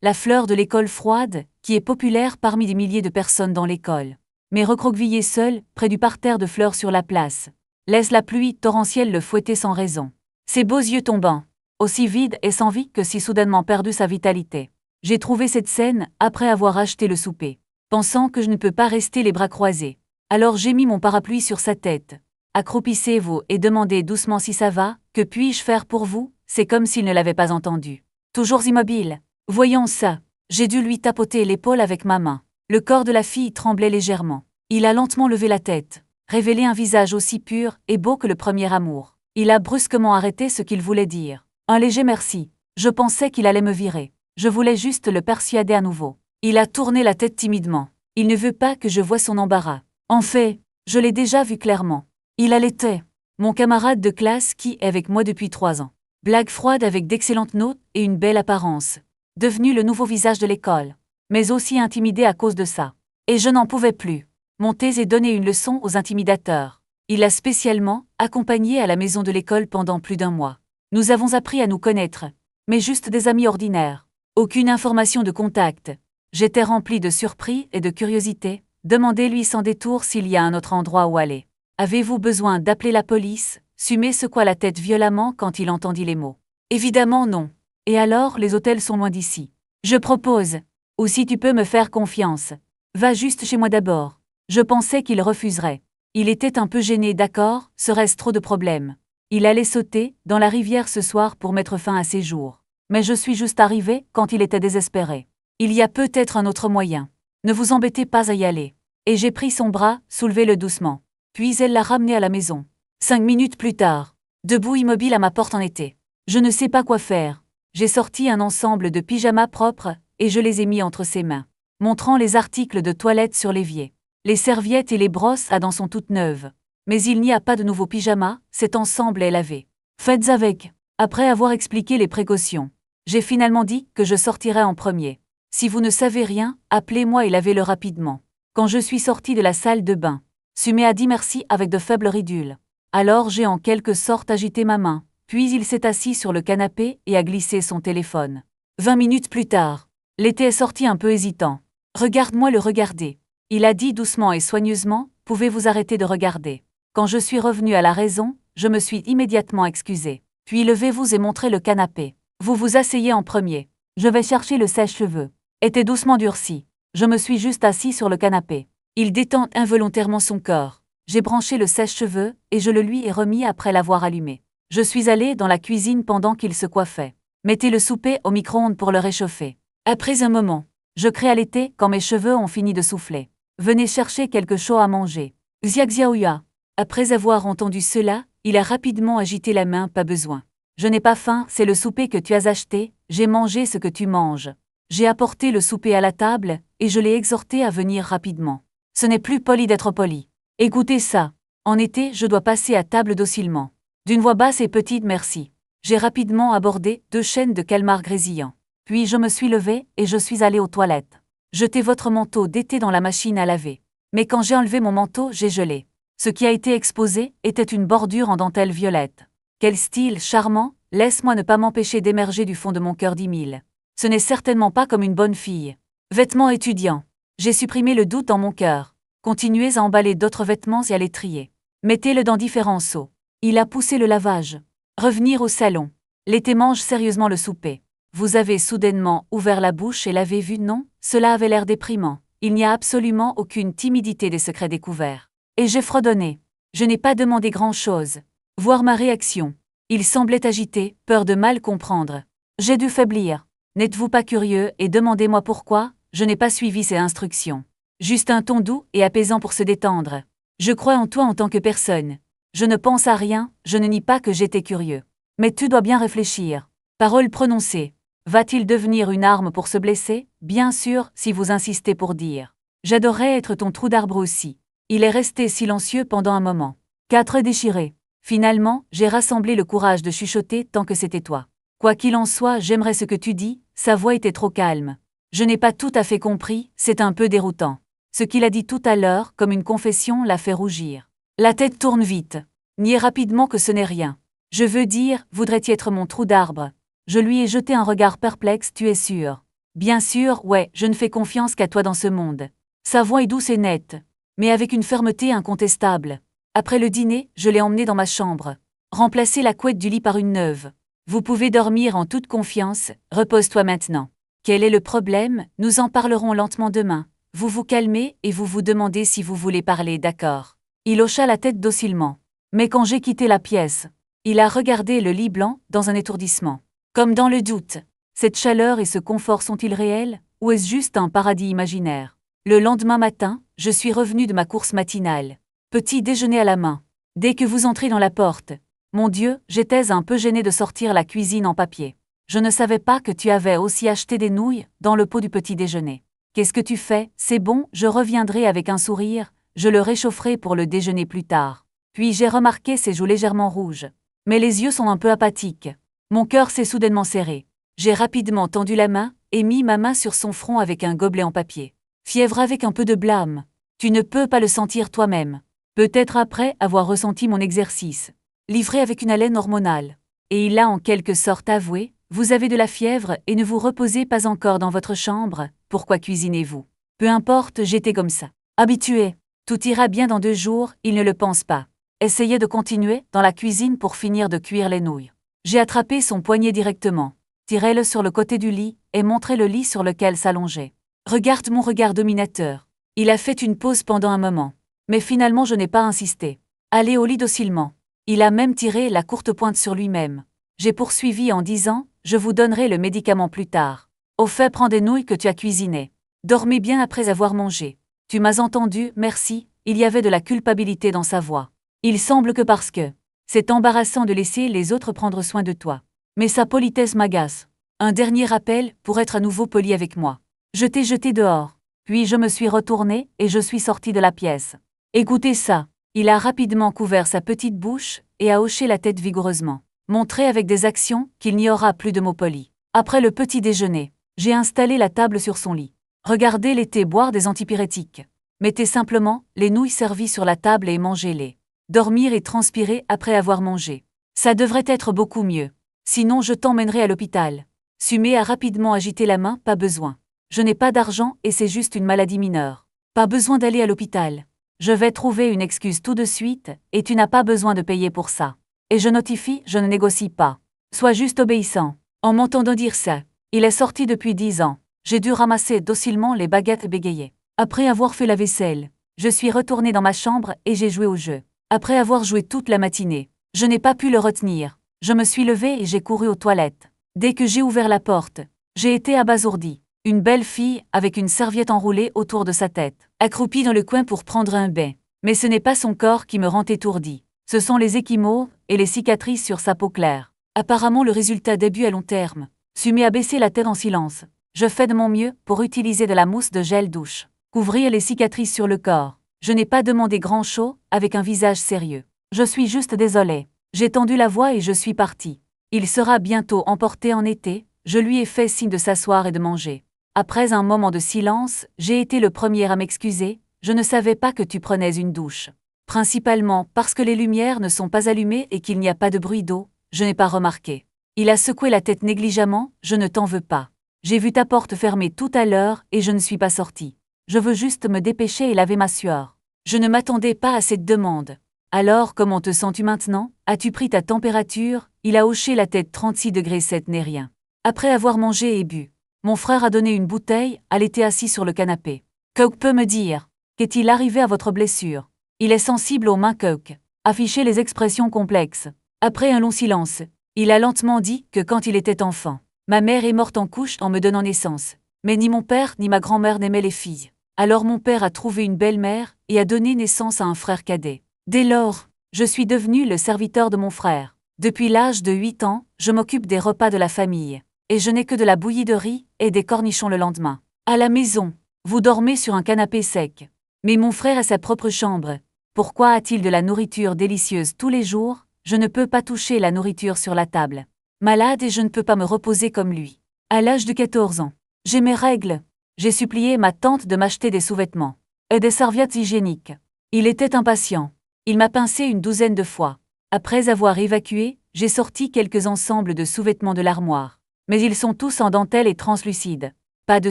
la fleur de l'école froide, qui est populaire parmi des milliers de personnes dans l'école. Mais recroquevillé seul, près du parterre de fleurs sur la place, laisse la pluie torrentielle le fouetter sans raison. Ses beaux yeux tombants, aussi vides et sans vie que si soudainement perdu sa vitalité. J'ai trouvé cette scène après avoir acheté le souper, pensant que je ne peux pas rester les bras croisés. Alors j'ai mis mon parapluie sur sa tête. Accroupissez-vous et demandez doucement si ça va, que puis-je faire pour vous? C'est comme s'il ne l'avait pas entendu. Toujours immobile. Voyons ça. J'ai dû lui tapoter l'épaule avec ma main. Le corps de la fille tremblait légèrement. Il a lentement levé la tête, révélé un visage aussi pur et beau que le premier amour. Il a brusquement arrêté ce qu'il voulait dire. Un léger merci. Je pensais qu'il allait me virer. Je voulais juste le persuader à nouveau. Il a tourné la tête timidement. Il ne veut pas que je voie son embarras. En fait, je l'ai déjà vu clairement. Il allaitait. Mon camarade de classe qui est avec moi depuis 3 ans. Blague froide avec d'excellentes notes et une belle apparence. Devenu le nouveau visage de l'école. Mais aussi intimidé à cause de ça. Et je n'en pouvais plus. Monter et donner une leçon aux intimidateurs. Il l'a spécialement accompagné à la maison de l'école pendant plus d'1 mois. Nous avons appris à nous connaître. Mais juste des amis ordinaires. Aucune information de contact. J'étais rempli de surpris et de curiosité. Demandez-lui sans détour s'il y a un autre endroit où aller. Avez-vous besoin d'appeler la police? Sumé secoua la tête violemment quand il entendit les mots. Évidemment non. Et alors, les hôtels sont loin d'ici. Je propose. Ou si tu peux me faire confiance. Va juste chez moi d'abord. Je pensais qu'il refuserait. Il était un peu gêné, d'accord, serait-ce trop de problèmes? Il allait sauter dans la rivière ce soir pour mettre fin à ses jours. Mais je suis juste arrivé quand il était désespéré. Il y a peut-être un autre moyen. Ne vous embêtez pas à y aller. Et j'ai pris son bras, soulevez-le doucement. Puis elle l'a ramené à la maison. 5 minutes plus tard, debout immobile à ma porte en été. Je ne sais pas quoi faire. J'ai sorti un ensemble de pyjamas propres et je les ai mis entre ses mains, montrant les articles de toilette sur l'évier. Les serviettes et les brosses à dents sont toutes neuves. Mais il n'y a pas de nouveau pyjama, cet ensemble est lavé. Faites avec. Après avoir expliqué les précautions, j'ai finalement dit que je sortirais en premier. Si vous ne savez rien, appelez-moi et lavez-le rapidement. Quand je suis sorti de la salle de bain, Sumé a dit merci avec de faibles ridules. Alors j'ai en quelque sorte agité ma main, puis il s'est assis sur le canapé et a glissé son téléphone. 20 minutes plus tard, l'été est sorti un peu hésitant. Regarde-moi le regarder. Il a dit doucement et soigneusement, pouvez-vous arrêter de regarder. Quand je suis revenu à la raison, je me suis immédiatement excusé. Puis levez-vous et montrez le canapé. Vous vous asseyez en premier. Je vais chercher le sèche-cheveux. Était doucement durci. Je me suis juste assis sur le canapé. Il détend involontairement son corps. J'ai branché le sèche-cheveux et je le lui ai remis après l'avoir allumé. Je suis allé dans la cuisine pendant qu'il se coiffait. Mettez le souper au micro-ondes pour le réchauffer. Après un moment, je crée à l'été quand mes cheveux ont fini de souffler. Venez chercher quelque chose à manger. Xiaoya. Après avoir entendu cela, il a rapidement agité la main, pas besoin. Je n'ai pas faim, c'est le souper que tu as acheté, j'ai mangé ce que tu manges. J'ai apporté le souper à la table, et je l'ai exhorté à venir rapidement. Ce n'est plus poli d'être poli. Écoutez ça. En été, je dois passer à table docilement. D'une voix basse et petite, merci. J'ai rapidement abordé 2 chaînes de calmars grésillants. Puis je me suis levé et je suis allé aux toilettes. Jetez votre manteau d'été dans la machine à laver. Mais quand j'ai enlevé mon manteau, j'ai gelé. Ce qui a été exposé était une bordure en dentelle violette. Quel style charmant, laisse-moi ne pas m'empêcher d'émerger du fond de mon cœur 10 000. Ce n'est certainement pas comme une bonne fille. Vêtements étudiants. J'ai supprimé le doute dans mon cœur. Continuez à emballer d'autres vêtements et à les trier. Mettez-le dans différents seaux. Il a poussé le lavage. Revenir au salon. L'été mange sérieusement le souper. Vous avez soudainement ouvert la bouche et l'avez vu, non? Cela avait l'air déprimant. Il n'y a absolument aucune timidité des secrets découverts. Et j'ai fredonné. Je n'ai pas demandé grand-chose. Voir ma réaction. Il semblait agité, peur de mal comprendre. J'ai dû faiblir. N'êtes-vous pas curieux et demandez-moi pourquoi? Je n'ai pas suivi ses instructions. Juste un ton doux et apaisant pour se détendre. Je crois en toi en tant que personne. Je ne pense à rien, je ne nie pas que j'étais curieux. Mais tu dois bien réfléchir. Parole prononcée. Va-t-il devenir une arme pour se blesser? Bien sûr, si vous insistez pour dire. J'adorerais être ton trou d'arbre aussi. Il est resté silencieux pendant un moment. 4 déchirés. Finalement, j'ai rassemblé le courage de chuchoter tant que c'était toi. Quoi qu'il en soit, j'aimerais ce que tu dis, sa voix était trop calme. Je n'ai pas tout à fait compris, c'est un peu déroutant. Ce qu'il a dit tout à l'heure, comme une confession, l'a fait rougir. La tête tourne vite. Niez rapidement que ce n'est rien. Je veux dire, voudrais-tu être mon trou d'arbre? Je lui ai jeté un regard perplexe, tu es sûr? Bien sûr, ouais, je ne fais confiance qu'à toi dans ce monde. Sa voix est douce et nette, mais avec une fermeté incontestable. Après le dîner, je l'ai emmené dans ma chambre. Remplacez la couette du lit par une neuve. Vous pouvez dormir en toute confiance, repose-toi maintenant. Quel est le problème? Nous en parlerons lentement demain. Vous vous calmez et vous vous demandez si vous voulez parler, d'accord. Il hocha la tête docilement. Mais quand j'ai quitté la pièce, il a regardé le lit blanc dans un étourdissement. Comme dans le doute. Cette chaleur et ce confort sont-ils réels, ou est-ce juste un paradis imaginaire? Le lendemain matin, je suis revenu de ma course matinale. Petit déjeuner à la main. Dès que vous entrez dans la porte, mon Dieu, j'étais un peu gêné de sortir la cuisine en papier. Je ne savais pas que tu avais aussi acheté des nouilles dans le pot du petit déjeuner. Qu'est-ce que tu fais? C'est bon, je reviendrai avec un sourire, je le réchaufferai pour le déjeuner plus tard. Puis j'ai remarqué ses joues légèrement rouges. Mais les yeux sont un peu apathiques. Mon cœur s'est soudainement serré. J'ai rapidement tendu la main et mis ma main sur son front avec un gobelet en papier. Fièvre avec un peu de blâme. Tu ne peux pas le sentir toi-même. Peut-être après avoir ressenti mon exercice. Livré avec une haleine hormonale. Et il a en quelque sorte avoué, vous avez de la fièvre et ne vous reposez pas encore dans votre chambre, pourquoi cuisinez-vous? Peu importe, j'étais comme ça. Habitué. Tout ira bien dans 2 jours, il ne le pense pas. Essayez de continuer dans la cuisine pour finir de cuire les nouilles. J'ai attrapé son poignet directement. Tirez-le sur le côté du lit et montrez le lit sur lequel s'allongeait. Regarde mon regard dominateur. Il a fait une pause pendant un moment. Mais finalement je n'ai pas insisté. Allez au lit docilement. Il a même tiré la courte pointe sur lui-même. J'ai poursuivi en disant, je vous donnerai le médicament plus tard. Au fait, prends des nouilles que tu as cuisinées. Dormez bien après avoir mangé. Tu m'as entendu, merci, il y avait de la culpabilité dans sa voix. Il semble que parce que c'est embarrassant de laisser les autres prendre soin de toi. Mais sa politesse m'agace. Un dernier appel pour être à nouveau poli avec moi. Je t'ai jeté dehors. Puis je me suis retourné et je suis sorti de la pièce. Écoutez ça. Il a rapidement couvert sa petite bouche et a hoché la tête vigoureusement. Montré avec des actions qu'il n'y aura plus de mots polis. Après le petit déjeuner, j'ai installé la table sur son lit. Regardez l'été boire des antipyrétiques. Mettez simplement les nouilles servies sur la table et mangez-les. Dormir et transpirer après avoir mangé. Ça devrait être beaucoup mieux. Sinon je t'emmènerai à l'hôpital. Sumé a rapidement agité la main, pas besoin. Je n'ai pas d'argent et c'est juste une maladie mineure. Pas besoin d'aller à l'hôpital. Je vais trouver une excuse tout de suite et tu n'as pas besoin de payer pour ça. Et je notifie, je ne négocie pas. Sois juste obéissant. En m'entendant dire ça, il est sorti depuis 10 ans. J'ai dû ramasser docilement les baguettes bégayées. Après avoir fait la vaisselle, je suis retourné dans ma chambre et j'ai joué au jeu. Après avoir joué toute la matinée, je n'ai pas pu le retenir. Je me suis levé et j'ai couru aux toilettes. Dès que j'ai ouvert la porte, j'ai été abasourdi. Une belle fille, avec une serviette enroulée autour de sa tête, accroupie dans le coin pour prendre un bain. Mais ce n'est pas son corps qui me rend étourdi. Ce sont les échymoses et les cicatrices sur sa peau claire. Apparemment le résultat début à long terme. Sumé a baissé la tête en silence. Je fais de mon mieux pour utiliser de la mousse de gel douche. Couvrir les cicatrices sur le corps. Je n'ai pas demandé grand-chose, avec un visage sérieux. Je suis juste désolé. J'ai tendu la voix et je suis parti. Il sera bientôt emporté en été, je lui ai fait signe de s'asseoir et de manger. Après un moment de silence, j'ai été le premier à m'excuser, je ne savais pas que tu prenais une douche. Principalement parce que les lumières ne sont pas allumées et qu'il n'y a pas de bruit d'eau, je n'ai pas remarqué. Il a secoué la tête négligemment, je ne t'en veux pas. J'ai vu ta porte fermée tout à l'heure et je ne suis pas sorti. Je veux juste me dépêcher et laver ma sueur. Je ne m'attendais pas à cette demande. Alors, comment te sens-tu maintenant? As-tu pris ta température? Il a hoché la tête 36,7 n'est rien. Après avoir mangé et bu, mon frère a donné une bouteille, elle était assis sur le canapé. Coke peut me dire, qu'est-il arrivé à votre blessure? Il est sensible aux mains Coke. Afficher les expressions complexes. Après un long silence, il a lentement dit que quand il était enfant, ma mère est morte en couche en me donnant naissance. Mais ni mon père ni ma grand-mère n'aimaient les filles. Alors mon père a trouvé une belle-mère et a donné naissance à un frère cadet. Dès lors, je suis devenu le serviteur de mon frère. Depuis l'âge de 8 ans, je m'occupe des repas de la famille. Et je n'ai que de la bouillie de riz et des cornichons le lendemain. À la maison, vous dormez sur un canapé sec. Mais mon frère a sa propre chambre. Pourquoi a-t-il de la nourriture délicieuse tous les jours? Je ne peux pas toucher la nourriture sur la table. Malade et je ne peux pas me reposer comme lui. À l'âge de 14 ans, j'ai mes règles. J'ai supplié ma tante de m'acheter des sous-vêtements et des serviettes hygiéniques. Il était impatient. Il m'a pincé une 12aine de fois. Après avoir évacué, j'ai sorti quelques ensembles de sous-vêtements de l'armoire. Mais ils sont tous en dentelle et translucides. pas de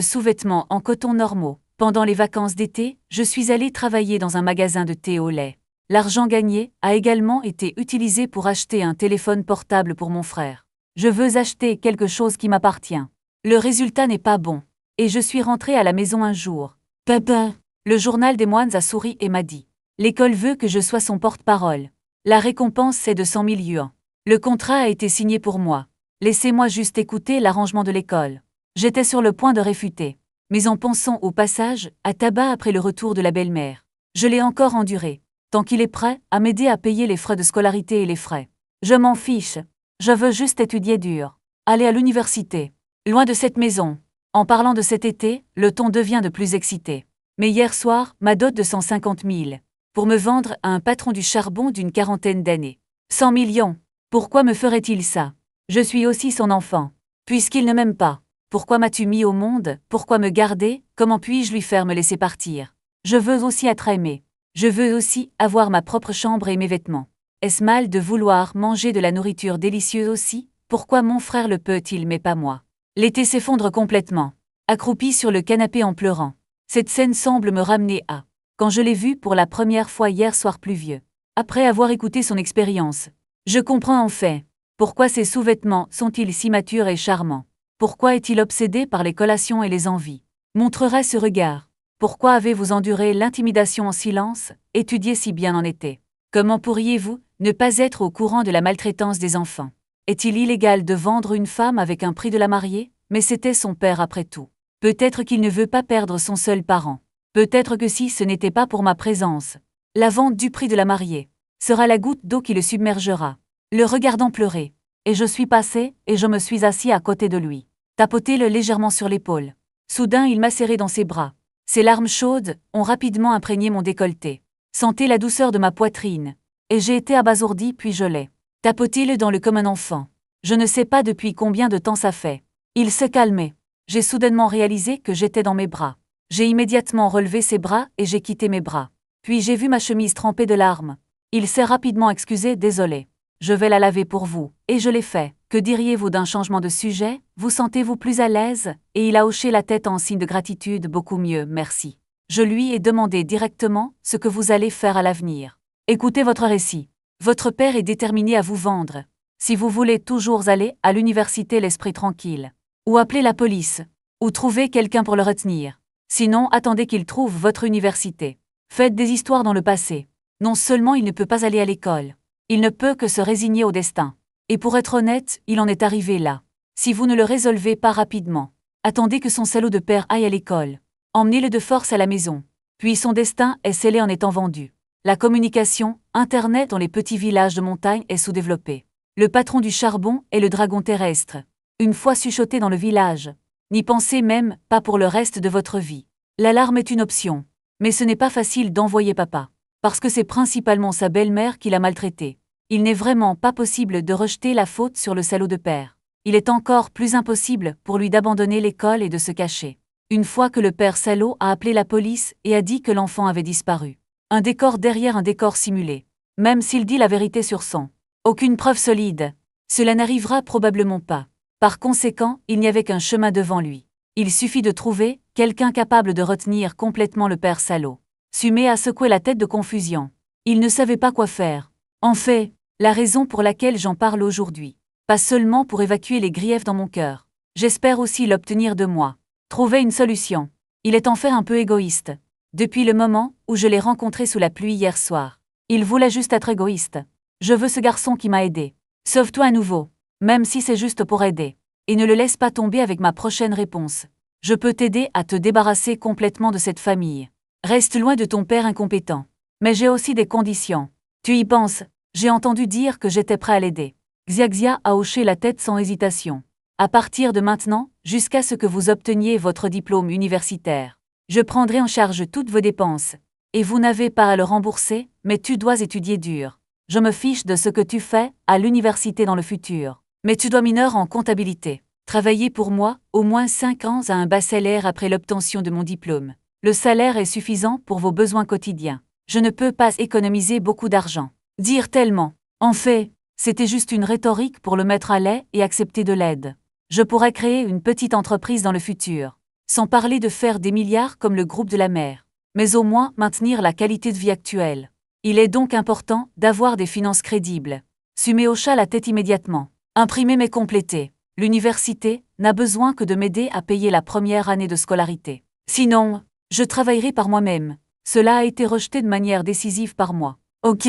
sous-vêtements en coton normaux. Pendant les vacances d'été, je suis allée travailler dans un magasin de thé au lait. L'argent gagné a également été utilisé pour acheter un téléphone portable pour mon frère. Je veux acheter quelque chose qui m'appartient. Le résultat n'est pas bon. Et je suis rentrée à la maison un jour. Papa, le journal des moines a souri et m'a dit. L'école veut que je sois son porte-parole. La récompense c'est de 100 000 yuans. Le contrat a été signé pour moi. Laissez-moi juste écouter l'arrangement de l'école. J'étais sur le point de réfuter. Mais en pensant au passage à tabac après le retour de la belle-mère, je l'ai encore enduré, tant qu'il est prêt à m'aider à payer les frais de scolarité et les frais. Je m'en fiche. Je veux juste étudier dur. Aller à l'université. Loin de cette maison. En parlant de cet été, le ton devient de plus excité. Mais hier soir, ma dot de 150 000. Pour me vendre à un patron du charbon d'une quarantaine d'années. 100 millions. Pourquoi me ferait-il ça? Je suis aussi son enfant. Puisqu'il ne m'aime pas. Pourquoi m'as-tu mis au monde? Pourquoi me garder? Comment puis-je lui faire me laisser partir? Je veux aussi être aimé. Je veux aussi avoir ma propre chambre et mes vêtements. Est-ce mal de vouloir manger de la nourriture délicieuse aussi? Pourquoi mon frère le peut-il mais pas moi? L'été s'effondre complètement. Accroupi sur le canapé en pleurant. Cette scène semble me ramener à quand je l'ai vu pour la première fois hier soir pluvieux. Après avoir écouté son expérience, je comprends en fait. Pourquoi ses sous-vêtements sont-ils si matures et charmants? Pourquoi est-il obsédé par les collations et les envies? Montrerait ce regard. Pourquoi avez-vous enduré l'intimidation en silence, étudié si bien en été? Comment pourriez-vous ne pas être au courant de la maltraitance des enfants? Est-il illégal de vendre une femme avec un prix de la marier? Mais c'était son père après tout. Peut-être qu'il ne veut pas perdre son seul parent. Peut-être que si ce n'était pas pour ma présence, la vente du prix de la mariée sera la goutte d'eau qui le submergera. Le regardant pleurer. Et je suis passé, et je me suis assis à côté de lui. Tapoté-le légèrement sur l'épaule. Soudain il m'a serré dans ses bras. Ses larmes chaudes ont rapidement imprégné mon décolleté. Sentez la douceur de ma poitrine. Et j'ai été abasourdi puis je l'ai. Tapoté-le dans le comme un enfant. Je ne sais pas depuis combien de temps ça fait. Il se calmait. J'ai soudainement réalisé que j'étais dans mes bras. J'ai immédiatement relevé ses bras et j'ai quitté mes bras. Puis j'ai vu ma chemise trempée de larmes. Il s'est rapidement excusé, désolé. Je vais la laver pour vous, et je l'ai fait. Que diriez-vous d'un changement de sujet? Vous sentez-vous plus à l'aise? Et il a hoché la tête en signe de gratitude. Beaucoup mieux, merci. Je lui ai demandé directement ce que vous allez faire à l'avenir. Écoutez votre récit. Votre père est déterminé à vous vendre. Si vous voulez toujours aller à l'université l'esprit tranquille. Ou appeler la police. Ou trouver quelqu'un pour le retenir. Sinon, attendez qu'il trouve votre université. Faites des histoires dans le passé. Non seulement il ne peut pas aller à l'école. Il ne peut que se résigner au destin. Et pour être honnête, il en est arrivé là. Si vous ne le résolvez pas rapidement, attendez que son salaud de père aille à l'école. Emmenez-le de force à la maison. Puis son destin est scellé en étant vendu. La communication, Internet dans les petits villages de montagne est sous-développée. Le patron du charbon est le dragon terrestre. Une fois chuchoté dans le village. N'y pensez même pas pour le reste de votre vie. L'alarme est une option. Mais ce n'est pas facile d'envoyer papa. Parce que c'est principalement sa belle-mère qui l'a maltraité. Il n'est vraiment pas possible de rejeter la faute sur le salaud de père. Il est encore plus impossible pour lui d'abandonner l'école et de se cacher. Une fois que le père salaud a appelé la police et a dit que l'enfant avait disparu. Un décor derrière un décor simulé. Même s'il dit la vérité sur son. Aucune preuve solide. Cela n'arrivera probablement pas. Par conséquent, il n'y avait qu'un chemin devant lui. Il suffit de trouver quelqu'un capable de retenir complètement le père salaud. Sumé a secoué la tête de confusion. Il ne savait pas quoi faire. En fait, la raison pour laquelle j'en parle aujourd'hui. Pas seulement pour évacuer les griefs dans mon cœur. J'espère aussi l'obtenir de moi. Trouver une solution. Il est en fait un peu égoïste. Depuis le moment où je l'ai rencontré sous la pluie hier soir. Il voulait juste être égoïste. Je veux ce garçon qui m'a aidé. Sauve-toi à nouveau. Même si c'est juste pour aider. Et ne le laisse pas tomber avec ma prochaine réponse. Je peux t'aider à te débarrasser complètement de cette famille. Reste loin de ton père incompétent. Mais j'ai aussi des conditions. Tu y penses? J'ai entendu dire que j'étais prêt à l'aider. Xiaxia a hoché la tête sans hésitation. À partir de maintenant, jusqu'à ce que vous obteniez votre diplôme universitaire, je prendrai en charge toutes vos dépenses. Et vous n'avez pas à le rembourser, mais tu dois étudier dur. Je me fiche de ce que tu fais à l'université dans le futur. Mais tu dois mineur en comptabilité. Travailler pour moi, au moins 5 ans à un bas salaire après l'obtention de mon diplôme. Le salaire est suffisant pour vos besoins quotidiens. Je ne peux pas économiser beaucoup d'argent. Dire tellement. En fait, c'était juste une rhétorique pour le mettre à l'aise et accepter de l'aide. Je pourrais créer une petite entreprise dans le futur. Sans parler de faire des milliards comme le groupe de la mer. Mais au moins maintenir la qualité de vie actuelle. Il est donc important d'avoir des finances crédibles. Sumé hocha la tête immédiatement. Imprimer mais compléter. L'université n'a besoin que de m'aider à payer la première année de scolarité. Sinon, je travaillerai par moi-même. Cela a été rejeté de manière décisive par moi. Ok,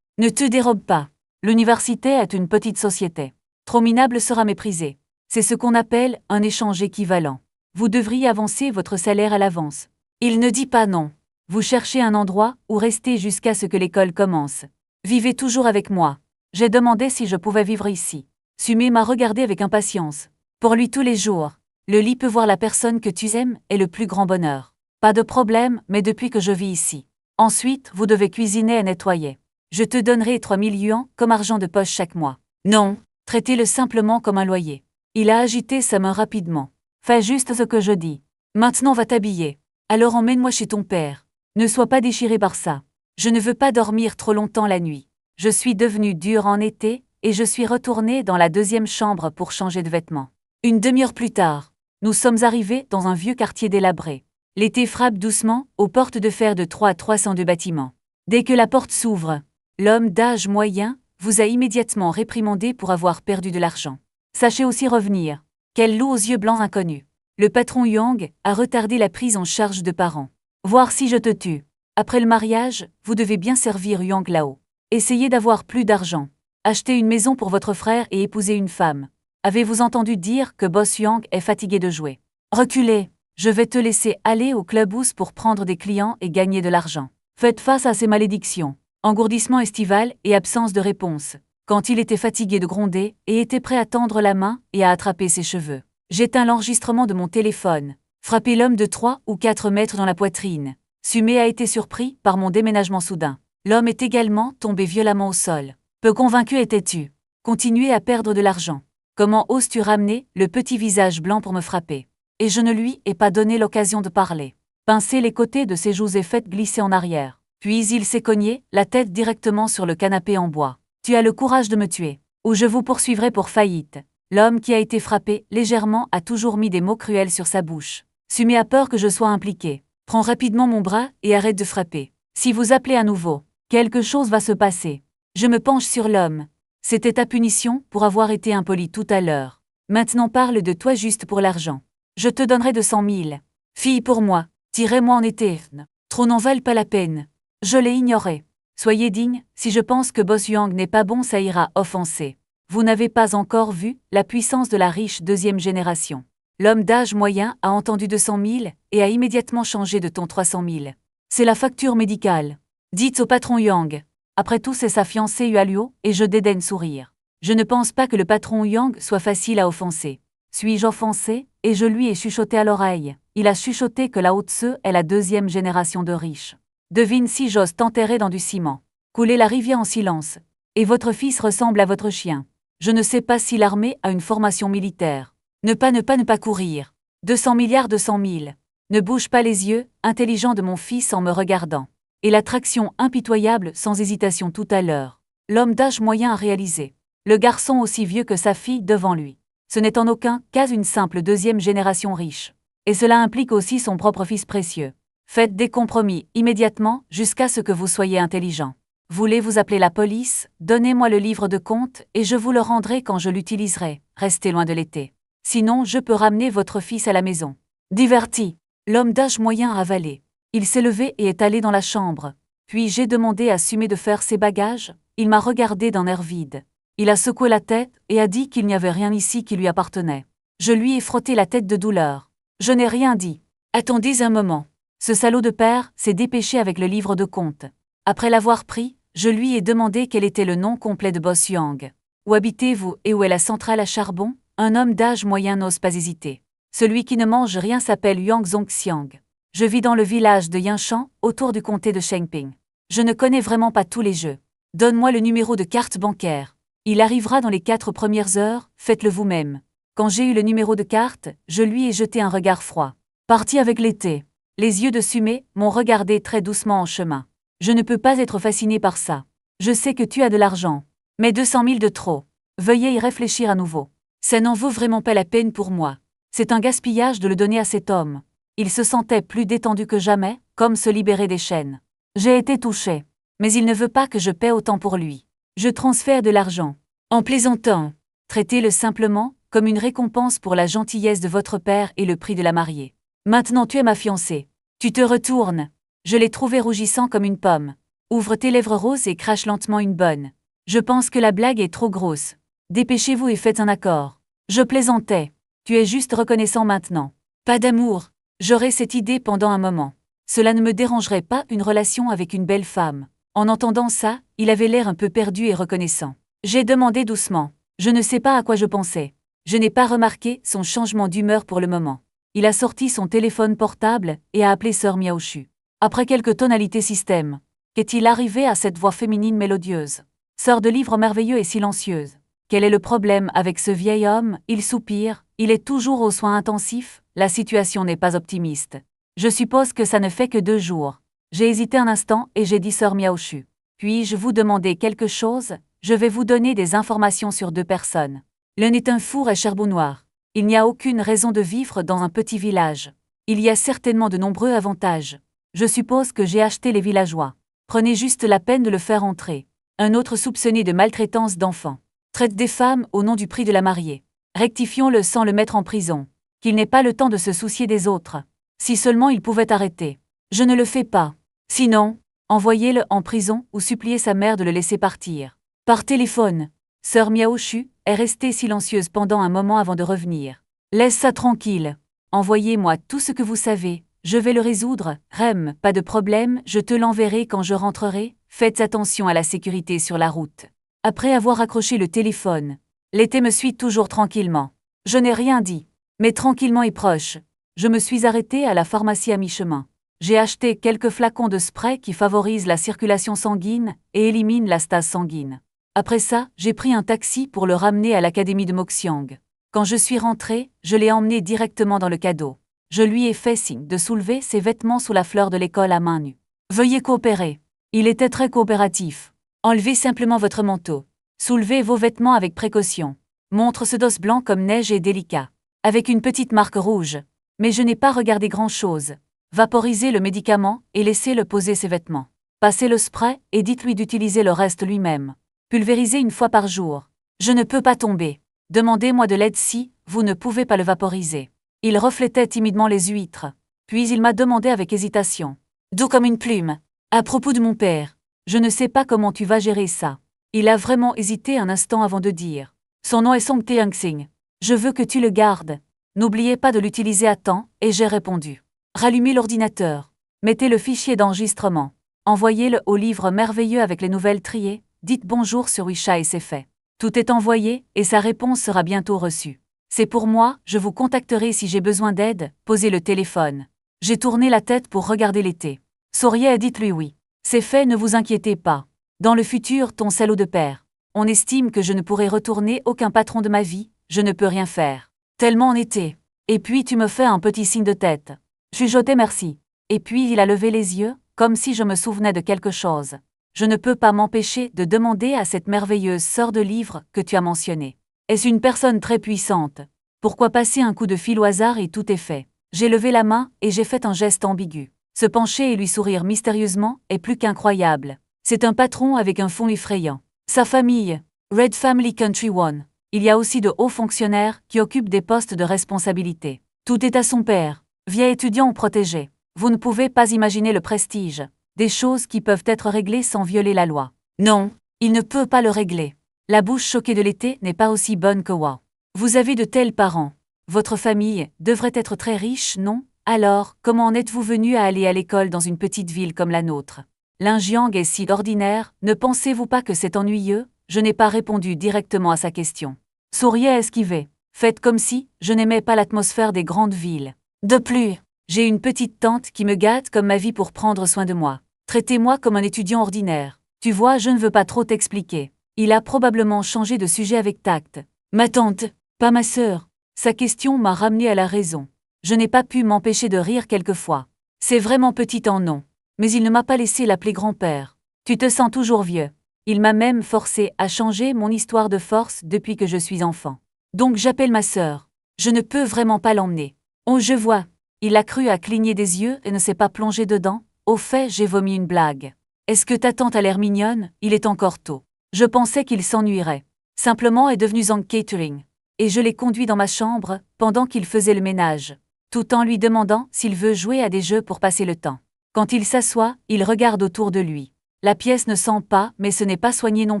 ne te dérobe pas. L'université est une petite société. Trop minable sera méprisé. C'est ce qu'on appelle un échange équivalent. Vous devriez avancer votre salaire à l'avance. Il ne dit pas non. Vous cherchez un endroit où rester jusqu'à ce que l'école commence. Vivez toujours avec moi. J'ai demandé si je pouvais vivre ici. Sumé m'a regardé avec impatience. Pour lui tous les jours, le lit peut voir la personne que tu aimes est le plus grand bonheur. Pas de problème, mais depuis que je vis ici. Ensuite, vous devez cuisiner et nettoyer. Je te donnerai 3000 yuans comme argent de poche chaque mois. Non, traitez-le simplement comme un loyer. Il a agité sa main rapidement. Fais juste ce que je dis. Maintenant va t'habiller. Alors emmène-moi chez ton père. Ne sois pas déchiré par ça. Je ne veux pas dormir trop longtemps la nuit. Je suis devenue dure en été, et je suis retournée dans la deuxième chambre pour changer de vêtements. Une demi-heure plus tard, nous sommes arrivés dans un vieux quartier délabré. L'été frappe doucement aux portes de fer de 3 à 302 bâtiments. Dès que la porte s'ouvre, l'homme d'âge moyen vous a immédiatement réprimandé pour avoir perdu de l'argent. Sachez aussi revenir. Quel loup aux yeux blancs inconnus. Le patron Yang a retardé la prise en charge de parents. Voir si je te tue. Après le mariage, vous devez bien servir Yang là-haut. Essayez d'avoir plus d'argent. Achetez une maison pour votre frère et épousez une femme. Avez-vous entendu dire que Boss Yang est fatigué de jouer? Reculez, je vais te laisser aller au clubhouse pour prendre des clients et gagner de l'argent. Faites face à ces malédictions. Engourdissement estival et absence de réponse. Quand il était fatigué de gronder et était prêt à tendre la main et à attraper ses cheveux. J'éteins l'enregistrement de mon téléphone. Frappez l'homme de 3 ou 4 mètres dans la poitrine. Sumé a été surpris par mon déménagement soudain. L'homme est également tombé violemment au sol. Peu convaincu étais-tu. Continuer à perdre de l'argent. Comment oses-tu ramener le petit visage blanc pour me frapper? Et je ne lui ai pas donné l'occasion de parler. Pincez les côtés de ses joues et faites glisser en arrière. Puis il s'est cogné, la tête directement sur le canapé en bois. Tu as le courage de me tuer, ou je vous poursuivrai pour faillite. L'homme qui a été frappé légèrement a toujours mis des mots cruels sur sa bouche. Sumé a peur que je sois impliqué. Prends rapidement mon bras et arrête de frapper. Si vous appelez à nouveau, quelque chose va se passer. Je me penche sur l'homme. C'était ta punition pour avoir été impoli tout à l'heure. Maintenant parle de toi juste pour l'argent. Je te donnerai 200 000. Fille pour moi, tirez-moi en été. Trop n'en valent pas la peine. Je l'ai ignoré. Soyez digne, si je pense que Boss Yang n'est pas bon ça ira offenser. Vous n'avez pas encore vu la puissance de la riche deuxième génération. L'homme d'âge moyen a entendu 200 000 et a immédiatement changé de ton 300 000. C'est la facture médicale. Dites au patron Yang. Après tout c'est sa fiancée Yualuo et je dédaigne sourire. Je ne pense pas que le patron Yang soit facile à offenser. Suis-je offensé? Et je lui ai chuchoté à l'oreille. Il a chuchoté que la Haute-Se est la deuxième génération de riches. Devine si j'ose t'enterrer dans du ciment. Couler la rivière en silence. Et votre fils ressemble à votre chien. Je ne sais pas si l'armée a une formation militaire. Ne pas courir. 200 milliards 200 000. Ne bouge pas les yeux, intelligent de mon fils en me regardant. Et l'attraction impitoyable sans hésitation tout à l'heure. L'homme d'âge moyen a réalisé. Le garçon aussi vieux que sa fille devant lui. Ce n'est en aucun cas une simple deuxième génération riche. Et cela implique aussi son propre fils précieux. Faites des compromis immédiatement jusqu'à ce que vous soyez intelligent. Voulez-vous appeler la police? Donnez-moi le livre de compte et je vous le rendrai quand je l'utiliserai. Restez loin de l'été. Sinon, je peux ramener votre fils à la maison. Diverti. L'homme d'âge moyen a avalé. Il s'est levé et est allé dans la chambre. Puis j'ai demandé à Sumé de faire ses bagages. Il m'a regardé d'un air vide. Il a secoué la tête et a dit qu'il n'y avait rien ici qui lui appartenait. Je lui ai frotté la tête de douleur. Je n'ai rien dit. Attendez un moment. Ce salaud de père s'est dépêché avec le livre de compte. Après l'avoir pris, je lui ai demandé quel était le nom complet de Boss Yang. Où habitez-vous et où est la centrale à charbon? Un homme d'âge moyen n'ose pas hésiter. Celui qui ne mange rien s'appelle Yang Zongxiang. Je vis dans le village de Yinshan, autour du comté de Shengping. Je ne connais vraiment pas tous les jeux. Donne-moi le numéro de carte bancaire. Il arrivera dans les 4 premières heures, faites-le vous-même. Quand j'ai eu le numéro de carte, je lui ai jeté un regard froid. Parti avec l'été. Les yeux de Sumé m'ont regardé très doucement en chemin. Je ne peux pas être fasciné par ça. Je sais que tu as de l'argent. Mais 200 000 de trop. Veuillez y réfléchir à nouveau. Ça n'en vaut vraiment pas la peine pour moi. C'est un gaspillage de le donner à cet homme. Il se sentait plus détendu que jamais, comme se libérer des chaînes. J'ai été touchée. Mais il ne veut pas que je paie autant pour lui. Je transfère de l'argent. En plaisantant. Traitez-le simplement, comme une récompense pour la gentillesse de votre père et le prix de la mariée. Maintenant tu es ma fiancée. Tu te retournes. Je l'ai trouvé rougissant comme une pomme. Ouvre tes lèvres roses et crache lentement une bonne. Je pense que la blague est trop grosse. Dépêchez-vous et faites un accord. Je plaisantais. Tu es juste reconnaissant maintenant. Pas d'amour. J'aurais cette idée pendant un moment. Cela ne me dérangerait pas une relation avec une belle femme. En entendant ça, il avait l'air un peu perdu et reconnaissant. J'ai demandé doucement. Je ne sais pas à quoi je pensais. Je n'ai pas remarqué son changement d'humeur pour le moment. Il a sorti son téléphone portable et a appelé sœur Miaochu. Après quelques tonalités système, qu'est-il arrivé à cette voix féminine mélodieuse? Sœur de livre merveilleux et silencieuse. Quel est le problème avec ce vieil homme? Il soupire, il est toujours aux soins intensifs, la situation n'est pas optimiste. Je suppose que ça ne fait que 2 jours. J'ai hésité un instant et j'ai dit sœur Miaochu. Puis-je vous demander quelque chose? Je vais vous donner des informations sur 2 personnes. L'un est un four à charbon noir. Il n'y a aucune raison de vivre dans un petit village. Il y a certainement de nombreux avantages. Je suppose que j'ai acheté les villageois. Prenez juste la peine de le faire entrer. Un autre soupçonné de maltraitance d'enfants. Traite des femmes au nom du prix de la mariée. Rectifions-le sans le mettre en prison. Qu'il n'ait pas le temps de se soucier des autres. Si seulement il pouvait arrêter. Je ne le fais pas. Sinon, envoyez-le en prison ou suppliez sa mère de le laisser partir. Par téléphone. Sœur Miaochu est restée silencieuse pendant un moment avant de revenir. Laisse ça tranquille. Envoyez-moi tout ce que vous savez. Je vais le résoudre. Rem, pas de problème, je te l'enverrai quand je rentrerai. Faites attention à la sécurité sur la route. Après avoir accroché le téléphone, l'été me suit toujours tranquillement. Je n'ai rien dit. Mais tranquillement et proche. Je me suis arrêtée à la pharmacie à mi-chemin. J'ai acheté quelques flacons de spray qui favorisent la circulation sanguine et éliminent la stase sanguine. Après ça, j'ai pris un taxi pour le ramener à l'académie de Moxiang. Quand je suis rentrée, je l'ai emmené directement dans le cadeau. Je lui ai fait signe de soulever ses vêtements sous la fleur de l'école à main nue. Veuillez coopérer. Il était très coopératif. Enlevez simplement votre manteau. Soulevez vos vêtements avec précaution. Montre ce dos blanc comme neige et délicat. Avec une petite marque rouge. Mais je n'ai pas regardé grand-chose. Vaporisez le médicament et laissez-le poser ses vêtements. Passez le spray et dites-lui d'utiliser le reste lui-même. Pulvérisez 1 fois par jour. Je ne peux pas tomber. Demandez-moi de l'aide si vous ne pouvez pas le vaporiser. Il reflétait timidement les huîtres. Puis il m'a demandé avec hésitation. Doux comme une plume. À propos de mon père. Je ne sais pas comment tu vas gérer ça. Il a vraiment hésité un instant avant de dire. Son nom est Song Tae-Hyung-sing. Je veux que tu le gardes. N'oubliez pas de l'utiliser à temps, et j'ai répondu. Rallumez l'ordinateur. Mettez le fichier d'enregistrement. Envoyez-le au livre merveilleux avec les nouvelles triées. Dites bonjour sur Wisha et c'est fait. Tout est envoyé, et sa réponse sera bientôt reçue. C'est pour moi, je vous contacterai si j'ai besoin d'aide, posez le téléphone. J'ai tourné la tête pour regarder l'été. Souriez et dites-lui oui. C'est fait, ne vous inquiétez pas. Dans le futur, ton salaud de père. On estime que je ne pourrai retourner aucun patron de ma vie, je ne peux rien faire. Tellement en été. Et puis tu me fais un petit signe de tête. Chuchotais merci. Et puis il a levé les yeux, comme si je me souvenais de quelque chose. Je ne peux pas m'empêcher de demander à cette merveilleuse sœur de livre que tu as mentionnée. Est-ce une personne très puissante? Pourquoi passer un coup de fil au hasard et tout est fait? J'ai levé la main et j'ai fait un geste ambigu. Se pencher et lui sourire mystérieusement est plus qu'incroyable. C'est un patron avec un fond effrayant. Sa famille, Red Family Country One. Il y a aussi de hauts fonctionnaires qui occupent des postes de responsabilité. Tout est à son père. Vieil étudiant ou protégé. Vous ne pouvez pas imaginer le prestige. Des choses qui peuvent être réglées sans violer la loi. Non, il ne peut pas le régler. La bouche choquée de l'été n'est pas aussi bonne que Wa. Vous avez de tels parents. Votre famille devrait être très riche, non? Alors, comment en êtes-vous venu à aller à l'école dans une petite ville comme la nôtre? L'Injiang est si ordinaire, ne pensez-vous pas que c'est ennuyeux? Je n'ai pas répondu directement à sa question. Souriez à esquiver. Faites comme si je n'aimais pas l'atmosphère des grandes villes. De plus, j'ai une petite tante qui me gâte comme ma vie pour prendre soin de moi. Traitez-moi comme un étudiant ordinaire. Tu vois, je ne veux pas trop t'expliquer. Il a probablement changé de sujet avec tact. Ma tante, pas ma sœur. Sa question m'a ramené à la raison. Je n'ai pas pu m'empêcher de rire quelquefois. C'est vraiment petit en nom. Mais il ne m'a pas laissé l'appeler grand-père. Tu te sens toujours vieux. Il m'a même forcé à changer mon histoire de force depuis que je suis enfant. Donc j'appelle ma sœur. Je ne peux vraiment pas l'emmener. Oh, je vois. Il a cru à cligner des yeux et ne s'est pas plongé dedans. Au fait, j'ai vomi une blague. Est-ce que ta tante a l'air mignonne? Il est encore tôt. Je pensais qu'il s'ennuierait. Simplement est devenu Zang Catering. Et je l'ai conduit dans ma chambre, pendant qu'il faisait le ménage, tout en lui demandant s'il veut jouer à des jeux pour passer le temps. Quand il s'assoit, il regarde autour de lui. La pièce ne sent pas, mais ce n'est pas soigné non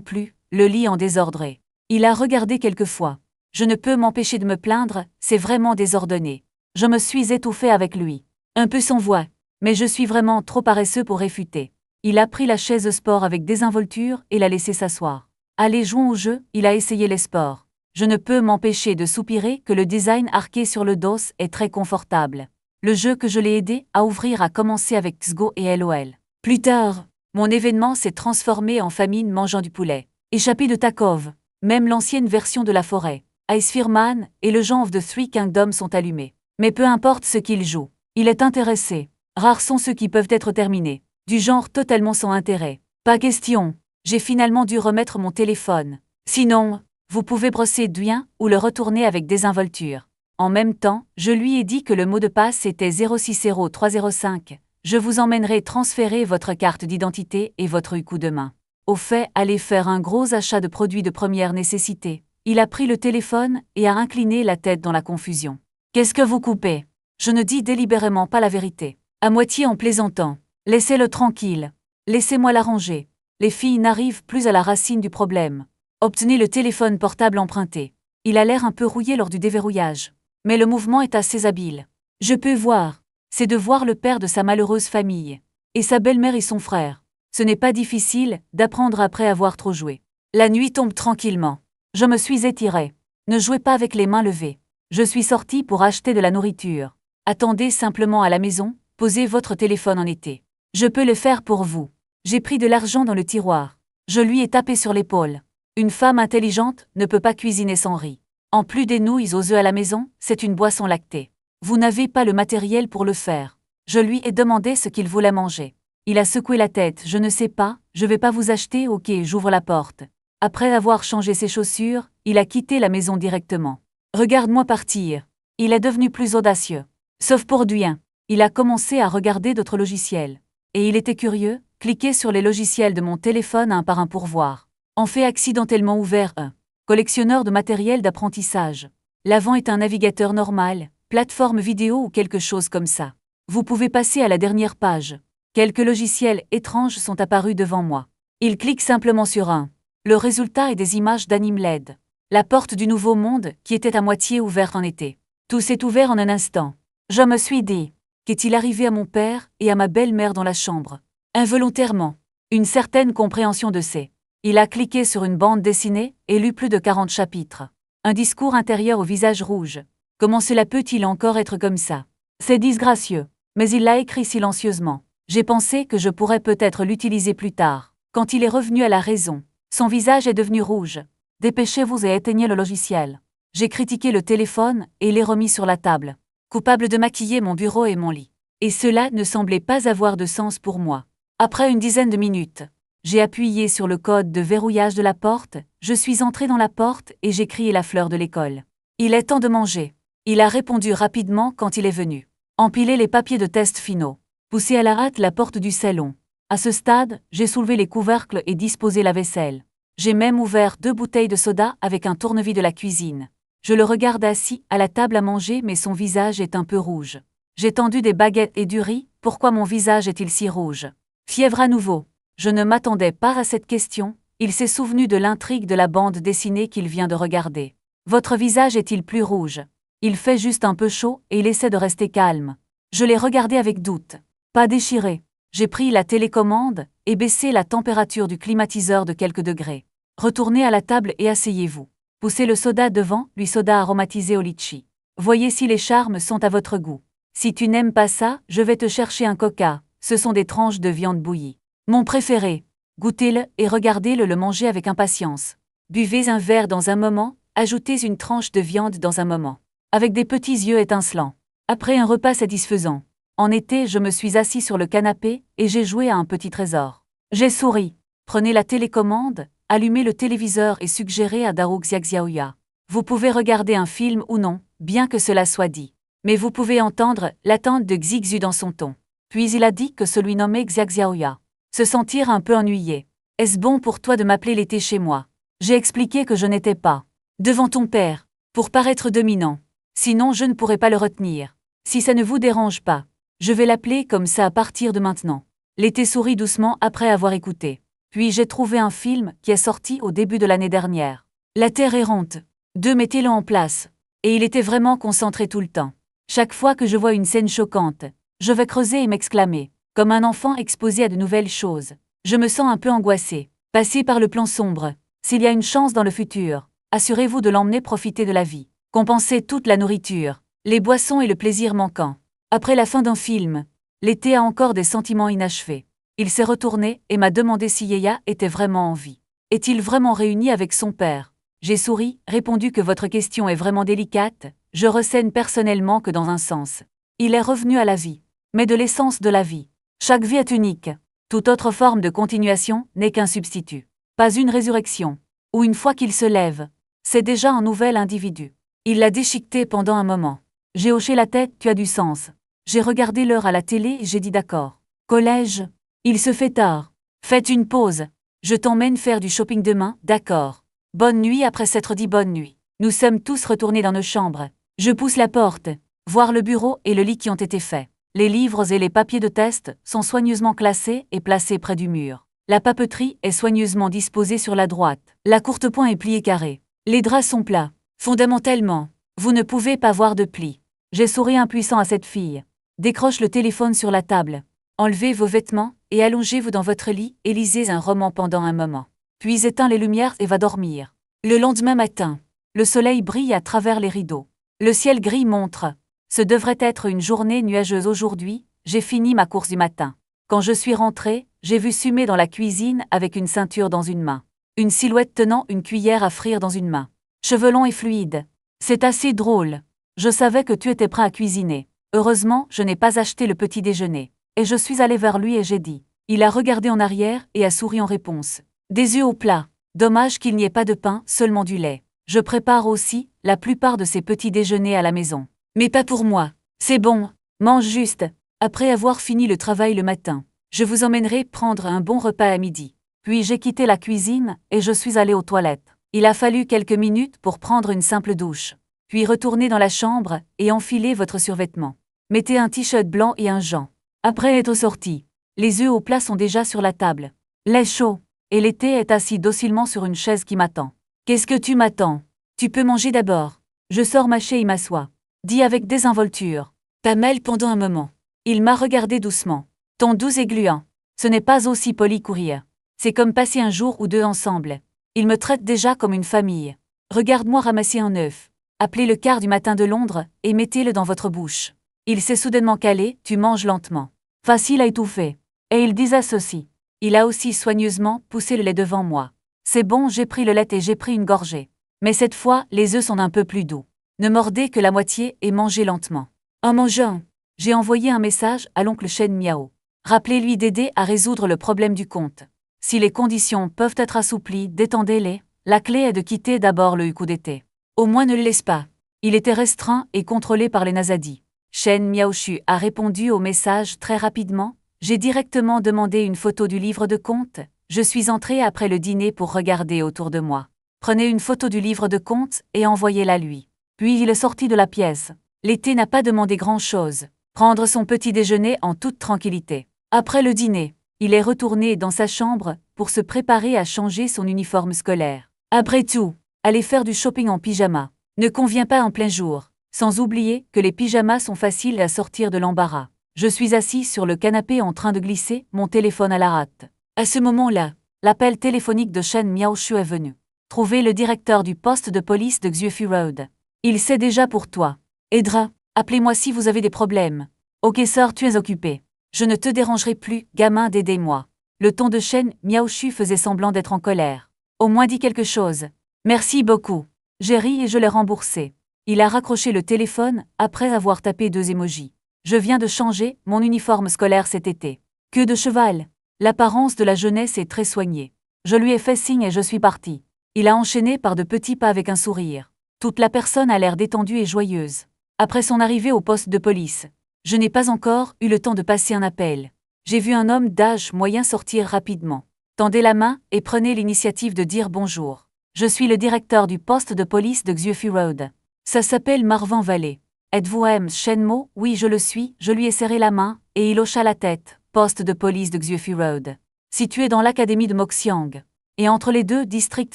plus, le lit en désordre. Il a regardé quelquefois. Je ne peux m'empêcher de me plaindre, c'est vraiment désordonné. Je me suis étouffée avec lui. Un peu sans voix, mais je suis vraiment trop paresseux pour réfuter. Il a pris la chaise sport avec désinvolture et l'a laissé s'asseoir. Allez, jouons au jeu, il a essayé les sports. Je ne peux m'empêcher de soupirer que le design arqué sur le dos est très confortable. Le jeu que je l'ai aidé à ouvrir a commencé avec XGO et LOL. Plus tard, mon événement s'est transformé en famine mangeant du poulet. Échappé de Tarkov, même l'ancienne version de la forêt, Ice Spearman et le genre de Three Kingdoms sont allumés. Mais peu importe ce qu'il joue, il est intéressé. Rares sont ceux qui peuvent être terminés. Du genre totalement sans intérêt. Pas question. J'ai finalement dû remettre mon téléphone. Sinon, vous pouvez brosser bien ou le retourner avec désinvolture. En même temps, je lui ai dit que le mot de passe était 060305. Je vous emmènerai transférer votre carte d'identité et votre coup de main. Au fait, allez faire un gros achat de produits de première nécessité. Il a pris le téléphone et a incliné la tête dans la confusion. Qu'est-ce que vous coupez? Je ne dis délibérément pas la vérité. À moitié en plaisantant. Laissez-le tranquille. Laissez-moi l'arranger. Les filles n'arrivent plus à la racine du problème. Obtenez le téléphone portable emprunté. Il a l'air un peu rouillé lors du déverrouillage. Mais le mouvement est assez habile. Je peux voir. C'est de voir le père de sa malheureuse famille. Et sa belle-mère et son frère. Ce n'est pas difficile d'apprendre après avoir trop joué. La nuit tombe tranquillement. Je me suis étiré. Ne jouez pas avec les mains levées. Je suis sorti pour acheter de la nourriture. Attendez simplement à la maison, posez votre téléphone en été. Je peux le faire pour vous. J'ai pris de l'argent dans le tiroir. Je lui ai tapé sur l'épaule. Une femme intelligente ne peut pas cuisiner sans riz. En plus des nouilles aux œufs à la maison, c'est une boisson lactée. Vous n'avez pas le matériel pour le faire. Je lui ai demandé ce qu'il voulait manger. Il a secoué la tête. Je ne sais pas, je vais pas vous acheter. Ok, j'ouvre la porte. Après avoir changé ses chaussures, il a quitté la maison directement. Regarde-moi partir. Il est devenu plus audacieux. Sauf pour Duyen. Il a commencé à regarder d'autres logiciels. Et il était curieux, cliquer sur les logiciels de mon téléphone un par un pour voir. En fait accidentellement ouvert un collectionneur de matériel d'apprentissage. L'avant est un navigateur normal, plateforme vidéo ou quelque chose comme ça. Vous pouvez passer à la dernière page. Quelques logiciels étranges sont apparus devant moi. Il clique simplement sur un. Le résultat est des images d'anime LED. La porte du nouveau monde qui était à moitié ouverte en été. Tout s'est ouvert en un instant. Je me suis dit, qu'est-il arrivé à mon père et à ma belle-mère dans la chambre? Involontairement, une certaine compréhension de ces. Il a cliqué sur une bande dessinée et lu plus de 40 chapitres. Un discours intérieur au visage rouge. Comment cela peut-il encore être comme ça? C'est disgracieux. Mais il l'a écrit silencieusement. J'ai pensé que je pourrais peut-être l'utiliser plus tard. Quand il est revenu à la raison, son visage est devenu rouge. Dépêchez-vous et éteignez le logiciel. J'ai critiqué le téléphone et l'ai remis sur la table. Coupable de maquiller mon bureau et mon lit. Et cela ne semblait pas avoir de sens pour moi. Après une dizaine de minutes, j'ai appuyé sur le code de verrouillage de la porte, je suis entré dans la porte et j'ai crié la fleur de l'école. Il est temps de manger. Il a répondu rapidement quand il est venu. Empiler les papiers de test finaux. Pousser à la hâte la porte du salon. À ce stade, j'ai soulevé les couvercles et disposé la vaisselle. J'ai même ouvert 2 bouteilles de soda avec un tournevis de la cuisine. Je le regarde assis à la table à manger mais son visage est un peu rouge. J'ai tendu des baguettes et du riz, pourquoi mon visage est-il si rouge? Fièvre à nouveau. Je ne m'attendais pas à cette question, il s'est souvenu de l'intrigue de la bande dessinée qu'il vient de regarder. Votre visage est-il plus rouge? Il fait juste un peu chaud et il essaie de rester calme. Je l'ai regardé avec doute. Pas déchiré. J'ai pris la télécommande et baissé la température du climatiseur de quelques degrés. Retournez à la table et asseyez-vous. Poussez le soda devant, lui soda aromatisé au litchi. Voyez si les charmes sont à votre goût. Si tu n'aimes pas ça, je vais te chercher un coca, ce sont des tranches de viande bouillie. Mon préféré. Goûtez-le et regardez-le le manger avec impatience. Buvez un verre dans un moment, ajoutez une tranche de viande dans un moment. Avec des petits yeux étincelants. Après un repas satisfaisant. En été, je me suis assis sur le canapé et j'ai joué à un petit trésor. J'ai souri. Prenez la télécommande, allumez le téléviseur et suggérez à Darou Xiaoya. Vous pouvez regarder un film ou non, bien que cela soit dit. Mais vous pouvez entendre l'attente de Xixu dans son ton. Puis il a dit que celui nommé Xiaoya se sentir un peu ennuyé. Est-ce bon pour toi de m'appeler l'été chez moi? J'ai expliqué que je n'étais pas devant ton père pour paraître dominant. Sinon je ne pourrais pas le retenir. Si ça ne vous dérange pas, je vais l'appeler comme ça à partir de maintenant. L'été sourit doucement après avoir écouté. Puis j'ai trouvé un film qui est sorti au début de l'année dernière. La Terre errante. Mettez-le en place. Et il était vraiment concentré tout le temps. Chaque fois que je vois une scène choquante, je vais creuser et m'exclamer, comme un enfant exposé à de nouvelles choses. Je me sens un peu angoissé. Passez par le plan sombre. S'il y a une chance dans le futur, assurez-vous de l'emmener profiter de la vie. Compensez toute la nourriture, les boissons et le plaisir manquant. Après la fin d'un film, l'été a encore des sentiments inachevés. Il s'est retourné et m'a demandé si Yeya était vraiment en vie. Est-il vraiment réuni avec son père? J'ai souri, répondu que votre question est vraiment délicate, je ressens personnellement que dans un sens. Il est revenu à la vie, mais de l'essence de la vie. Chaque vie est unique. Toute autre forme de continuation n'est qu'un substitut. Pas une résurrection. Ou une fois qu'il se lève, c'est déjà un nouvel individu. Il l'a déchiqueté pendant un moment. J'ai hoché la tête, tu as du sens. J'ai regardé l'heure à la télé et j'ai dit d'accord. Collège? Il se fait tard. Faites une pause. Je t'emmène faire du shopping demain, d'accord. Bonne nuit après s'être dit bonne nuit. Nous sommes tous retournés dans nos chambres. Je pousse la porte. Voir le bureau et le lit qui ont été faits. Les livres et les papiers de test sont soigneusement classés et placés près du mur. La papeterie est soigneusement disposée sur la droite. La courtepoint est pliée carrée. Les draps sont plats. Fondamentalement, vous ne pouvez pas voir de plis. J'ai souri impuissant à cette fille. Décroche le téléphone sur la table. Enlevez vos vêtements et allongez-vous dans votre lit et lisez un roman pendant un moment. Puis éteins les lumières et va dormir. Le lendemain matin, le soleil brille à travers les rideaux. Le ciel gris montre. Ce devrait être une journée nuageuse aujourd'hui, j'ai fini ma course du matin. Quand je suis rentrée, j'ai vu Sumé dans la cuisine avec une ceinture dans une main. Une silhouette tenant une cuillère à frire dans une main. Cheveux longs et fluides. C'est assez drôle. Je savais que tu étais prêt à cuisiner. Heureusement, je n'ai pas acheté le petit déjeuner. Et je suis allée vers lui et j'ai dit. Il a regardé en arrière et a souri en réponse. Des yeux au plat. Dommage qu'il n'y ait pas de pain, seulement du lait. Je prépare aussi la plupart de ces petits déjeuners à la maison. Mais pas pour moi. C'est bon, mange juste. Après avoir fini le travail le matin, je vous emmènerai prendre un bon repas à midi. Puis j'ai quitté la cuisine et je suis allée aux toilettes. Il a fallu quelques minutes pour prendre une simple douche. Puis retourner dans la chambre et enfiler votre survêtement. Mettez un t-shirt blanc et un jean. Après être sorti, les œufs au plat sont déjà sur la table. Lait chaud. Et l'été est assis docilement sur une chaise qui m'attend. Qu'est-ce que tu m'attends? Tu peux manger d'abord. Je sors mâcher et m'assois. Dit avec désinvolture. Pas mal pendant un moment. Il m'a regardé doucement. Ton doux et gluant. Ce n'est pas aussi poli qu'ourir. C'est comme passer un jour ou deux ensemble. Il me traite déjà comme une famille. Regarde-moi ramasser un œuf. Appelez le quart du matin de Londres et mettez-le dans votre bouche. Il s'est soudainement calé, tu manges lentement. Facile à étouffer. Et il disait ceci. Il a aussi soigneusement poussé le lait devant moi. C'est bon, j'ai pris le lait et j'ai pris une gorgée. Mais cette fois, les œufs sont un peu plus doux. Ne mordez que la moitié et mangez lentement. En mangeant, j'ai envoyé un message à l'oncle Shen Miao. Rappelez-lui d'aider à résoudre le problème du compte. Si les conditions peuvent être assouplies, détendez-les. La clé est de quitter d'abord le coup d'été. Au moins ne le laisse pas. Il était restreint et contrôlé par les Nazadi. Shen Miaoshu a répondu au message très rapidement. J'ai directement demandé une photo du livre de comptes. Je suis entré après le dîner pour regarder autour de moi. Prenez une photo du livre de comptes et envoyez-la lui. Puis il est sorti de la pièce. L'été n'a pas demandé grand-chose. Prendre son petit déjeuner en toute tranquillité. Après le dîner, il est retourné dans sa chambre pour se préparer à changer son uniforme scolaire. Après tout, aller faire du shopping en pyjama ne convient pas en plein jour. Sans oublier que les pyjamas sont faciles à sortir de l'embarras. Je suis assis sur le canapé en train de glisser mon téléphone à la rate. À ce moment-là, l'appel téléphonique de Shen Miaoshu est venu. Trouvez le directeur du poste de police de Xuefu Road. Il sait déjà pour toi. Aidera, appelez-moi si vous avez des problèmes. Ok sœur, tu es occupé. Je ne te dérangerai plus, gamin, d'aider-moi. Le ton de Shen Miaoshu faisait semblant d'être en colère. Au moins dis quelque chose. Merci beaucoup. J'ai ri et je l'ai remboursé. Il a raccroché le téléphone après avoir tapé 2 émojis. Je viens de changer mon uniforme scolaire cet été. Queue de cheval. L'apparence de la jeunesse est très soignée. Je lui ai fait signe et je suis parti. Il a enchaîné par de petits pas avec un sourire. Toute la personne a l'air détendue et joyeuse. Après son arrivée au poste de police, je n'ai pas encore eu le temps de passer un appel. J'ai vu un homme d'âge moyen sortir rapidement. Tendez la main et prenez l'initiative de dire bonjour. Je suis le directeur du poste de police de Xuefu Road. Ça s'appelle Marvan Valley. Êtes-vous M. Shenmo? Oui, je le suis. Je lui ai serré la main, et il hocha la tête. Poste de police de Xuefu Road. Situé dans l'académie de Moxiang. Et entre les deux districts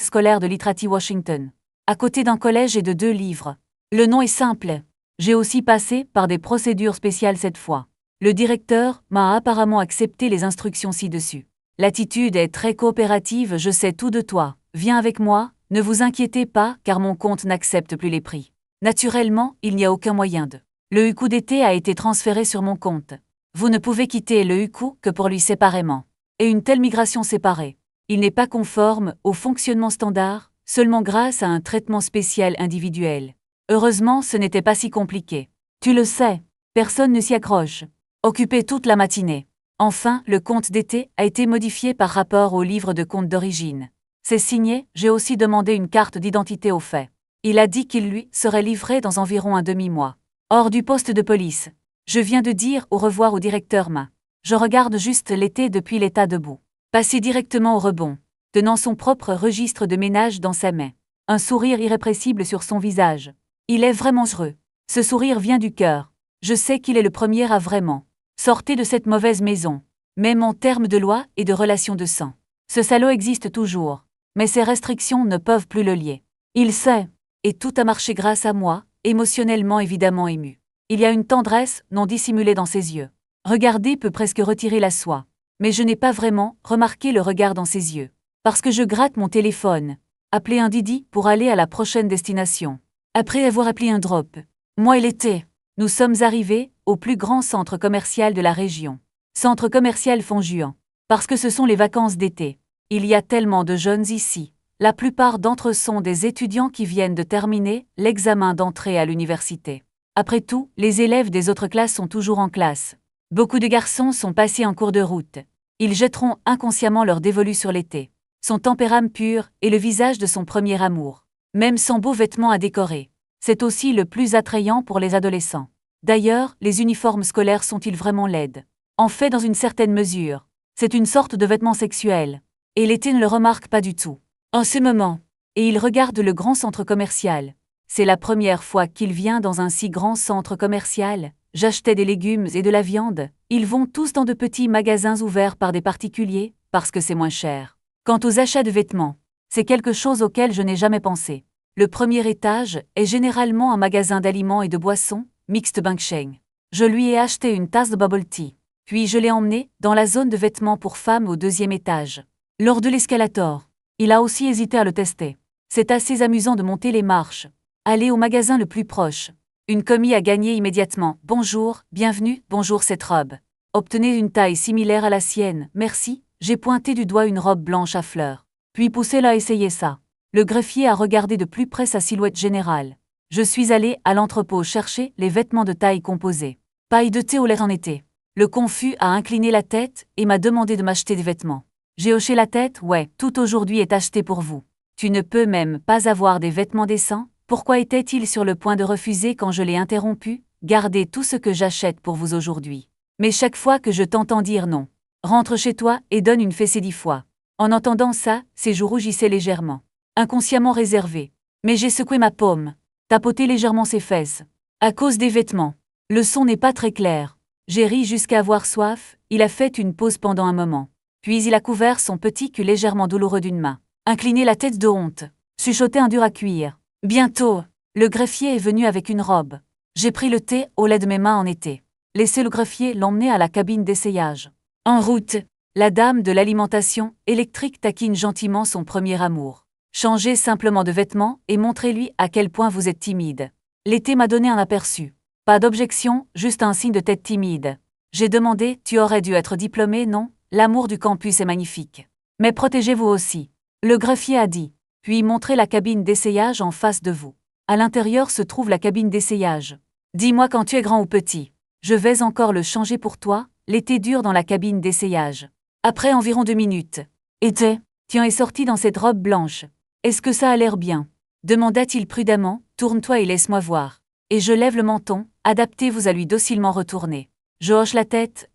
scolaires de Littrati Washington. À côté d'un collège et de 2 livres. Le nom est simple. J'ai aussi passé par des procédures spéciales cette fois. Le directeur m'a apparemment accepté les instructions ci-dessus. L'attitude est très coopérative, je sais tout de toi. Viens avec moi, ne vous inquiétez pas car mon compte n'accepte plus les prix. Naturellement, il n'y a aucun moyen de. Le Hukou d'été a été transféré sur mon compte. Vous ne pouvez quitter le Hukou que pour lui séparément. Et une telle migration séparée. Il n'est pas conforme au fonctionnement standard, seulement grâce à un traitement spécial individuel. Heureusement, ce n'était pas si compliqué. Tu le sais, personne ne s'y accroche. Occupé toute la matinée. Enfin, le compte d'été a été modifié par rapport au livre de compte d'origine. C'est signé, j'ai aussi demandé une carte d'identité au fait. Il a dit qu'il lui serait livré dans environ un demi-mois. Hors du poste de police. Je viens de dire au revoir au directeur Ma. Je regarde juste l'été depuis l'état debout. Passer directement au rebond. Tenant son propre registre de ménage dans sa main. Un sourire irrépressible sur son visage. Il est vraiment heureux. Ce sourire vient du cœur. Je sais qu'il est le premier à vraiment. Sortez de cette mauvaise maison. Même en termes de loi et de relations de sang. Ce salaud existe toujours. Mais ses restrictions ne peuvent plus le lier. Il sait. Et tout a marché grâce à moi, émotionnellement évidemment ému. Il y a une tendresse non dissimulée dans ses yeux. Regarder peut presque retirer la soie. Mais je n'ai pas vraiment remarqué le regard dans ses yeux. Parce que je gratte mon téléphone. Appeler un Didi pour aller à la prochaine destination. Après avoir appelé un drop. Moi et l'été. Nous sommes arrivés au plus grand centre commercial de la région. Centre commercial Fongjuan. Parce que ce sont les vacances d'été. Il y a tellement de jeunes ici. La plupart d'entre eux sont des étudiants qui viennent de terminer l'examen d'entrée à l'université. Après tout, les élèves des autres classes sont toujours en classe. Beaucoup de garçons sont passés en cours de route. Ils jetteront inconsciemment leur dévolu sur l'été. Son tempérament pur et le visage de son premier amour. Même sans beaux vêtements à décorer. C'est aussi le plus attrayant pour les adolescents. D'ailleurs, les uniformes scolaires sont-ils vraiment laides? En fait, dans une certaine mesure. C'est une sorte de vêtement sexuel. Et l'été ne le remarque pas du tout. En ce moment, et il regarde le grand centre commercial. C'est la première fois qu'il vient dans un si grand centre commercial. J'achetais des légumes et de la viande. Ils vont tous dans de petits magasins ouverts par des particuliers, parce que c'est moins cher. Quant aux achats de vêtements, c'est quelque chose auquel je n'ai jamais pensé. Le premier étage est généralement un magasin d'aliments et de boissons, mixte Bangsheng. Je lui ai acheté une tasse de bubble tea. Puis je l'ai emmené dans la zone de vêtements pour femmes au 2e étage. Lors de l'escalator, il a aussi hésité à le tester. C'est assez amusant de monter les marches. Aller au magasin le plus proche. Une commis a gagné immédiatement. Bonjour, bienvenue, bonjour cette robe. Obtenez une taille similaire à la sienne, merci. J'ai pointé du doigt une robe blanche à fleurs. Puis poussez-la à essayer ça. Le greffier a regardé de plus près sa silhouette générale. Je suis allé à l'entrepôt chercher les vêtements de taille composée. Paille de thé au lait en été. Le confus a incliné la tête et m'a demandé de m'acheter des vêtements. J'ai hoché la tête, ouais, tout aujourd'hui est acheté pour vous. Tu ne peux même pas avoir des vêtements décents? Pourquoi était-il sur le point de refuser quand je l'ai interrompu? Gardez tout ce que j'achète pour vous aujourd'hui. Mais chaque fois que je t'entends dire non, rentre chez toi et donne une fessée 10 fois. En entendant ça, ses joues rougissaient légèrement. Inconsciemment réservé. Mais j'ai secoué ma paume. Tapoté légèrement ses fesses. À cause des vêtements. Le son n'est pas très clair. J'ai ri jusqu'à avoir soif, il a fait une pause pendant un moment. Puis il a couvert son petit cul légèrement douloureux d'une main. Incliné la tête de honte. Chuchoté un dur à cuire. Bientôt, le greffier est venu avec une robe. J'ai pris le thé au lait de mes mains en été. Laissé le greffier l'emmener à la cabine d'essayage. En route, la dame de l'alimentation électrique taquine gentiment son premier amour. Changez simplement de vêtements et montrez-lui à quel point vous êtes timide. L'été m'a donné un aperçu. Pas d'objection, juste un signe de tête timide. J'ai demandé, tu aurais dû être diplômé, non? L'amour du campus est magnifique. Mais protégez-vous aussi. Le greffier a dit. Puis montrez la cabine d'essayage en face de vous. À l'intérieur se trouve la cabine d'essayage. Dis-moi quand tu es grand ou petit. Je vais encore le changer pour toi. L'été dure dans la cabine d'essayage. Après environ 2 minutes. Été, tu en es sorti dans cette robe blanche. Est-ce que ça a l'air bien? Demanda-t-il prudemment, tourne-toi et laisse-moi voir. et je lève le menton, adaptez-vous à lui docilement retourner. Je hoche la tête,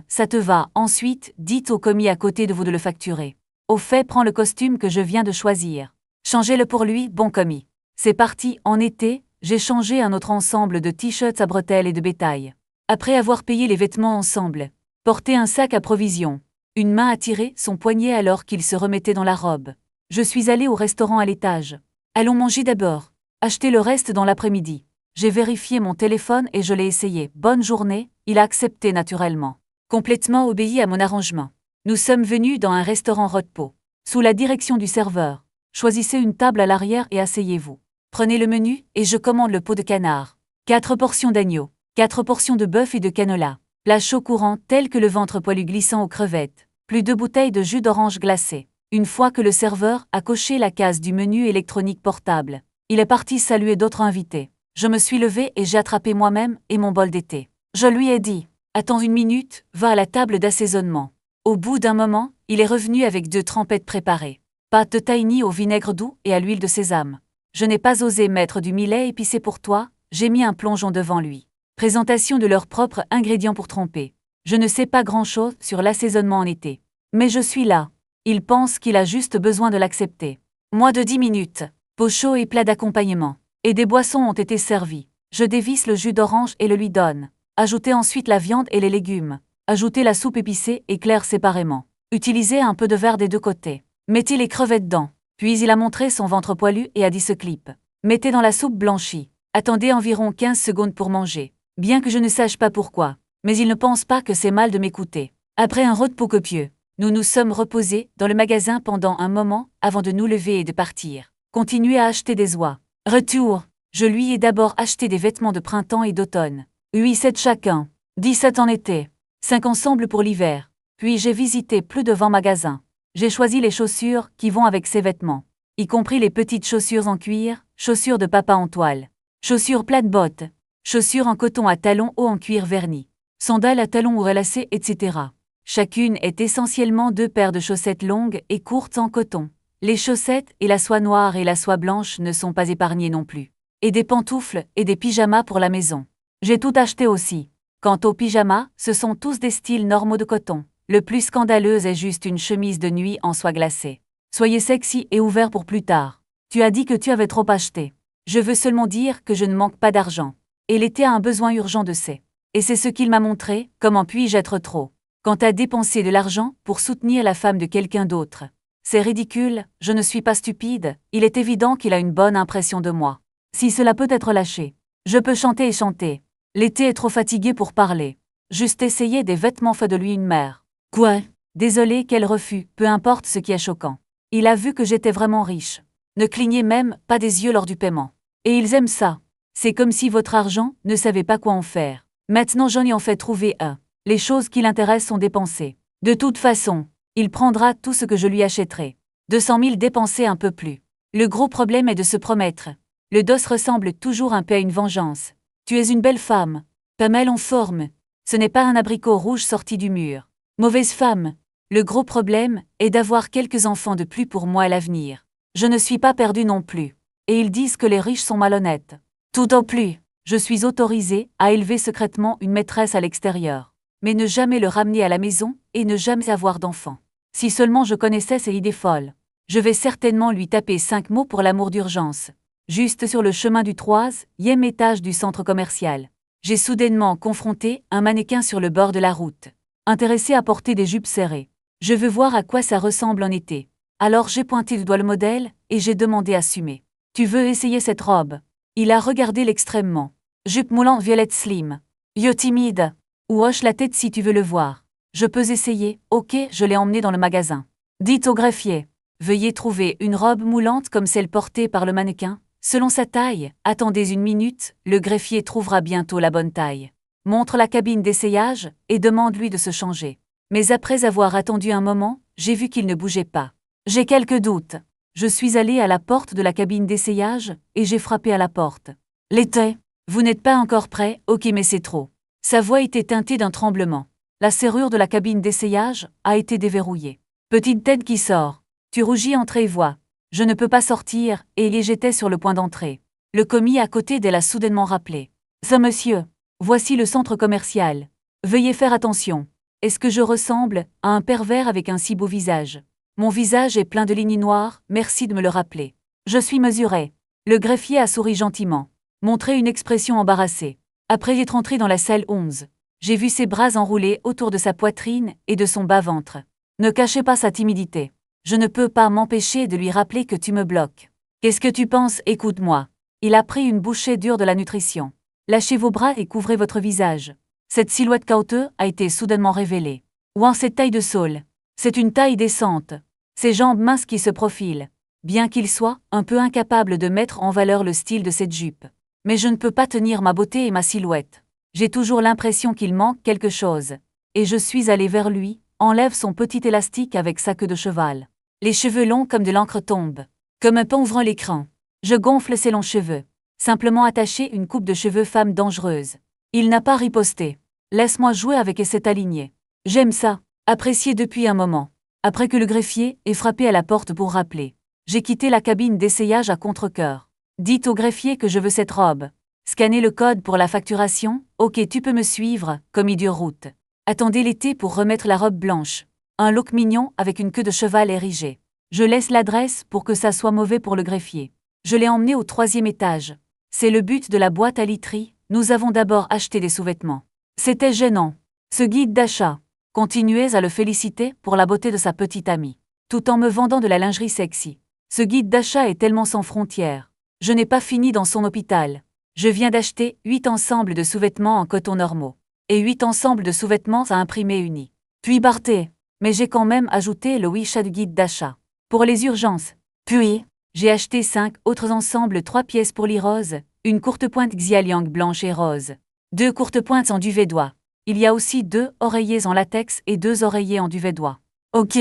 ça te va, ensuite, dites au commis à côté de vous de le facturer. Au fait, prends le costume que je viens de choisir. Changez-le pour lui, bon commis. C'est parti, en été, j'ai changé un autre ensemble de t-shirts à bretelles et de bétail. Après avoir payé les vêtements ensemble, porté un sac à provisions, une main a tiré son poignet alors qu'il se remettait dans la robe. Je suis allé au restaurant à l'étage. Allons manger d'abord. Acheter le reste dans l'après-midi. J'ai vérifié mon téléphone et je l'ai essayé. Bonne journée, il a accepté naturellement. Complètement obéi à mon arrangement. Nous sommes venus dans un restaurant repos. Sous la direction du serveur. Choisissez une table à l'arrière et asseyez-vous. Prenez le menu et je commande le pot de canard. 4 portions d'agneau, 4 portions de bœuf et de canola. Plats chauds courants tels que le ventre poilu glissant aux crevettes. Plus 2 bouteilles de jus d'orange glacé. Une fois que le serveur a coché la case du menu électronique portable, il est parti saluer d'autres invités. Je me suis levé et j'ai attrapé moi-même et mon bol d'été. Je lui ai dit « Attends une minute, va à la table d'assaisonnement ». Au bout d'un moment, il est revenu avec 2 trempettes préparées. Pâte de tahini au vinaigre doux et à l'huile de sésame. Je n'ai pas osé mettre du millet épicé pour toi, j'ai mis un plongeon devant lui. Présentation de leurs propres ingrédients pour tromper. Je ne sais pas grand-chose sur l'assaisonnement en été. Mais je suis là. Il pense qu'il a juste besoin de l'accepter. Moins de 10 minutes. Pot chaud et plat d'accompagnement. Et des boissons ont été servies. Je dévisse le jus d'orange et le lui donne. Ajoutez ensuite la viande et les légumes. Ajoutez la soupe épicée et claire séparément. Utilisez un peu de verre des 2 côtés. Mettez les crevettes dedans. Puis il a montré son ventre poilu et a dit ce clip. Mettez dans la soupe blanchie. Attendez environ 15 secondes pour manger. Bien que je ne sache pas pourquoi. Mais il ne pense pas que c'est mal de m'écouter. Après un repos copieux, nous nous sommes reposés dans le magasin pendant un moment avant de nous lever et de partir. Continuez à acheter des oies. Retour. Je lui ai d'abord acheté des vêtements de printemps et d'automne. 8-7 chacun. 17 en été. 5 ensemble pour l'hiver. Puis j'ai visité plus de 20 magasins. J'ai choisi les chaussures qui vont avec ces vêtements, y compris les petites chaussures en cuir, chaussures de papa en toile, chaussures plate-bottes, chaussures en coton à talons hauts en cuir verni, sandales à talons ou relacés, etc. Chacune est essentiellement 2 paires de chaussettes longues et courtes en coton. Les chaussettes et la soie noire et la soie blanche ne sont pas épargnées non plus. Et des pantoufles et des pyjamas pour la maison. J'ai tout acheté aussi. Quant aux pyjamas, ce sont tous des styles normaux de coton. Le plus scandaleux est juste une chemise de nuit en soie glacée. Soyez sexy et ouvert pour plus tard. Tu as dit que tu avais trop acheté. Je veux seulement dire que je ne manque pas d'argent. Et l'été a un besoin urgent de c'est. Et c'est ce qu'il m'a montré, comment puis-je être trop. Quant à dépenser de l'argent pour soutenir la femme de quelqu'un d'autre. C'est ridicule, je ne suis pas stupide, il est évident qu'il a une bonne impression de moi. Si cela peut être lâché. Je peux chanter et chanter. L'été est trop fatigué pour parler. Juste essayer des vêtements faits de lui une mère. Quoi? Désolé, quel refus, peu importe ce qui est choquant. Il a vu que j'étais vraiment riche. Ne clignez même pas des yeux lors du paiement. Et ils aiment ça. C'est comme si votre argent ne savait pas quoi en faire. Maintenant j'en ai en fait trouvé un. Les choses qui l'intéressent sont dépensées. De toute façon, il prendra tout ce que je lui achèterai. 200 000 dépensés un peu plus. Le gros problème est de se promettre. Le dos ressemble toujours un peu à une vengeance. Tu es une belle femme. Pas mal en forme. Ce n'est pas un abricot rouge sorti du mur. Mauvaise femme. Le gros problème est d'avoir quelques enfants de plus pour moi à l'avenir. Je ne suis pas perdue non plus. Et ils disent que les riches sont malhonnêtes. Tout au plus. Je suis autorisée à élever secrètement une maîtresse à l'extérieur. Mais ne jamais le ramener à la maison et ne jamais avoir d'enfants. Si seulement je connaissais ces idées folles. Je vais certainement lui taper 5 mots pour l'amour d'urgence. Juste sur le chemin du 3e étage du centre commercial. J'ai soudainement confronté un mannequin sur le bord de la route. Intéressé à porter des jupes serrées. Je veux voir à quoi ça ressemble en été. Alors j'ai pointé du doigt le modèle et j'ai demandé à Sumé. Tu veux essayer cette robe? Il a regardé l'extrêmement. Jupe moulante violette slim. Yo timide. Ou hoche la tête si tu veux le voir. Je peux essayer, ok, je l'ai emmené dans le magasin. Dites au greffier. Veuillez trouver une robe moulante comme celle portée par le mannequin. Selon sa taille, attendez une minute, le greffier trouvera bientôt la bonne taille. Montre la cabine d'essayage et demande-lui de se changer. Mais après avoir attendu un moment, j'ai vu qu'il ne bougeait pas. J'ai quelques doutes. Je suis allée à la porte de la cabine d'essayage et j'ai frappé à la porte. L'été, vous n'êtes pas encore prêt, ok mais c'est trop. Sa voix était teintée d'un tremblement. La serrure de la cabine d'essayage a été déverrouillée. Petite tête qui sort. Tu rougis entre et voix. Je ne peux pas sortir, et j'étais sur le point d'entrer. Le commis à côté d'elle a soudainement rappelé. Ça monsieur, voici le centre commercial. Veuillez faire attention. Est-ce que je ressemble à un pervers avec un si beau visage? Mon visage est plein de lignes noires, merci de me le rappeler. Je suis mesuré. Le greffier a souri gentiment, montré une expression embarrassée. Après être entré dans la salle 11, j'ai vu ses bras enroulés autour de sa poitrine et de son bas-ventre. Ne cachez pas sa timidité. Je ne peux pas m'empêcher de lui rappeler que tu me bloques. Qu'est-ce que tu penses? Écoute-moi. Il a pris une bouchée dure de la nutrition. Lâchez vos bras et couvrez votre visage. Cette silhouette cauteuse a été soudainement révélée. Ouin, cette taille de saule. C'est une taille décente. Ces jambes minces qui se profilent. Bien qu'il soit un peu incapable de mettre en valeur le style de cette jupe. Mais je ne peux pas tenir ma beauté et ma silhouette. J'ai toujours l'impression qu'il manque quelque chose. Et je suis allé vers lui, enlève son petit élastique avec sa queue de cheval. Les cheveux longs comme de l'encre tombent. Comme un pan ouvrant l'écran. Je gonfle ses longs cheveux. Simplement attacher une coupe de cheveux femme dangereuse. Il n'a pas riposté. Laisse-moi jouer avec cette alignée. J'aime ça. Apprécié depuis un moment. Après que le greffier ait frappé à la porte pour rappeler. J'ai quitté la cabine d'essayage à contre-cœur. Dites au greffier que je veux cette robe. Scannez le code pour la facturation. Ok, tu peux me suivre, commis de route. Attendez l'été pour remettre la robe blanche. Un look mignon avec une queue de cheval érigée. Je laisse l'adresse pour que ça soit mauvais pour le greffier. Je l'ai emmené au 3e étage. C'est le but de la boîte à literie. Nous avons d'abord acheté des sous-vêtements. C'était gênant. Ce guide d'achat. Continuez à le féliciter pour la beauté de sa petite amie. Tout en me vendant de la lingerie sexy. Ce guide d'achat est tellement sans frontières. Je n'ai pas fini dans son hôpital. Je viens d'acheter 8 ensembles de sous-vêtements en coton normaux. Et 8 ensembles de sous-vêtements à imprimer unis. Puis partez. Mais j'ai quand même ajouté le WeChat du guide d'achat. Pour les urgences. Puis, j'ai acheté 5 autres ensembles 3 pièces pour l'e-rose, une courte pointe Xiaoliang blanche et rose. 2 courtes pointes en duvet d'oie. Il y a aussi 2 oreillers en latex et 2 oreillers en duvet d'oie. Ok,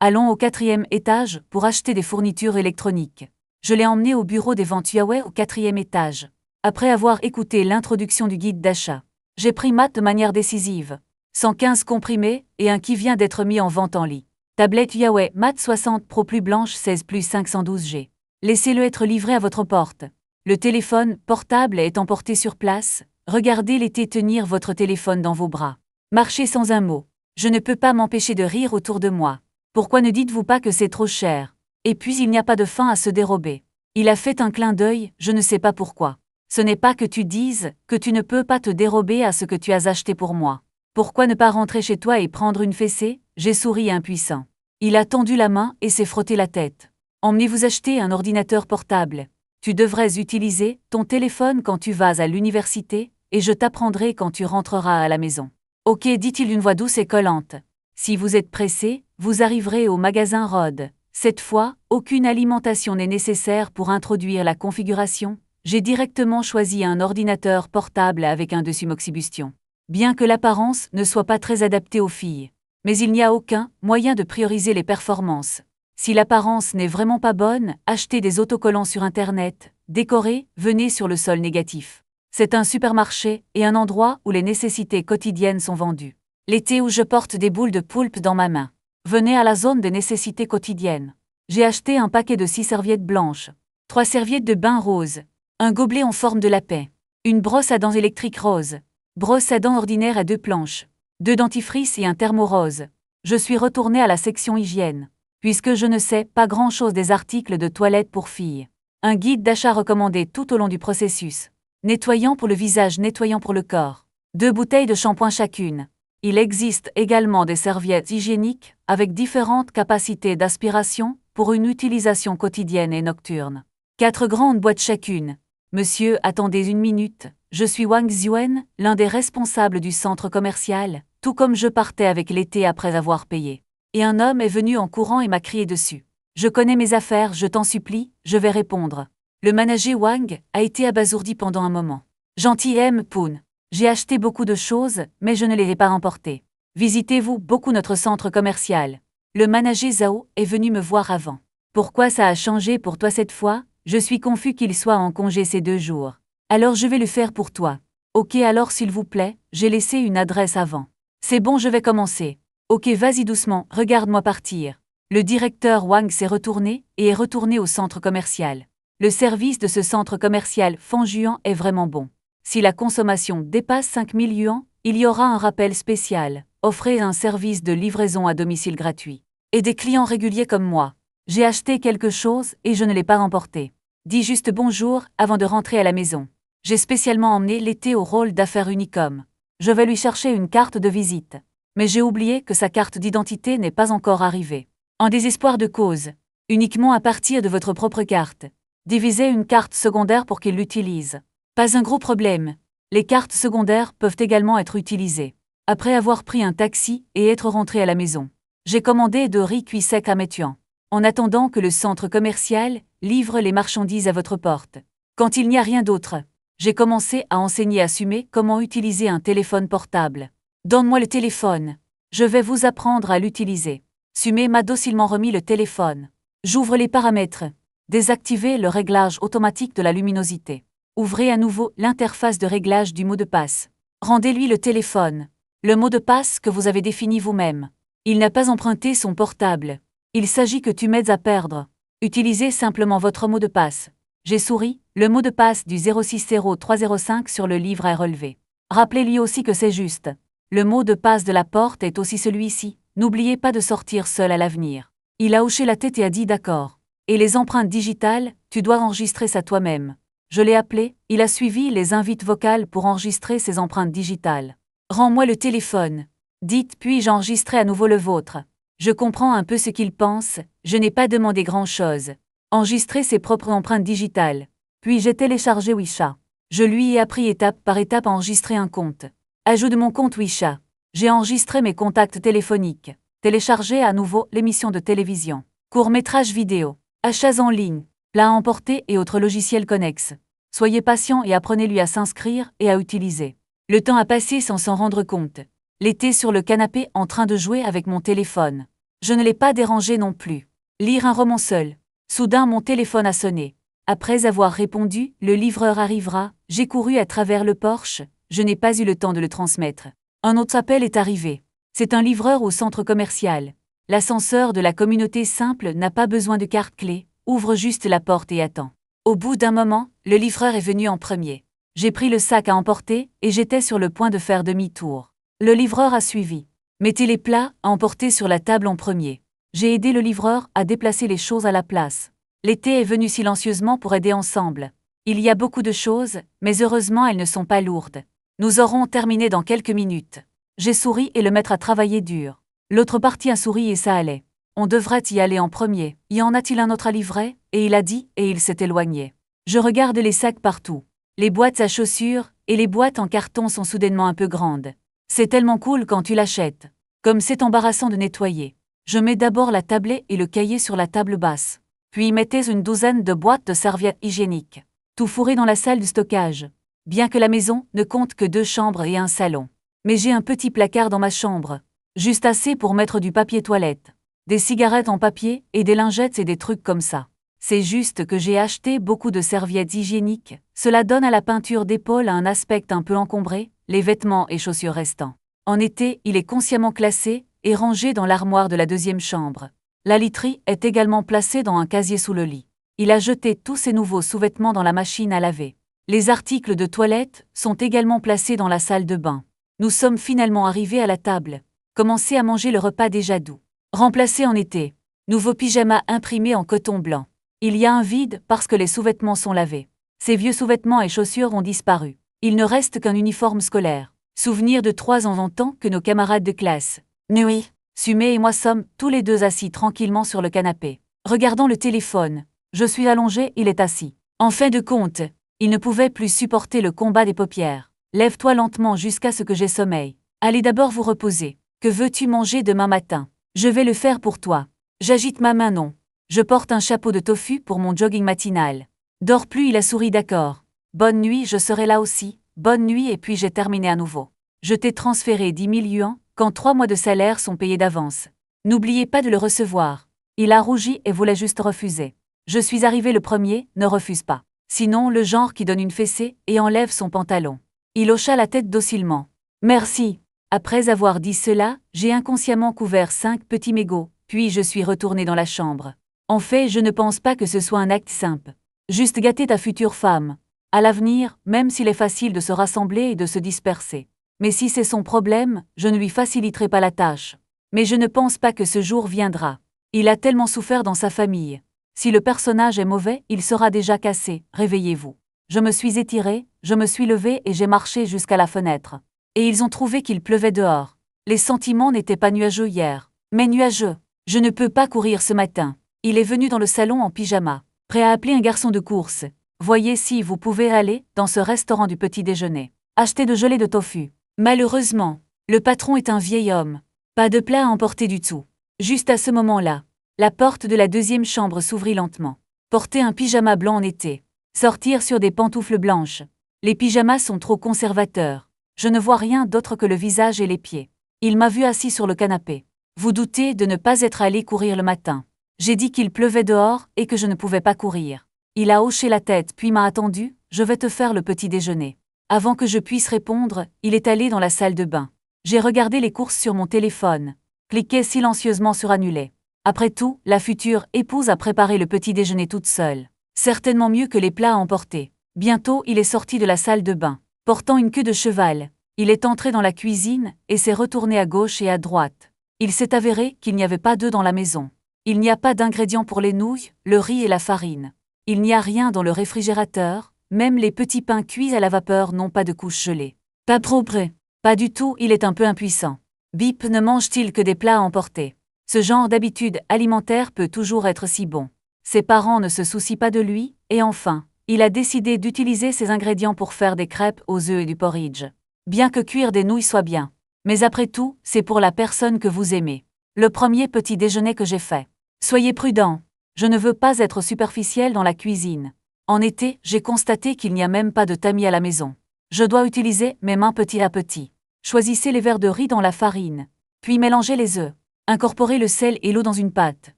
allons au 4e étage pour acheter des fournitures électroniques. Je l'ai emmené au bureau des ventes Huawei au 4e étage. Après avoir écouté l'introduction du guide d'achat, j'ai pris Matt de manière décisive. 115 comprimés et un qui vient d'être mis en vente en lit. Tablette Huawei Mate 60 Pro plus blanche 16 plus 512G. Laissez-le être livré à votre porte. Le téléphone portable est emporté sur place. Regardez l'été tenir votre téléphone dans vos bras. Marchez sans un mot. Je ne peux pas m'empêcher de rire autour de moi. Pourquoi ne dites-vous pas que c'est trop cher? Et puis il n'y a pas de fin à se dérober. Il a fait un clin d'œil, je ne sais pas pourquoi. Ce n'est pas que tu dises que tu ne peux pas te dérober à ce que tu as acheté pour moi. Pourquoi ne pas rentrer chez toi et prendre une fessée? J'ai souri impuissant. Il a tendu la main et s'est frotté la tête. Emmenez-vous acheter un ordinateur portable. Tu devrais utiliser ton téléphone quand tu vas à l'université, et je t'apprendrai quand tu rentreras à la maison. Ok, dit-il d'une voix douce et collante. Si vous êtes pressé, vous arriverez au magasin Rode. Cette fois, aucune alimentation n'est nécessaire pour introduire la configuration. J'ai directement choisi un ordinateur portable avec un dessus Moxibustion. Bien que l'apparence ne soit pas très adaptée aux filles. Mais il n'y a aucun moyen de prioriser les performances. Si l'apparence n'est vraiment pas bonne, achetez des autocollants sur Internet, décorez, venez sur le sol négatif. C'est un supermarché et un endroit où les nécessités quotidiennes sont vendues. L'été où je porte des boules de poulpe dans ma main. Venez à la zone des nécessités quotidiennes. J'ai acheté un paquet de 6 serviettes blanches, 3 serviettes de bain roses, un gobelet en forme de lapin, une brosse à dents électrique rose, brosse à dents ordinaire à 2 planches, 2 dentifrices et un thermo rose. Je suis retourné à la section hygiène, puisque je ne sais pas grand-chose des articles de toilette pour filles. Un guide d'achat recommandé tout au long du processus. Nettoyant pour le visage, nettoyant pour le corps. 2 bouteilles de shampoing chacune. Il existe également des serviettes hygiéniques avec différentes capacités d'aspiration pour une utilisation quotidienne et nocturne. 4 grandes boîtes chacune. Monsieur, attendez une minute. Je suis Wang Zhuen, l'un des responsables du centre commercial, tout comme je partais avec l'été après avoir payé. Et un homme est venu en courant et m'a crié dessus. Je connais mes affaires, je t'en supplie, je vais répondre. Le manager Wang a été abasourdi pendant un moment. Gentil M. Poon. J'ai acheté beaucoup de choses, mais je ne les ai pas emportées. Visitez-vous beaucoup notre centre commercial. Le manager Zhao est venu me voir avant. Pourquoi ça a changé pour toi cette fois? Je suis confus qu'il soit en congé ces 2 jours. Alors je vais le faire pour toi. Ok, alors s'il vous plaît, j'ai laissé une adresse avant. C'est bon, je vais commencer. Ok, vas-y doucement, regarde-moi partir. Le directeur Wang s'est retourné et est retourné au centre commercial. Le service de ce centre commercial Fanjuan est vraiment bon. Si la consommation dépasse 5 000 yuans, il y aura un rappel spécial. Offrez un service de livraison à domicile gratuit. Et des clients réguliers comme moi. J'ai acheté quelque chose et je ne l'ai pas emporté. Dis juste bonjour avant de rentrer à la maison. J'ai spécialement emmené l'été au rôle d'affaires Unicom. Je vais lui chercher une carte de visite. Mais j'ai oublié que sa carte d'identité n'est pas encore arrivée. En désespoir de cause, uniquement à partir de votre propre carte. Divisez une carte secondaire pour qu'il l'utilise. Pas un gros problème. Les cartes secondaires peuvent également être utilisées. Après avoir pris un taxi et être rentré à la maison, j'ai commandé de riz cuit sec à Metuan. En attendant que le centre commercial livre les marchandises à votre porte. Quand il n'y a rien d'autre, j'ai commencé à enseigner à Sumé comment utiliser un téléphone portable. Donne-moi le téléphone. Je vais vous apprendre à l'utiliser. Sumé m'a docilement remis le téléphone. J'ouvre les paramètres. Désactivez le réglage automatique de la luminosité. Ouvrez à nouveau l'interface de réglage du mot de passe. Rendez-lui le téléphone. Le mot de passe que vous avez défini vous-même. Il n'a pas emprunté son portable. Il s'agit que tu m'aides à perdre. Utilisez simplement votre mot de passe. J'ai souri, le mot de passe du 060305 sur le livre est relevé. Rappelez-lui aussi que c'est juste. Le mot de passe de la porte est aussi celui-ci. N'oubliez pas de sortir seul à l'avenir. Il a hoché la tête et a dit d'accord. Et les empreintes digitales, tu dois enregistrer ça toi-même. Je l'ai appelé, il a suivi les invites vocales pour enregistrer ses empreintes digitales. Rends-moi le téléphone. Dites, puis j'enregistrerai à nouveau le vôtre. Je comprends un peu ce qu'il pense, je n'ai pas demandé grand-chose. Enregistrer ses propres empreintes digitales. Puis j'ai téléchargé Wisha. Je lui ai appris étape par étape à enregistrer un compte. Ajout de mon compte Wisha. J'ai enregistré mes contacts téléphoniques. Téléchargé à nouveau l'émission de télévision. Court-métrage vidéo. Achats en ligne. Plats à emporter et autres logiciels connexes. Soyez patient et apprenez-lui à s'inscrire et à utiliser. Le temps a passé sans s'en rendre compte. L'été sur le canapé en train de jouer avec mon téléphone. Je ne l'ai pas dérangé non plus. Lire un roman seul. Soudain mon téléphone a sonné. Après avoir répondu, le livreur arrivera, j'ai couru à travers le porche, je n'ai pas eu le temps de le transmettre. Un autre appel est arrivé. C'est un livreur au centre commercial. L'ascenseur de la communauté simple n'a pas besoin de carte clé, ouvre juste la porte et attend. Au bout d'un moment, le livreur est venu en premier. J'ai pris le sac à emporter et j'étais sur le point de faire demi-tour. Le livreur a suivi. Mettez les plats à emporter sur la table en premier. J'ai aidé le livreur à déplacer les choses à la place. L'été est venu silencieusement pour aider ensemble. Il y a beaucoup de choses, mais heureusement elles ne sont pas lourdes. Nous aurons terminé dans quelques minutes. J'ai souri et le maître a travaillé dur. L'autre partie a souri et ça allait. On devrait y aller en premier. Y en a-t-il un autre à livrer? Et il a dit, et il s'est éloigné. Je regarde les sacs partout. Les boîtes à chaussures et les boîtes en carton sont soudainement un peu grandes. C'est tellement cool quand tu l'achètes. Comme c'est embarrassant de nettoyer. Je mets d'abord la tablette et le cahier sur la table basse. Puis mettez une douzaine de boîtes de serviettes hygiéniques. Tout fourré dans la salle de stockage. Bien que la maison ne compte que 2 chambres et un salon. Mais j'ai un petit placard dans ma chambre. Juste assez pour mettre du papier toilette. Des cigarettes en papier et des lingettes et des trucs comme ça. C'est juste que j'ai acheté beaucoup de serviettes hygiéniques. Cela donne à la peinture d'épaule un aspect un peu encombré, les vêtements et chaussures restants. En été, il est consciemment classé et rangé dans l'armoire de la 2e chambre. La literie est également placée dans un casier sous le lit. Il a jeté tous ses nouveaux sous-vêtements dans la machine à laver. Les articles de toilette sont également placés dans la salle de bain. Nous sommes finalement arrivés à la table. Commencez à manger le repas déjà doux. Remplacé en été. Nouveau pyjama imprimé en coton blanc. Il y a un vide parce que les sous-vêtements sont lavés. Ces vieux sous-vêtements et chaussures ont disparu. Il ne reste qu'un uniforme scolaire. Souvenir de 3 ans en temps que nos camarades de classe. Nuit. Sumé et moi sommes tous les deux assis tranquillement sur le canapé. Regardant le téléphone. Je suis allongé, il est assis. En fin de compte, il ne pouvait plus supporter le combat des paupières. Lève-toi lentement jusqu'à ce que j'aie sommeil. Allez d'abord vous reposer. Que veux-tu manger demain matin? Je vais le faire pour toi. J'agite ma main non. Je porte un chapeau de tofu pour mon jogging matinal. Dors plus, il a souri d'accord. Bonne nuit, je serai là aussi. Bonne nuit et puis j'ai terminé à nouveau. Je t'ai transféré 10 000 yuans quand 3 mois de salaire sont payés d'avance. N'oubliez pas de le recevoir. Il a rougi et voulait juste refuser. Je suis arrivé le premier, ne refuse pas. Sinon le genre qui donne une fessée et enlève son pantalon. Il hocha la tête docilement. Merci. Après avoir dit cela, j'ai inconsciemment couvert 5 petits mégots, puis je suis retourné dans la chambre. En fait, je ne pense pas que ce soit un acte simple. Juste gâter ta future femme. À l'avenir, même s'il est facile de se rassembler et de se disperser. Mais si c'est son problème, je ne lui faciliterai pas la tâche. Mais je ne pense pas que ce jour viendra. Il a tellement souffert dans sa famille. Si le personnage est mauvais, il sera déjà cassé, réveillez-vous. Je me suis étirée, je me suis levée et j'ai marché jusqu'à la fenêtre. Et ils ont trouvé qu'il pleuvait dehors. Les sentiments n'étaient pas nuageux hier, mais nuageux. Je ne peux pas courir ce matin. Il est venu dans le salon en pyjama, prêt à appeler un garçon de course. Voyez si vous pouvez aller dans ce restaurant du petit déjeuner. Acheter de gelée de tofu. Malheureusement, le patron est un vieil homme. Pas de plat à emporter du tout. Juste à ce moment-là, la porte de la deuxième chambre s'ouvrit lentement. Porter un pyjama blanc en été. Sortir sur des pantoufles blanches. Les pyjamas sont trop conservateurs. Je ne vois rien d'autre que le visage et les pieds. Il m'a vu assis sur le canapé. Vous doutez de ne pas être allé courir le matin. J'ai dit qu'il pleuvait dehors et que je ne pouvais pas courir. Il a hoché la tête puis m'a attendu, je vais te faire le petit déjeuner. Avant que je puisse répondre, il est allé dans la salle de bain. J'ai regardé les courses sur mon téléphone. Cliqué silencieusement sur annuler. Après tout, la future épouse a préparé le petit déjeuner toute seule. Certainement mieux que les plats à emporter. Bientôt, il est sorti de la salle de bain. Portant une queue de cheval, il est entré dans la cuisine et s'est retourné à gauche et à droite. Il s'est avéré qu'il n'y avait pas d'œufs dans la maison. Il n'y a pas d'ingrédients pour les nouilles, le riz et la farine. Il n'y a rien dans le réfrigérateur, même les petits pains cuits à la vapeur n'ont pas de couche gelée. Pas propre. Pas du tout, il est un peu impuissant. Bip ne mange-t-il que des plats à emporter? Ce genre d'habitude alimentaire peut toujours être si bon. Ses parents ne se soucient pas de lui, et enfin, il a décidé d'utiliser ses ingrédients pour faire des crêpes aux œufs et du porridge. Bien que cuire des nouilles soit bien. Mais après tout, c'est pour la personne que vous aimez. Le premier petit déjeuner que j'ai fait. Soyez prudent. Je ne veux pas être superficiel dans la cuisine. En été, j'ai constaté qu'il n'y a même pas de tamis à la maison. Je dois utiliser mes mains petit à petit. Choisissez les verres de riz dans la farine. Puis mélangez les œufs. Incorporez le sel et l'eau dans une pâte.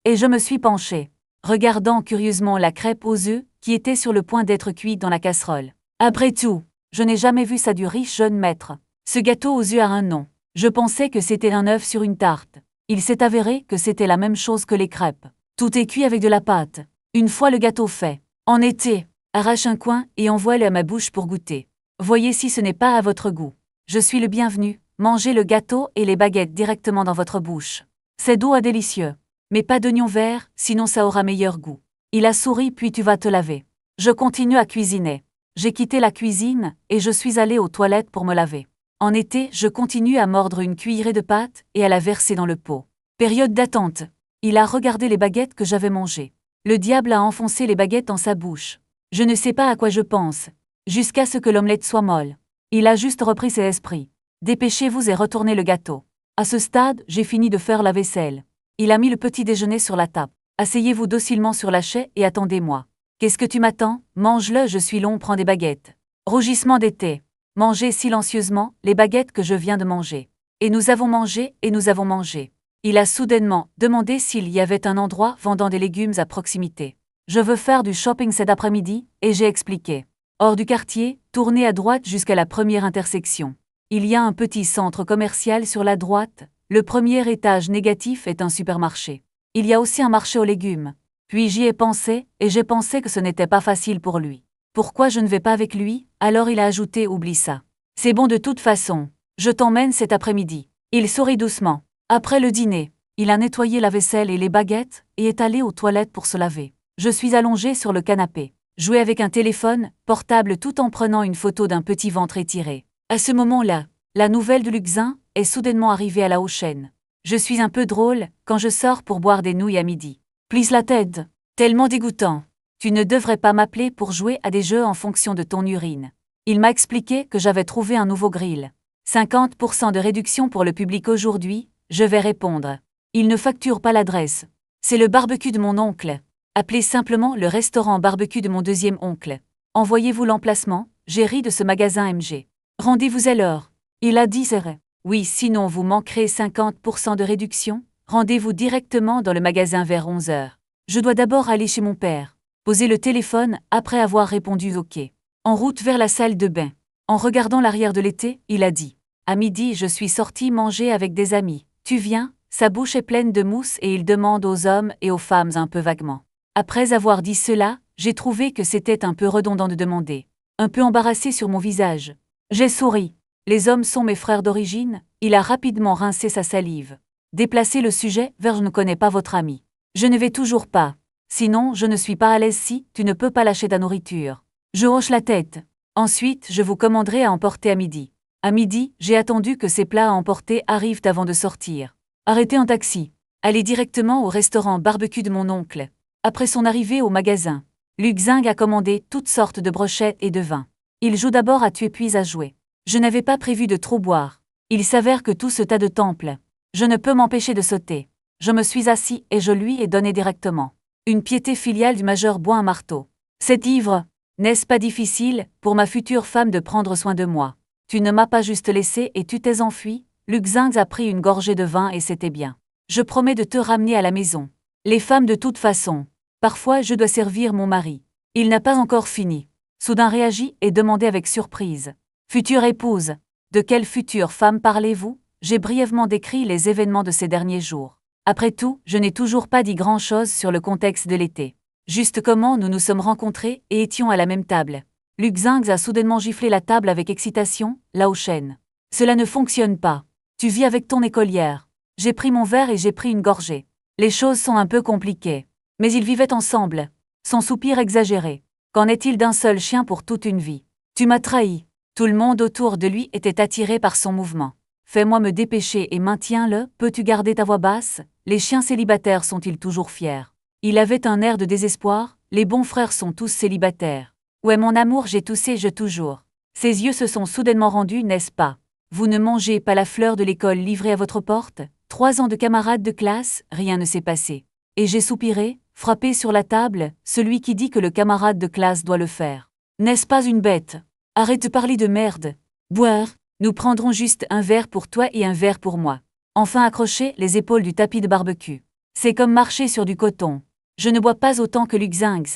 Et je me suis penchée, regardant curieusement la crêpe aux œufs qui était sur le point d'être cuite dans la casserole. Après tout, je n'ai jamais vu ça du riche jeune maître. Ce gâteau aux œufs a un nom. Je pensais que c'était un œuf sur une tarte. Il s'est avéré que c'était la même chose que les crêpes. Tout est cuit avec de la pâte. Une fois le gâteau fait. En été, arrache un coin et envoie-le à ma bouche pour goûter. Voyez si ce n'est pas à votre goût. Je suis le bienvenu, mangez le gâteau et les baguettes directement dans votre bouche. C'est doux et délicieux. Mais pas d'oignons verts, sinon ça aura meilleur goût. Il a souri puis tu vas te laver. Je continue à cuisiner. J'ai quitté la cuisine et je suis allé aux toilettes pour me laver. En été, je continue à mordre une cuillerée de pâte et à la verser dans le pot. Période d'attente. Il a regardé les baguettes que j'avais mangées. Le diable a enfoncé les baguettes dans sa bouche. Je ne sais pas à quoi je pense. Jusqu'à ce que l'omelette soit molle. Il a juste repris ses esprits. Dépêchez-vous et retournez le gâteau. À ce stade, j'ai fini de faire la vaisselle. Il a mis le petit déjeuner sur la table. Asseyez-vous docilement sur la chaise et attendez-moi. Qu'est-ce que tu m'attends? Mange-le, je suis long, prends des baguettes. Rougissement d'été. Mangez silencieusement les baguettes que je viens de manger. Et nous avons mangé, et nous avons mangé. Il a soudainement demandé s'il y avait un endroit vendant des légumes à proximité. Je veux faire du shopping cet après-midi, et j'ai expliqué. Hors du quartier, tournez à droite jusqu'à la première intersection. Il y a un petit centre commercial sur la droite. Le premier étage négatif est un supermarché. Il y a aussi un marché aux légumes. Puis j'y ai pensé, et j'ai pensé que ce n'était pas facile pour lui. Pourquoi je ne vais pas avec lui? Alors il a ajouté, oublie ça. C'est bon de toute façon. Je t'emmène cet après-midi. Il sourit doucement. Après le dîner, il a nettoyé la vaisselle et les baguettes, et est allé aux toilettes pour se laver. Je suis allongée sur le canapé. Jouer avec un téléphone portable tout en prenant une photo d'un petit ventre étiré. À ce moment-là, la nouvelle de Luxin est soudainement arrivée à la Haut-Chêne. Je suis un peu drôle quand je sors pour boire des nouilles à midi. Please la tête. Tellement dégoûtant. Tu ne devrais pas m'appeler pour jouer à des jeux en fonction de ton urine. Il m'a expliqué que j'avais trouvé un nouveau grill. 50% de réduction pour le public aujourd'hui, je vais répondre. Il ne facture pas l'adresse. C'est le barbecue de mon oncle. Appelez simplement le restaurant barbecue de mon deuxième oncle. Envoyez-vous l'emplacement, j'ai ri de ce magasin MG. Rendez-vous à l'heure. Il a dit c'est. Oui, sinon vous manquerez 50% de réduction. Rendez-vous directement dans le magasin vers 11h. Je dois d'abord aller chez mon père. Posez le téléphone après avoir répondu OK. En route vers la salle de bain. En regardant l'arrière de l'été, il a dit. À midi, je suis sorti manger avec des amis. Tu viens? Sa bouche est pleine de mousse et il demande aux hommes et aux femmes un peu vaguement. Après avoir dit cela, j'ai trouvé que c'était un peu redondant de demander. Un peu embarrassé sur mon visage. J'ai souri. Les hommes sont mes frères d'origine, il a rapidement rincé sa salive. Déplacez le sujet vers je ne connais pas votre ami. Je ne vais toujours pas. Sinon, je ne suis pas à l'aise si tu ne peux pas lâcher ta nourriture. Je hoche la tête. Ensuite, je vous commanderai à emporter à midi. À midi, j'ai attendu que ces plats à emporter arrivent avant de sortir. Arrêtez un taxi. Allez directement au restaurant barbecue de mon oncle. Après son arrivée au magasin, Luc Zing a commandé toutes sortes de brochettes et de vin. Il joue d'abord à tuer puis à jouer. Je n'avais pas prévu de trop boire. Il s'avère que tout ce tas de temples. Je ne peux m'empêcher de sauter. Je me suis assis et je lui ai donné directement. Une piété filiale du majeur boit un marteau. C'est ivre. N'est-ce pas difficile, pour ma future femme de prendre soin de moi? Tu ne m'as pas juste laissé et tu t'es enfui? Luc Zing a pris une gorgée de vin et c'était bien. Je promets de te ramener à la maison. Les femmes de toute façon. Parfois je dois servir mon mari. Il n'a pas encore fini. Soudain réagit et demandait avec surprise. Future épouse. De quelle future femme parlez-vous? J'ai brièvement décrit les événements de ces derniers jours. Après tout, je n'ai toujours pas dit grand-chose sur le contexte de l'été. Juste comment nous nous sommes rencontrés et étions à la même table. Luc Zing a soudainement giflé la table avec excitation, Lao Shen. Cela ne fonctionne pas. Tu vis avec ton écolière. J'ai pris mon verre et j'ai pris une gorgée. Les choses sont un peu compliquées. Mais ils vivaient ensemble. Son soupir exagéré. Qu'en est-il d'un seul chien pour toute une vie? Tu m'as trahi. Tout le monde autour de lui était attiré par son mouvement. Fais-moi me dépêcher et maintiens-le, peux-tu garder ta voix basse? Les chiens célibataires sont-ils toujours fiers? Il avait un air de désespoir, les bons frères sont tous célibataires. Ouais mon amour, j'ai toussé, je toujours. Ses yeux se sont soudainement rendus, n'est-ce pas? Vous ne mangez pas la fleur de l'école livrée à votre porte? 3 ans de camarades de classe, rien ne s'est passé. Et j'ai soupiré, frappé sur la table, celui qui dit que le camarade de classe doit le faire. N'est-ce pas une bête? Arrête de parler de merde. Boire, nous prendrons juste un verre pour toi et un verre pour moi. Enfin accrocher les épaules du tapis de barbecue. C'est comme marcher sur du coton. Je ne bois pas autant que Luc Zing.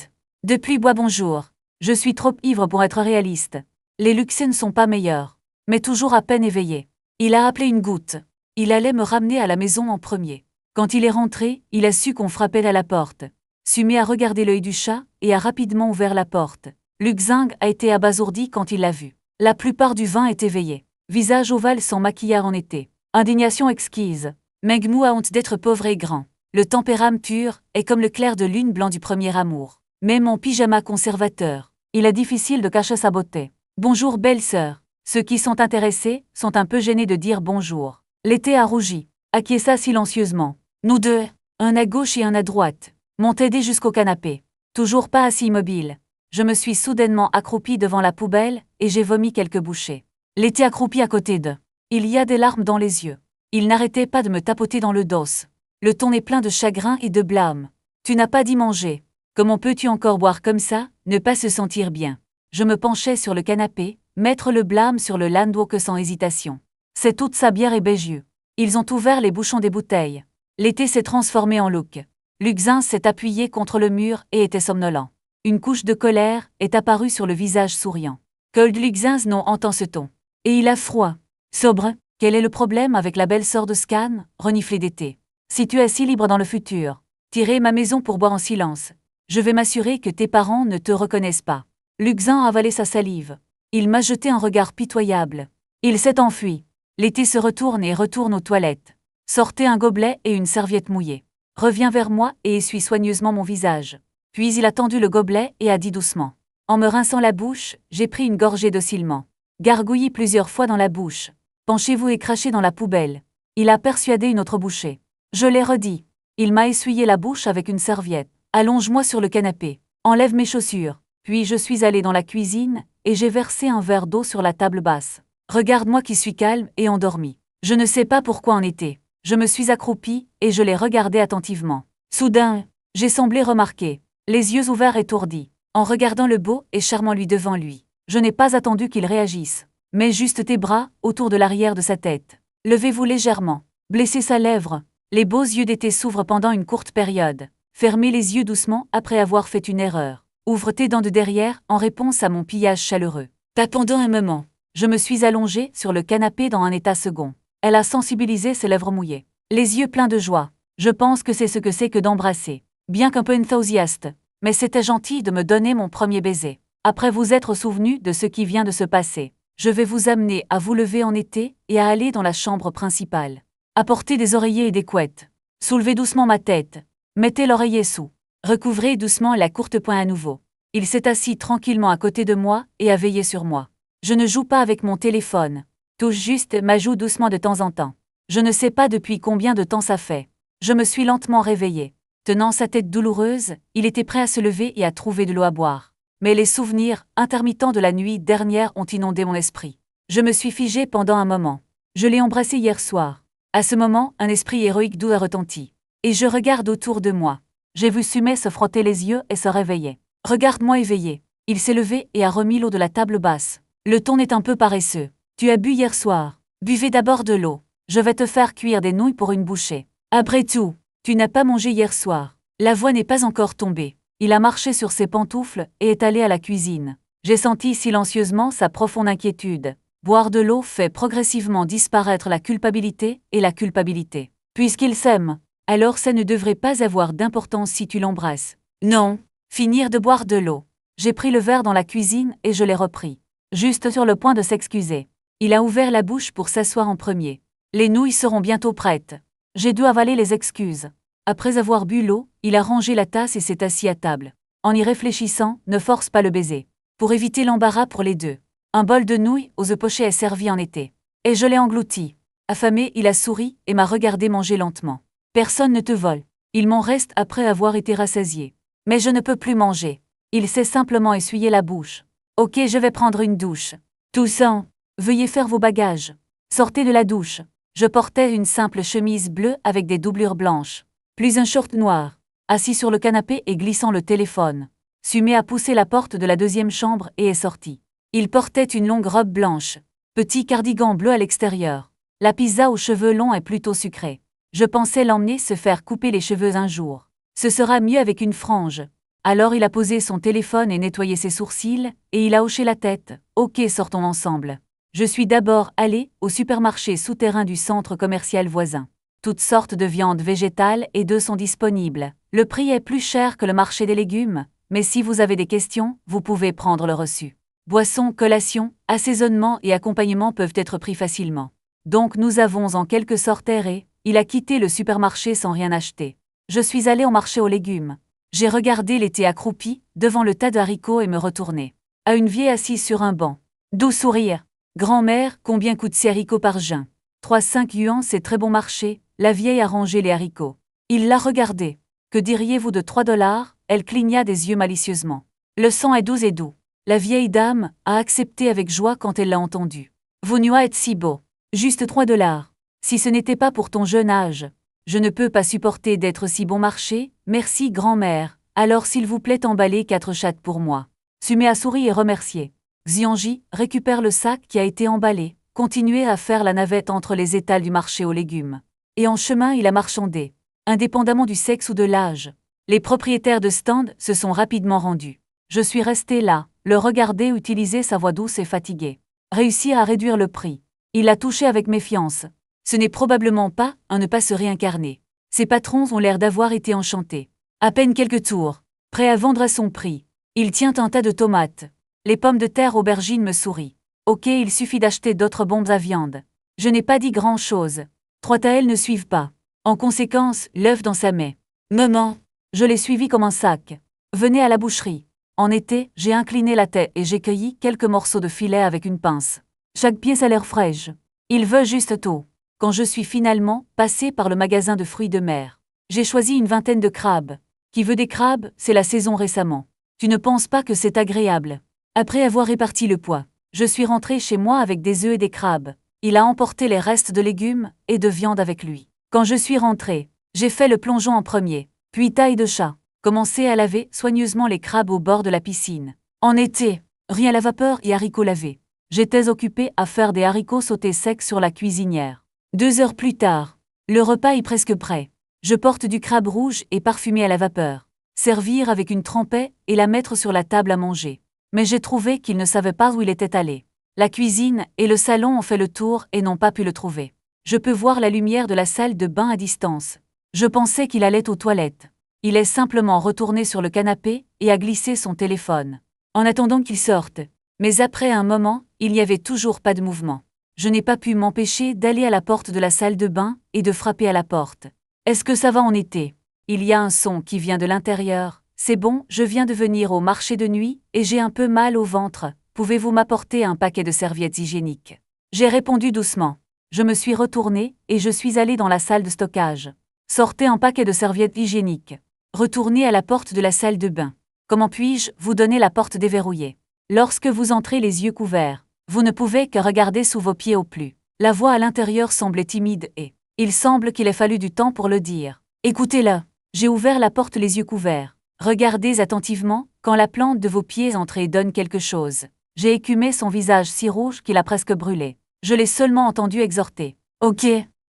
Depuis bois bonjour. Je suis trop ivre pour être réaliste. Les luxes ne sont pas meilleurs. Mais toujours à peine éveillé. Il a appelé une goutte. Il allait me ramener à la maison en premier. Quand il est rentré, il a su qu'on frappait à la porte. Sumé a regardé l'œil du chat et a rapidement ouvert la porte. Luc Zing a été abasourdi quand il l'a vu. La plupart du vin est éveillé. Visage ovale sans maquillage en été. Indignation exquise. Meng Mu a honte d'être pauvre et grand. Le tempérament pur est comme le clair de lune blanc du premier amour. Même en pyjama conservateur, il est difficile de cacher sa beauté. Bonjour belle-sœur. Ceux qui sont intéressés sont un peu gênés de dire bonjour. L'été a rougi. Acquiesça silencieusement. Nous deux, un à gauche et un à droite, m'ont aidé jusqu'au canapé. Toujours pas assis immobile. Je me suis soudainement accroupi devant la poubelle et j'ai vomi quelques bouchées. L'été accroupi à côté d'eux. Il y a des larmes dans les yeux. Il n'arrêtait pas de me tapoter dans le dos. Le ton est plein de chagrin et de blâme. Tu n'as pas dit manger. Comment peux-tu encore boire comme ça, ne pas se sentir bien? Je me penchais sur le canapé, mettre le blâme sur le landwalk sans hésitation. C'est toute sa bière et Bézieux. Ils ont ouvert les bouchons des bouteilles. L'été s'est transformé en look. Luc Zing s'est appuyé contre le mur et était somnolent. Une couche de colère est apparue sur le visage souriant. Cold Luc Zing non entend ce ton. Et il a froid. Sobre, quel est le problème avec la belle-sœur de Scan? Reniflé d'été. Si tu es si libre dans le futur, tirer ma maison pour boire en silence. Je vais m'assurer que tes parents ne te reconnaissent pas. Luc Zing a avalé sa salive. Il m'a jeté un regard pitoyable. Il s'est enfui. L'été se retourne et retourne aux toilettes. Sortez un gobelet et une serviette mouillée. Reviens vers moi et essuie soigneusement mon visage. Puis il a tendu le gobelet et a dit doucement. En me rinçant la bouche, j'ai pris une gorgée docilement. Gargouillis plusieurs fois dans la bouche. Penchez-vous et crachez dans la poubelle. Il a persuadé une autre bouchée. Je l'ai redit. Il m'a essuyé la bouche avec une serviette. Allonge-moi sur le canapé. Enlève mes chaussures. Puis je suis allé dans la cuisine et j'ai versé un verre d'eau sur la table basse. Regarde-moi qui suis calme et endormi. Je ne sais pas pourquoi en été. Je me suis accroupi et je l'ai regardé attentivement. Soudain, j'ai semblé remarquer, les yeux ouverts étourdis, en regardant le beau et charmant lui devant lui. Je n'ai pas attendu qu'il réagisse. Mets juste tes bras autour de l'arrière de sa tête. Levez-vous légèrement. Blessez sa lèvre. Les beaux yeux d'été s'ouvrent pendant une courte période. Fermez les yeux doucement après avoir fait une erreur. Ouvre tes dents de derrière en réponse à mon pillage chaleureux. Pendant un moment, je me suis allongée sur le canapé dans un état second. Elle a sensibilisé ses lèvres mouillées. Les yeux pleins de joie. Je pense que c'est ce que c'est que d'embrasser. Bien qu'un peu enthousiaste. Mais c'était gentil de me donner mon premier baiser. Après vous être souvenu de ce qui vient de se passer, je vais vous amener à vous lever en été et à aller dans la chambre principale. Apportez des oreillers et des couettes. Soulevez doucement ma tête. Mettez l'oreiller sous. Recouvrez doucement la courte pointe à nouveau. Il s'est assis tranquillement à côté de moi et a veillé sur moi. Je ne joue pas avec mon téléphone. Touche juste ma joue doucement de temps en temps. Je ne sais pas depuis combien de temps ça fait. Je me suis lentement réveillée. Tenant sa tête douloureuse, il était prêt à se lever et à trouver de l'eau à boire. Mais les souvenirs intermittents de la nuit dernière ont inondé mon esprit. Je me suis figée pendant un moment. Je l'ai embrassé hier soir. À ce moment, un esprit héroïque doux a retenti. Et je regarde autour de moi. J'ai vu Sumé se frotter les yeux et se réveiller. Regarde-moi éveillé. Il s'est levé et a remis l'eau de la table basse. Le ton est un peu paresseux. Tu as bu hier soir. Buvez d'abord de l'eau. Je vais te faire cuire des nouilles pour une bouchée. Après tout, tu n'as pas mangé hier soir. La voix n'est pas encore tombée. Il a marché sur ses pantoufles et est allé à la cuisine. J'ai senti silencieusement sa profonde inquiétude. Boire de l'eau fait progressivement disparaître la culpabilité et la culpabilité. Puisqu'il s'aime, alors ça ne devrait pas avoir d'importance si tu l'embrasses. Non, finir de boire de l'eau. J'ai pris le verre dans la cuisine et je l'ai repris. Juste sur le point de s'excuser. Il a ouvert la bouche pour s'asseoir en premier. Les nouilles seront bientôt prêtes. J'ai dû avaler les excuses. Après avoir bu l'eau, il a rangé la tasse et s'est assis à table. En y réfléchissant, ne force pas le baiser. Pour éviter l'embarras pour les deux. Un bol de nouilles aux œufs pochés est servi en été. Et je l'ai englouti. Affamé, il a souri et m'a regardé manger lentement. Personne ne te vole. Il m'en reste après avoir été rassasié. Mais je ne peux plus manger. Il s'est simplement essuyé la bouche. Ok, je vais prendre une douche. Toussaint, veuillez faire vos bagages. Sortez de la douche. Je portais une simple chemise bleue avec des doublures blanches. Plus un short noir. Assis sur le canapé et glissant le téléphone. Sumé a poussé la porte de la deuxième chambre et est sorti. Il portait une longue robe blanche. Petit cardigan bleu à l'extérieur. La pizza aux cheveux longs est plutôt sucrée. Je pensais l'emmener se faire couper les cheveux un jour. Ce sera mieux avec une frange. Alors il a posé son téléphone et nettoyé ses sourcils, et il a hoché la tête. Ok, sortons ensemble. Je suis d'abord allé au supermarché souterrain du centre commercial voisin. Toutes sortes de viandes végétales et d'œufs sont disponibles. Le prix est plus cher que le marché des légumes, mais si vous avez des questions, vous pouvez prendre le reçu. Boissons, collations, assaisonnements et accompagnements peuvent être pris facilement. Donc nous avons en quelque sorte erré. Il a quitté le supermarché sans rien acheter. Je suis allé au marché aux légumes. J'ai regardé l'été accroupi devant le tas de haricots et me retourné. À une vieille assise sur un banc. Doux sourire. Grand-mère, combien coûtent ces haricots par juin? 3,5 yuans, c'est très bon marché. La vieille a rangé les haricots. Il l'a regardée. Que diriez-vous de 3 $? Elle cligna des yeux malicieusement. Le sang est doux et doux. La vieille dame a accepté avec joie quand elle l'a entendu. Vos nuits êtes si beaux. Juste 3 $. Si ce n'était pas pour ton jeune âge. Je ne peux pas supporter d'être si bon marché, merci grand-mère. Alors s'il vous plaît emballez 4 chattes pour moi. Sumé a souri et remercié. Xianji récupère le sac qui a été emballé. Continuez à faire la navette entre les étals du marché aux légumes. Et en chemin il a marchandé. Indépendamment du sexe ou de l'âge. Les propriétaires de stands se sont rapidement rendus. Je suis resté là, le regarder utiliser sa voix douce et fatiguée. Réussir à réduire le prix. Il a touché avec méfiance. Ce n'est probablement pas un ne pas se réincarner. Ses patrons ont l'air d'avoir été enchantés. À peine quelques tours. Prêt à vendre à son prix. Il tient un tas de tomates. Les pommes de terre aubergines me sourient. Ok, il suffit d'acheter d'autres bombes à viande. Je n'ai pas dit grand-chose. 3 taels ne suivent pas. En conséquence, l'œuf dans sa main. Maman. Je l'ai suivi comme un sac. Venez à la boucherie. En été, j'ai incliné la tête et j'ai cueilli quelques morceaux de filet avec une pince. Chaque pièce a l'air fraîche. Il veut juste tout. Quand je suis finalement passé par le magasin de fruits de mer, j'ai choisi une vingtaine de crabes. Qui veut des crabes, c'est la saison récemment. Tu ne penses pas que c'est agréable? Après avoir réparti le poids, je suis rentré chez moi avec des œufs et des crabes. Il a emporté les restes de légumes et de viande avec lui. Quand je suis rentré, j'ai fait le plongeon en premier, puis taille de chat, commencé à laver soigneusement les crabes au bord de la piscine. En été, riz à la vapeur et haricots lavés. J'étais occupé à faire des haricots sautés secs sur la cuisinière. 2 heures plus tard, le repas est presque prêt. Je porte du crabe rouge et parfumé à la vapeur. Servir avec une trempette et la mettre sur la table à manger. Mais j'ai trouvé qu'il ne savait pas où il était allé. La cuisine et le salon ont fait le tour et n'ont pas pu le trouver. Je peux voir la lumière de la salle de bain à distance. Je pensais qu'il allait aux toilettes. Il est simplement retourné sur le canapé et a glissé son téléphone. En attendant qu'il sorte. Mais après un moment, il n'y avait toujours pas de mouvement. Je n'ai pas pu m'empêcher d'aller à la porte de la salle de bain et de frapper à la porte. Est-ce que ça va en été? Il y a un son qui vient de l'intérieur. C'est bon, je viens de venir au marché de nuit et j'ai un peu mal au ventre. Pouvez-vous m'apporter un paquet de serviettes hygiéniques? J'ai répondu doucement. Je me suis retournée et je suis allée dans la salle de stockage. Sortez un paquet de serviettes hygiéniques. Retournez à la porte de la salle de bain. Comment puis-je vous donner la porte déverrouillée? Lorsque vous entrez les yeux couverts, vous ne pouvez que regarder sous vos pieds au plus. La voix à l'intérieur semblait timide et il semble qu'il ait fallu du temps pour le dire. Écoutez-le. J'ai ouvert la porte les yeux couverts. Regardez attentivement, quand la plante de vos pieds entrée donne quelque chose. J'ai écumé son visage si rouge qu'il a presque brûlé. Je l'ai seulement entendu exhorter. Ok,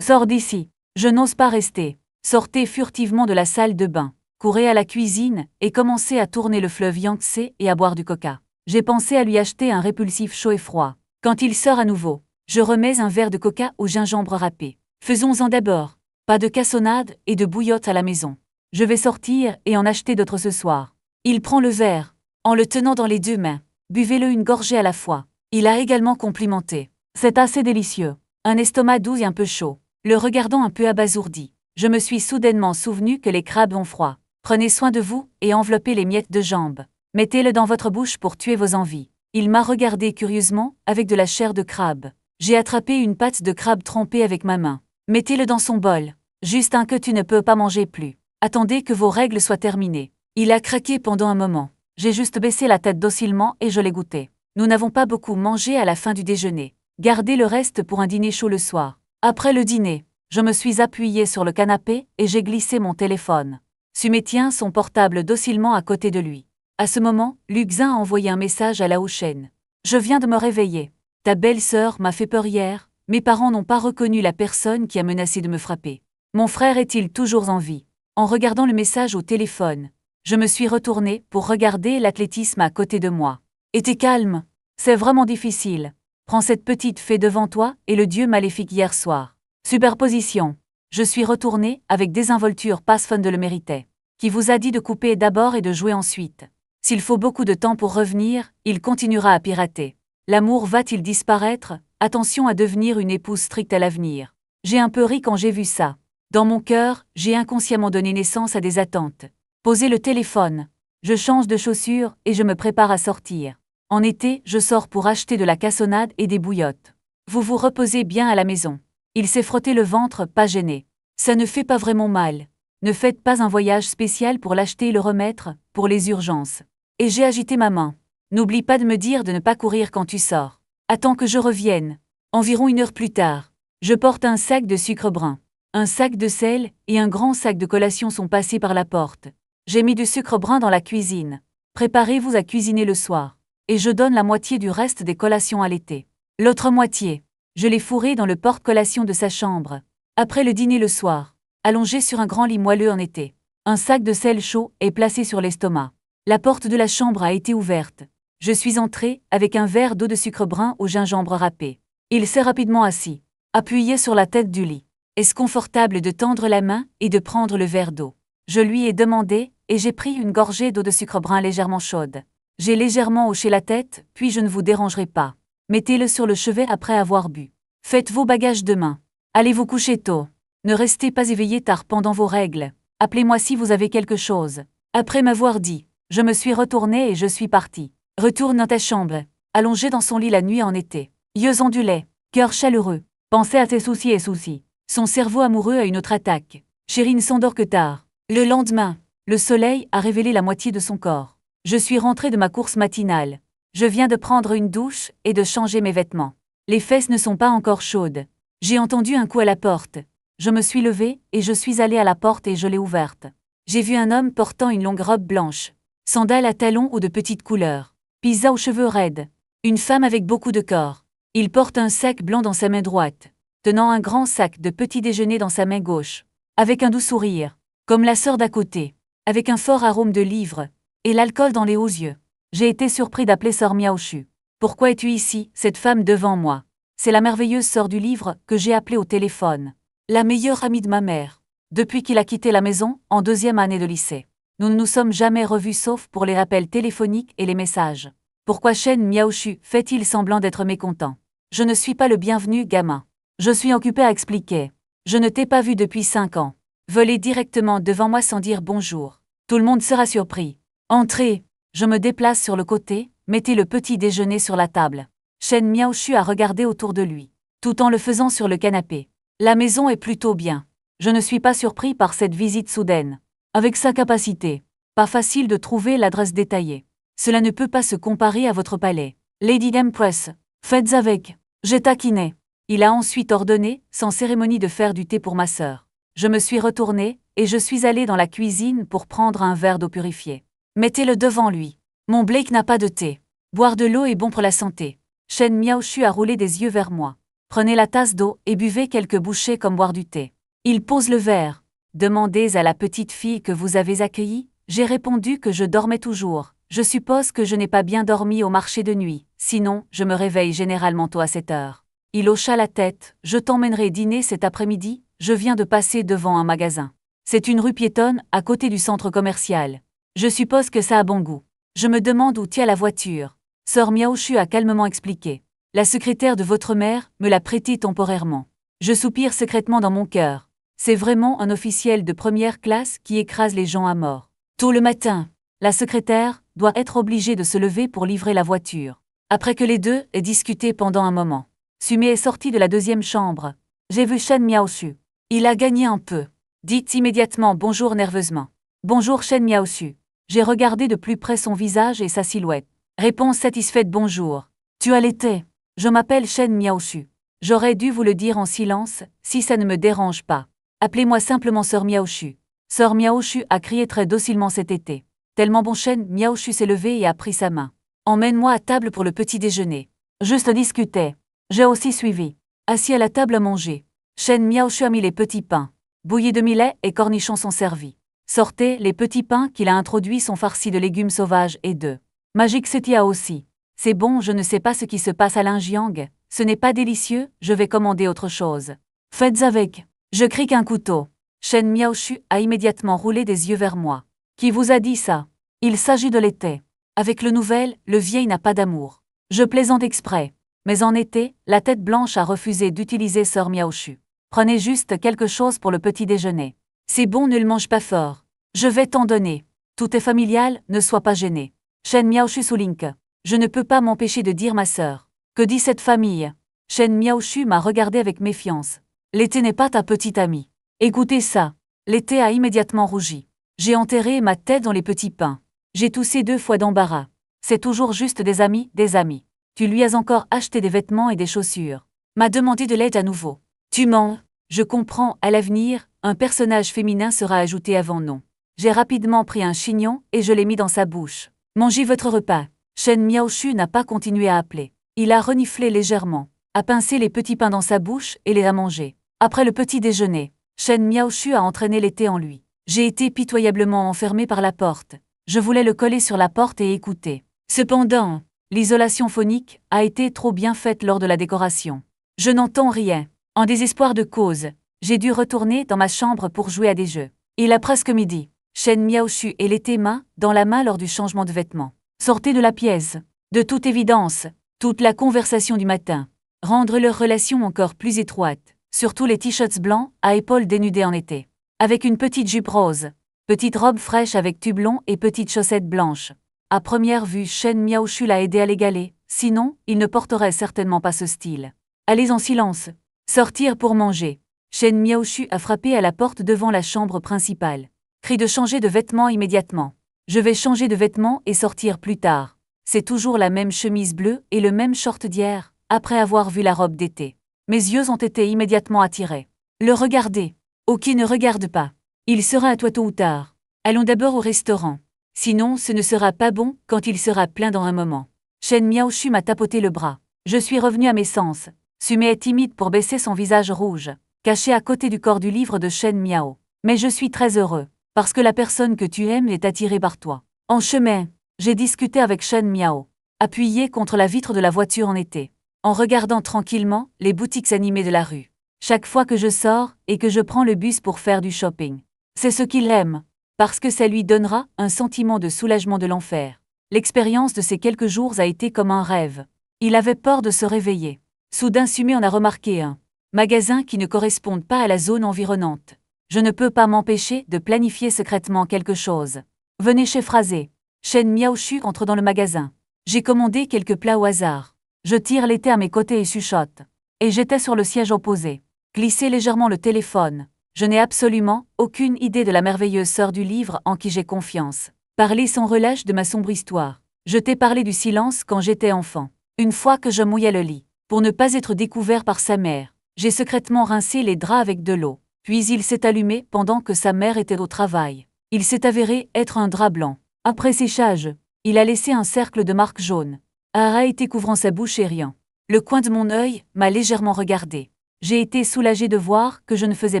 sors d'ici. Je n'ose pas rester. Sortez furtivement de la salle de bain. Courez à la cuisine et commencez à tourner le fleuve Yangtze et à boire du coca. J'ai pensé à lui acheter un répulsif chaud et froid. Quand il sort à nouveau, je remets un verre de coca au gingembre râpé. Faisons-en d'abord. Pas de cassonade et de bouillotte à la maison. Je vais sortir et en acheter d'autres ce soir. Il prend le verre. En le tenant dans les deux mains, buvez-le une gorgée à la fois. Il a également complimenté. C'est assez délicieux. Un estomac doux et un peu chaud. Le regardant un peu abasourdi, je me suis soudainement souvenu que les crabes ont froid. Prenez soin de vous et enveloppez les miettes de jambes. Mettez-le dans votre bouche pour tuer vos envies. Il m'a regardé curieusement, avec de la chair de crabe. J'ai attrapé une patte de crabe trempée avec ma main. Mettez-le dans son bol. Juste un que tu ne peux pas manger plus. Attendez que vos règles soient terminées. Il a craqué pendant un moment. J'ai juste baissé la tête docilement et je l'ai goûté. Nous n'avons pas beaucoup mangé à la fin du déjeuner. Gardez le reste pour un dîner chaud le soir. Après le dîner, je me suis appuyée sur le canapé et j'ai glissé mon téléphone. Sumé tient son portable docilement à côté de lui. À ce moment, Luxin a envoyé un message à la Houchen. Je viens de me réveiller. Ta belle-sœur m'a fait peur hier. Mes parents n'ont pas reconnu la personne qui a menacé de me frapper. Mon frère est-il toujours en vie? En regardant le message au téléphone, je me suis retournée pour regarder l'athlétisme à côté de moi. Et t'es calme. C'est vraiment difficile. Prends cette petite fée devant toi et le dieu maléfique hier soir. Superposition. Je suis retournée avec désinvolture pas fun de le méritait. Qui vous a dit de couper d'abord et de jouer ensuite? S'il faut beaucoup de temps pour revenir, il continuera à pirater. L'amour va-t-il disparaître? Attention à devenir une épouse stricte à l'avenir. J'ai un peu ri quand j'ai vu ça. Dans mon cœur, j'ai inconsciemment donné naissance à des attentes. Posez le téléphone. Je change de chaussures et je me prépare à sortir. En été, je sors pour acheter de la cassonade et des bouillottes. Vous vous reposez bien à la maison. Il s'est frotté le ventre, pas gêné. Ça ne fait pas vraiment mal. Ne faites pas un voyage spécial pour l'acheter et le remettre, pour les urgences. Et j'ai agité ma main. N'oublie pas de me dire de ne pas courir quand tu sors. Attends que je revienne. Environ 1 heure plus tard, je porte un sac de sucre brun. Un sac de sel et un grand sac de collation sont passés par la porte. J'ai mis du sucre brun dans la cuisine. Préparez-vous à cuisiner le soir. Et je donne la moitié du reste des collations à l'été. L'autre moitié, je l'ai fourrée dans le porte-collation de sa chambre. Après le dîner le soir, allongé sur un grand lit moelleux en été, un sac de sel chaud est placé sur l'estomac. La porte de la chambre a été ouverte. Je suis entrée avec un verre d'eau de sucre brun au gingembre râpé. Il s'est rapidement assis, appuyé sur la tête du lit. Est-ce confortable de tendre la main et de prendre le verre d'eau? Je lui ai demandé, et j'ai pris une gorgée d'eau de sucre brun légèrement chaude. J'ai légèrement hoché la tête, puis je ne vous dérangerai pas. Mettez-le sur le chevet après avoir bu. Faites vos bagages demain. Allez vous coucher tôt. Ne restez pas éveillé tard pendant vos règles. Appelez-moi si vous avez quelque chose. Après m'avoir dit, je me suis retournée et je suis partie. Retourne dans ta chambre. Allongé dans son lit la nuit en été. Yeux ondulés, cœur chaleureux. Pensez à ses soucis et soucis. Son cerveau amoureux a une autre attaque. Chérie ne s'endort que tard. Le lendemain, le soleil a révélé la moitié de son corps. Je suis rentrée de ma course matinale. Je viens de prendre une douche et de changer mes vêtements. Les fesses ne sont pas encore chaudes. J'ai entendu un coup à la porte. Je me suis levée et je suis allée à la porte et je l'ai ouverte. J'ai vu un homme portant une longue robe blanche, sandales à talons ou de petites couleurs, pizza aux cheveux raides. Une femme avec beaucoup de corps. Il porte un sac blanc dans sa main droite, tenant un grand sac de petit déjeuner dans sa main gauche, avec un doux sourire, comme la sœur d'à côté, avec un fort arôme de livres, et l'alcool dans les hauts yeux. J'ai été surpris d'appeler sœur Miaochu. Pourquoi es-tu ici, cette femme devant moi? C'est la merveilleuse sœur du livre que j'ai appelée au téléphone. La meilleure amie de ma mère. depuis qu'il a quitté la maison, en 2e année de lycée. Nous ne nous sommes jamais revus sauf pour les rappels téléphoniques et les messages. Pourquoi Shen Miaoshu fait-il semblant d'être mécontent? Je ne suis pas le bienvenu, gamin. Je suis occupé à expliquer. Je ne t'ai pas vu depuis 5 ans. Voler directement devant moi sans dire bonjour. Tout le monde sera surpris. Entrez. Je me déplace sur le côté, mettez le petit déjeuner sur la table. Shen Miaoshu a regardé autour de lui, tout en le faisant sur le canapé. La maison est plutôt bien. Je ne suis pas surpris par cette visite soudaine. Avec sa capacité, pas facile de trouver l'adresse détaillée. Cela ne peut pas se comparer à votre palais. Lady Empress, faites avec. J'ai taquiné. Il a ensuite ordonné, sans cérémonie, de faire du thé pour ma sœur. Je me suis retournée, et je suis allée dans la cuisine pour prendre un verre d'eau purifiée. Mettez-le devant lui. Mon Blake n'a pas de thé. Boire de l'eau est bon pour la santé. Shen Miaoshu a roulé des yeux vers moi. Prenez la tasse d'eau et buvez quelques bouchées comme boire du thé. Il pose le verre. Demandez à la petite fille que vous avez accueillie. J'ai répondu que je dormais toujours. Je suppose que je n'ai pas bien dormi au marché de nuit, sinon je me réveille généralement tôt à 7 heures. Il hocha la tête. Je t'emmènerai dîner cet après-midi, je viens de passer devant un magasin. C'est une rue piétonne, à côté du centre commercial. Je suppose que ça a bon goût. Je me demande où tient la voiture. Sœur Miaoshu a calmement expliqué. La secrétaire de votre mère me l'a prêtée temporairement. Je soupire secrètement dans mon cœur. C'est vraiment un officiel de première classe qui écrase les gens à mort. Tôt le matin, la secrétaire doit être obligée de se lever pour livrer la voiture. Après que les deux aient discuté pendant un moment, Sumé est sorti de la 2e chambre. J'ai vu Shen Miaoshu. Il a gagné un peu. Dites immédiatement bonjour nerveusement. Bonjour Shen Miaoshu. J'ai regardé de plus près son visage et sa silhouette. Réponse satisfaite bonjour. Tu as l'été. Je m'appelle Shen Miaoshu. J'aurais dû vous le dire en silence, si ça ne me dérange pas. Appelez-moi simplement Sœur Miaoshu. Sœur Miaoshu a crié très docilement cet été. Tellement bon Shen Miaoshu s'est levé et a pris sa main. Emmène-moi à table pour le petit déjeuner. Juste discuter. J'ai aussi suivi. Assis à la table à manger. Shen Miaoshu a mis les petits pains. Bouillies de millet et cornichons sont servis. Sortez, les petits pains qu'il a introduits sont farcis de légumes sauvages et de magic setia aussi. C'est bon, je ne sais pas ce qui se passe à Linjiang. Ce n'est pas délicieux, je vais commander autre chose. Faites avec. Je crie qu'un couteau. Shen Miaoshu a immédiatement roulé des yeux vers moi. Qui vous a dit ça? Il s'agit de l'été. Avec le nouvel, le vieil n'a pas d'amour. Je plaisante exprès. Mais en été, la tête blanche a refusé d'utiliser Sœur Miaoshu. Prenez juste quelque chose pour le petit déjeuner. C'est bon, ne le mange pas fort. Je vais t'en donner. Tout est familial, ne sois pas gêné. Shen Miaoshu souligne. Je ne peux pas m'empêcher de dire ma sœur. Que dit cette famille? Shen Miaoshu m'a regardé avec méfiance. L'été n'est pas ta petite amie. Écoutez ça. L'été a immédiatement rougi. J'ai enterré ma tête dans les petits pains. J'ai toussé 2 fois d'embarras. C'est toujours juste des amis, des amis. Tu lui as encore acheté des vêtements et des chaussures. M'a demandé de l'aide à nouveau. Tu mens. Je comprends, à l'avenir, un personnage féminin sera ajouté avant nom. J'ai rapidement pris un chignon et je l'ai mis dans sa bouche. Mangez votre repas. Shen Miaoshu n'a pas continué à appeler. Il a reniflé légèrement, a pincé les petits pains dans sa bouche et les a mangés. Après le petit déjeuner, Shen Miaoshu a entraîné l'été en lui. J'ai été pitoyablement enfermé par la porte. Je voulais le coller sur la porte et écouter. Cependant, l'isolation phonique a été trop bien faite lors de la décoration. Je n'entends rien. En désespoir de cause, j'ai dû retourner dans ma chambre pour jouer à des jeux. Il a presque midi. Shen Miaoshu et l'été main dans la main lors du changement de vêtements. Sortez de la pièce. De toute évidence, toute la conversation du matin. Rendre leur relation encore plus étroite. Surtout les t-shirts blancs à épaules dénudées en été. Avec une petite jupe rose. Petite robe fraîche avec tube long et petites chaussettes blanches. À première vue, Shen Miaoshu l'a aidé à l'égaler, sinon, il ne porterait certainement pas ce style. Allez en silence. Sortir pour manger. Shen Miaoshu a frappé à la porte devant la chambre principale. Cri de changer de vêtements immédiatement. Je vais changer de vêtements et sortir plus tard. C'est toujours la même chemise bleue et le même short d'hier, après avoir vu la robe d'été. Mes yeux ont été immédiatement attirés. Le regarder. Ok, ne regarde pas. Il sera à toi tôt ou tard. Allons d'abord au restaurant. Sinon, ce ne sera pas bon quand il sera plein dans un moment. Shen Miaoshu m'a tapoté le bras. Je suis revenu à mes sens. Sumé est timide pour baisser son visage rouge, caché à côté du corps du livre de Shen Miao. Mais je suis très heureux, parce que la personne que tu aimes est attirée par toi. En chemin, j'ai discuté avec Shen Miao, appuyé contre la vitre de la voiture en été, en regardant tranquillement les boutiques animées de la rue. chaque fois que je sors et que je prends le bus pour faire du shopping. C'est ce qu'il aime, parce que ça lui donnera un sentiment de soulagement de l'enfer. L'expérience de ces quelques jours a été comme un rêve. Il avait peur de se réveiller. Soudain Sumé en a remarqué un magasin qui ne correspond pas à la zone environnante. Je ne peux pas m'empêcher de planifier secrètement quelque chose. Venez chez Phrasé. Shen Miaoshu entre dans le magasin. J'ai commandé quelques plats au hasard. Je tire les thés à mes côtés et chuchote. Et j'étais sur le siège opposé. Glissez légèrement le téléphone. Je n'ai absolument aucune idée de la merveilleuse sœur du livre en qui j'ai confiance. Parler sans relâche de ma sombre histoire. Je t'ai parlé du silence quand j'étais enfant. Une fois que je mouillais le lit, pour ne pas être découvert par sa mère, j'ai secrètement rincé les draps avec de l'eau. Puis il s'est allumé pendant que sa mère était au travail. Il s'est avéré être un drap blanc. Après séchage, il a laissé un cercle de marques jaunes. Ara était couvrant sa bouche et riant. Le coin de mon œil m'a légèrement regardé. J'ai été soulagée de voir que je ne faisais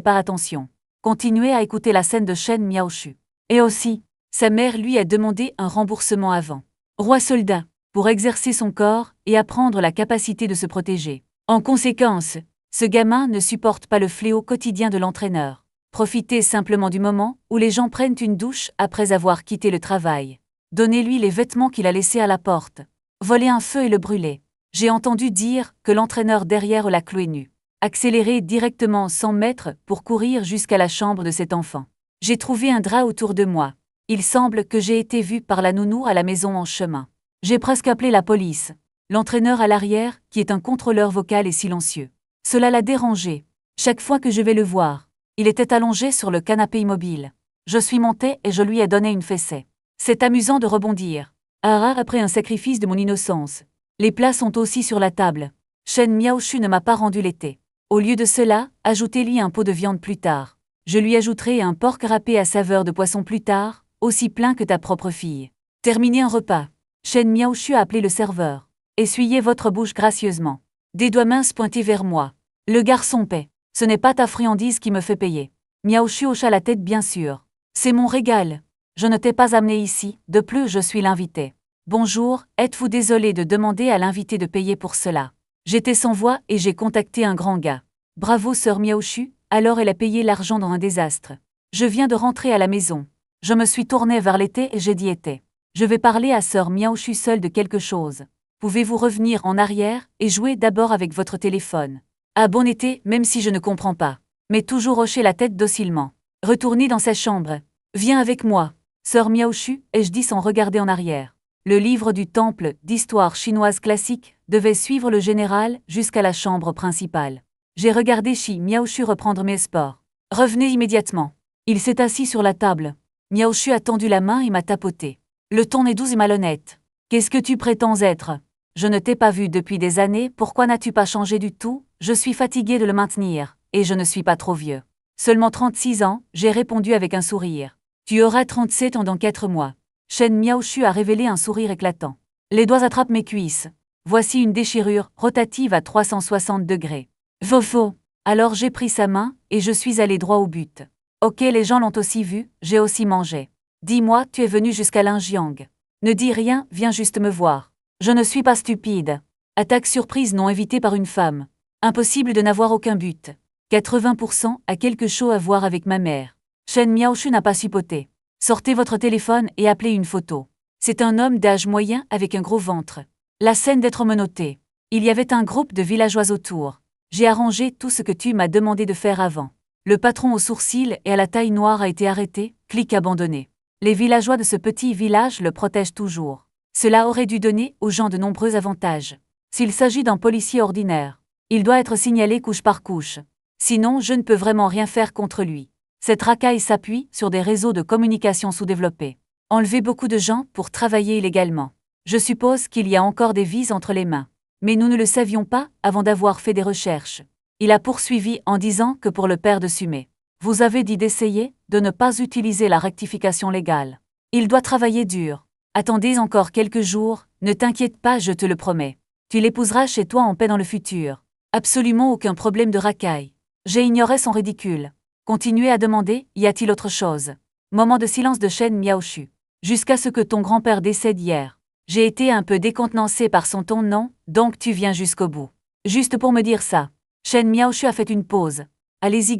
pas attention. Continuez à écouter la scène de Shen Miaoshu. Et aussi, sa mère lui a demandé un remboursement avant. Roi soldat, pour exercer son corps et apprendre la capacité de se protéger. En conséquence, ce gamin ne supporte pas le fléau quotidien de l'entraîneur. Profitez simplement du moment où les gens prennent une douche après avoir quitté le travail. Donnez-lui les vêtements qu'il a laissés à la porte. Volez un feu et le brûler. J'ai entendu dire que l'entraîneur derrière l'a cloué nu. Accélérez directement 100 mètres pour courir jusqu'à la chambre de cet enfant. J'ai trouvé un drap autour de moi. Il semble que j'ai été vu par la nounou à la maison en chemin. J'ai presque appelé la police. L'entraîneur à l'arrière, qui est un contrôleur vocal et silencieux. Cela l'a dérangé. Chaque fois que je vais le voir, il était allongé sur le canapé immobile. Je suis montée et je lui ai donné une fessée. C'est amusant de rebondir. Ara après un sacrifice de mon innocence. Les plats sont aussi sur la table. Shen Miaoshu ne m'a pas rendu l'été. Au lieu de cela, ajoutez-lui un pot de viande plus tard. Je lui ajouterai un porc râpé à saveur de poisson plus tard, aussi plein que ta propre fille. Terminez un repas. Shen Miaoshu a appelé le serveur. Essuyez votre bouche gracieusement. Des doigts minces pointés vers moi. Le garçon paie. Ce n'est pas ta friandise qui me fait payer. Miaoshu hocha la tête bien sûr. C'est mon régal. Je ne t'ai pas amené ici, de plus je suis l'invité. Bonjour, êtes-vous désolé de demander à l'invité de payer pour cela? J'étais sans voix et j'ai contacté un grand gars. Bravo sœur Miaoshu, alors elle a payé l'argent dans un désastre. Je viens de rentrer à la maison. Je me suis tournée vers l'été et j'ai dit été. Je vais parler à sœur Miaoshu seule de quelque chose. Pouvez-vous revenir en arrière et jouer d'abord avec votre téléphone? Ah bon été, même si je ne comprends pas. Mais toujours hocher la tête docilement. Retournez dans sa chambre. Viens avec moi. Sœur Miaoshu, ai-je dit sans regarder en arrière. Le livre du temple d'histoire chinoise classique devait suivre le général jusqu'à la chambre principale. J'ai regardé Shi Miaoshu reprendre mes sports. Revenez immédiatement. Il s'est assis sur la table. Miaoshu a tendu la main et m'a tapoté. Le ton est doux et malhonnête. Qu'est-ce que tu prétends être? Je ne t'ai pas vu depuis des années, pourquoi n'as-tu pas changé du tout? Je suis fatigué de le maintenir, et je ne suis pas trop vieux. Seulement 36 ans, j'ai répondu avec un sourire. Tu auras 37 ans dans 4 mois. Shen Miaoshu a révélé un sourire éclatant. Les doigts attrapent mes cuisses. Voici une déchirure rotative à 360 degrés. Faux. Alors j'ai pris sa main et je suis allé droit au but. Ok, les gens l'ont aussi vu, j'ai aussi mangé. Dis-moi, tu es venu jusqu'à Linjiang. Ne dis rien, viens juste me voir. Je ne suis pas stupide. Attaque surprise non évitée par une femme. Impossible de n'avoir aucun but. 80% a quelque chose à voir avec ma mère. Shen Miaoshu n'a pas suppoté. Sortez votre téléphone et appelez une photo. C'est un homme d'âge moyen avec un gros ventre. La scène d'être menotté. Il y avait un groupe de villageois autour. J'ai arrangé tout ce que tu m'as demandé de faire avant. Le patron aux sourcils et à la taille noire a été arrêté, clic abandonné. Les villageois de ce petit village le protègent toujours. Cela aurait dû donner aux gens de nombreux avantages. S'il s'agit d'un policier ordinaire, il doit être signalé couche par couche. Sinon, je ne peux vraiment rien faire contre lui. Cette racaille s'appuie sur des réseaux de communication sous-développés. Enlever beaucoup de gens pour travailler illégalement. Je suppose qu'il y a encore des vies entre les mains. Mais nous ne le savions pas avant d'avoir fait des recherches. Il a poursuivi en disant que pour le père de Sumé, vous avez dit d'essayer de ne pas utiliser la rectification légale. Il doit travailler dur. Attendez encore quelques jours, ne t'inquiète pas, je te le promets. Tu l'épouseras chez toi en paix dans le futur. Absolument aucun problème de racaille. J'ai ignoré son ridicule. Continuez à demander, y a-t-il autre chose? Moment de silence de Shen Miaoshu. Jusqu'à ce que ton grand-père décède hier. J'ai été un peu décontenancé par son ton non, donc tu viens jusqu'au bout. Juste pour me dire ça. Shen Miaoshu a fait une pause. Allez-y,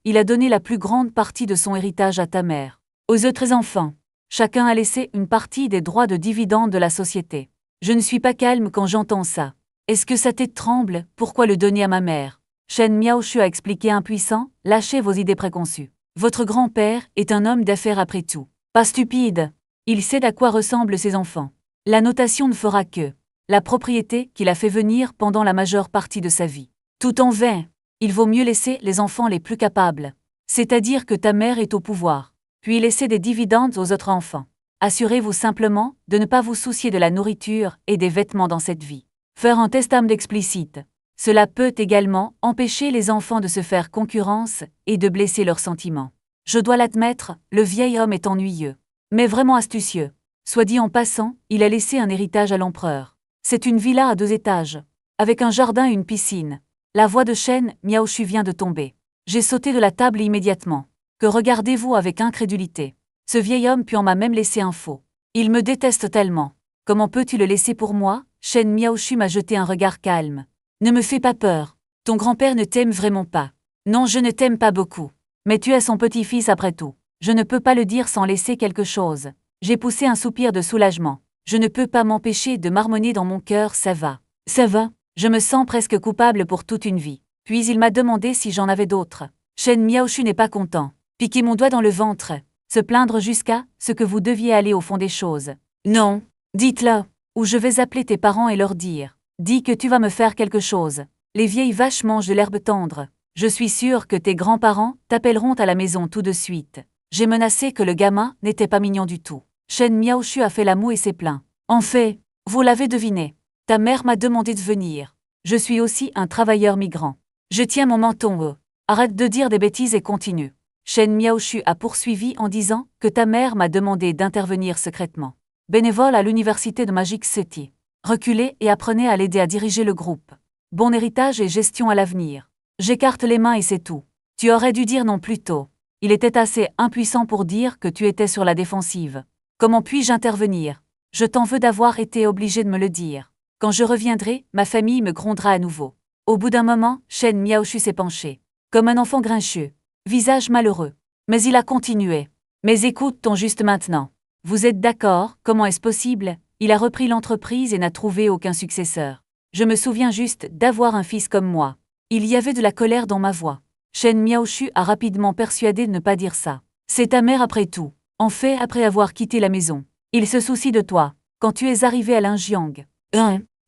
il a donné la plus grande partie de son héritage à ta mère. Aux autres enfants, chacun a laissé une partie des droits de dividendes de la société. Je ne suis pas calme quand j'entends ça. Est-ce que sa tête tremble? Pourquoi le donner à ma mère? Shen Miaoshu a expliqué impuissant, lâchez vos idées préconçues. Votre grand-père est un homme d'affaires après tout. Pas stupide. Il sait à quoi ressemblent ses enfants. La notation ne fera que la propriété qu'il a fait venir pendant la majeure partie de sa vie. Tout en vain. Il vaut mieux laisser les enfants les plus capables. C'est-à-dire que ta mère est au pouvoir. Puis laisser des dividendes aux autres enfants. Assurez-vous simplement de ne pas vous soucier de la nourriture et des vêtements dans cette vie. Faire un testament explicite. Cela peut également empêcher les enfants de se faire concurrence et de blesser leurs sentiments. Je dois l'admettre, le vieil homme est ennuyeux, mais vraiment astucieux. Soit dit en passant, il a laissé un héritage à l'empereur. C'est une villa à 2 étages, avec un jardin et une piscine. La voix de Shen Miaoshu vient de tomber. J'ai sauté de la table immédiatement. Que regardez-vous avec incrédulité? Ce vieil homme puis en m'a même laissé un faux. Il me déteste tellement. Comment peux-tu le laisser pour moi? Shen Miaoshu m'a jeté un regard calme. Ne me fais pas peur. Ton grand-père ne t'aime vraiment pas. Non, je ne t'aime pas beaucoup. Mais tu es son petit-fils après tout. Je ne peux pas le dire sans laisser quelque chose. J'ai poussé un soupir de soulagement. Je ne peux pas m'empêcher de marmonner dans mon cœur, ça va. Ça va. Je me sens presque coupable pour toute une vie. Puis il m'a demandé si j'en avais d'autres. Shen Miaoshu n'est pas content. Piquer mon doigt dans le ventre. Se plaindre jusqu'à ce que vous deviez aller au fond des choses. Non. Dites-le. Ou je vais appeler tes parents et leur dire. Dis que tu vas me faire quelque chose. Les vieilles vaches mangent de l'herbe tendre. Je suis sûre que tes grands-parents t'appelleront à la maison tout de suite. J'ai menacé que le gamin n'était pas mignon du tout. Shen Miaoshu a fait la moue et s'est plaint. En fait, vous l'avez deviné. Ta mère m'a demandé de venir. Je suis aussi un travailleur migrant. Je tiens mon menton haut. Arrête de dire des bêtises et continue. Shen Miaoshu a poursuivi en disant que ta mère m'a demandé d'intervenir secrètement. Bénévole à l'université de Magic City. Reculez et apprenez à l'aider à diriger le groupe. Bon héritage et gestion à l'avenir. J'écarte les mains et c'est tout. Tu aurais dû dire non plus tôt. Il était assez impuissant pour dire que tu étais sur la défensive. Comment puis-je intervenir? Je t'en veux d'avoir été obligé de me le dire. Quand je reviendrai, ma famille me grondera à nouveau. Au bout d'un moment, Shen Miaoshu s'est penché. Comme un enfant grincheux. Visage malheureux. Mais il a continué. Mais écoute-t-on juste maintenant. Vous êtes d'accord? Comment est-ce possible? Il a repris l'entreprise et n'a trouvé aucun successeur. Je me souviens juste d'avoir un fils comme moi. Il y avait de la colère dans ma voix. Shen Miaoshu a rapidement persuadé de ne pas dire ça. C'est ta mère après tout. En fait, après avoir quitté la maison. Il se soucie de toi. Quand tu es arrivé à Linjiang.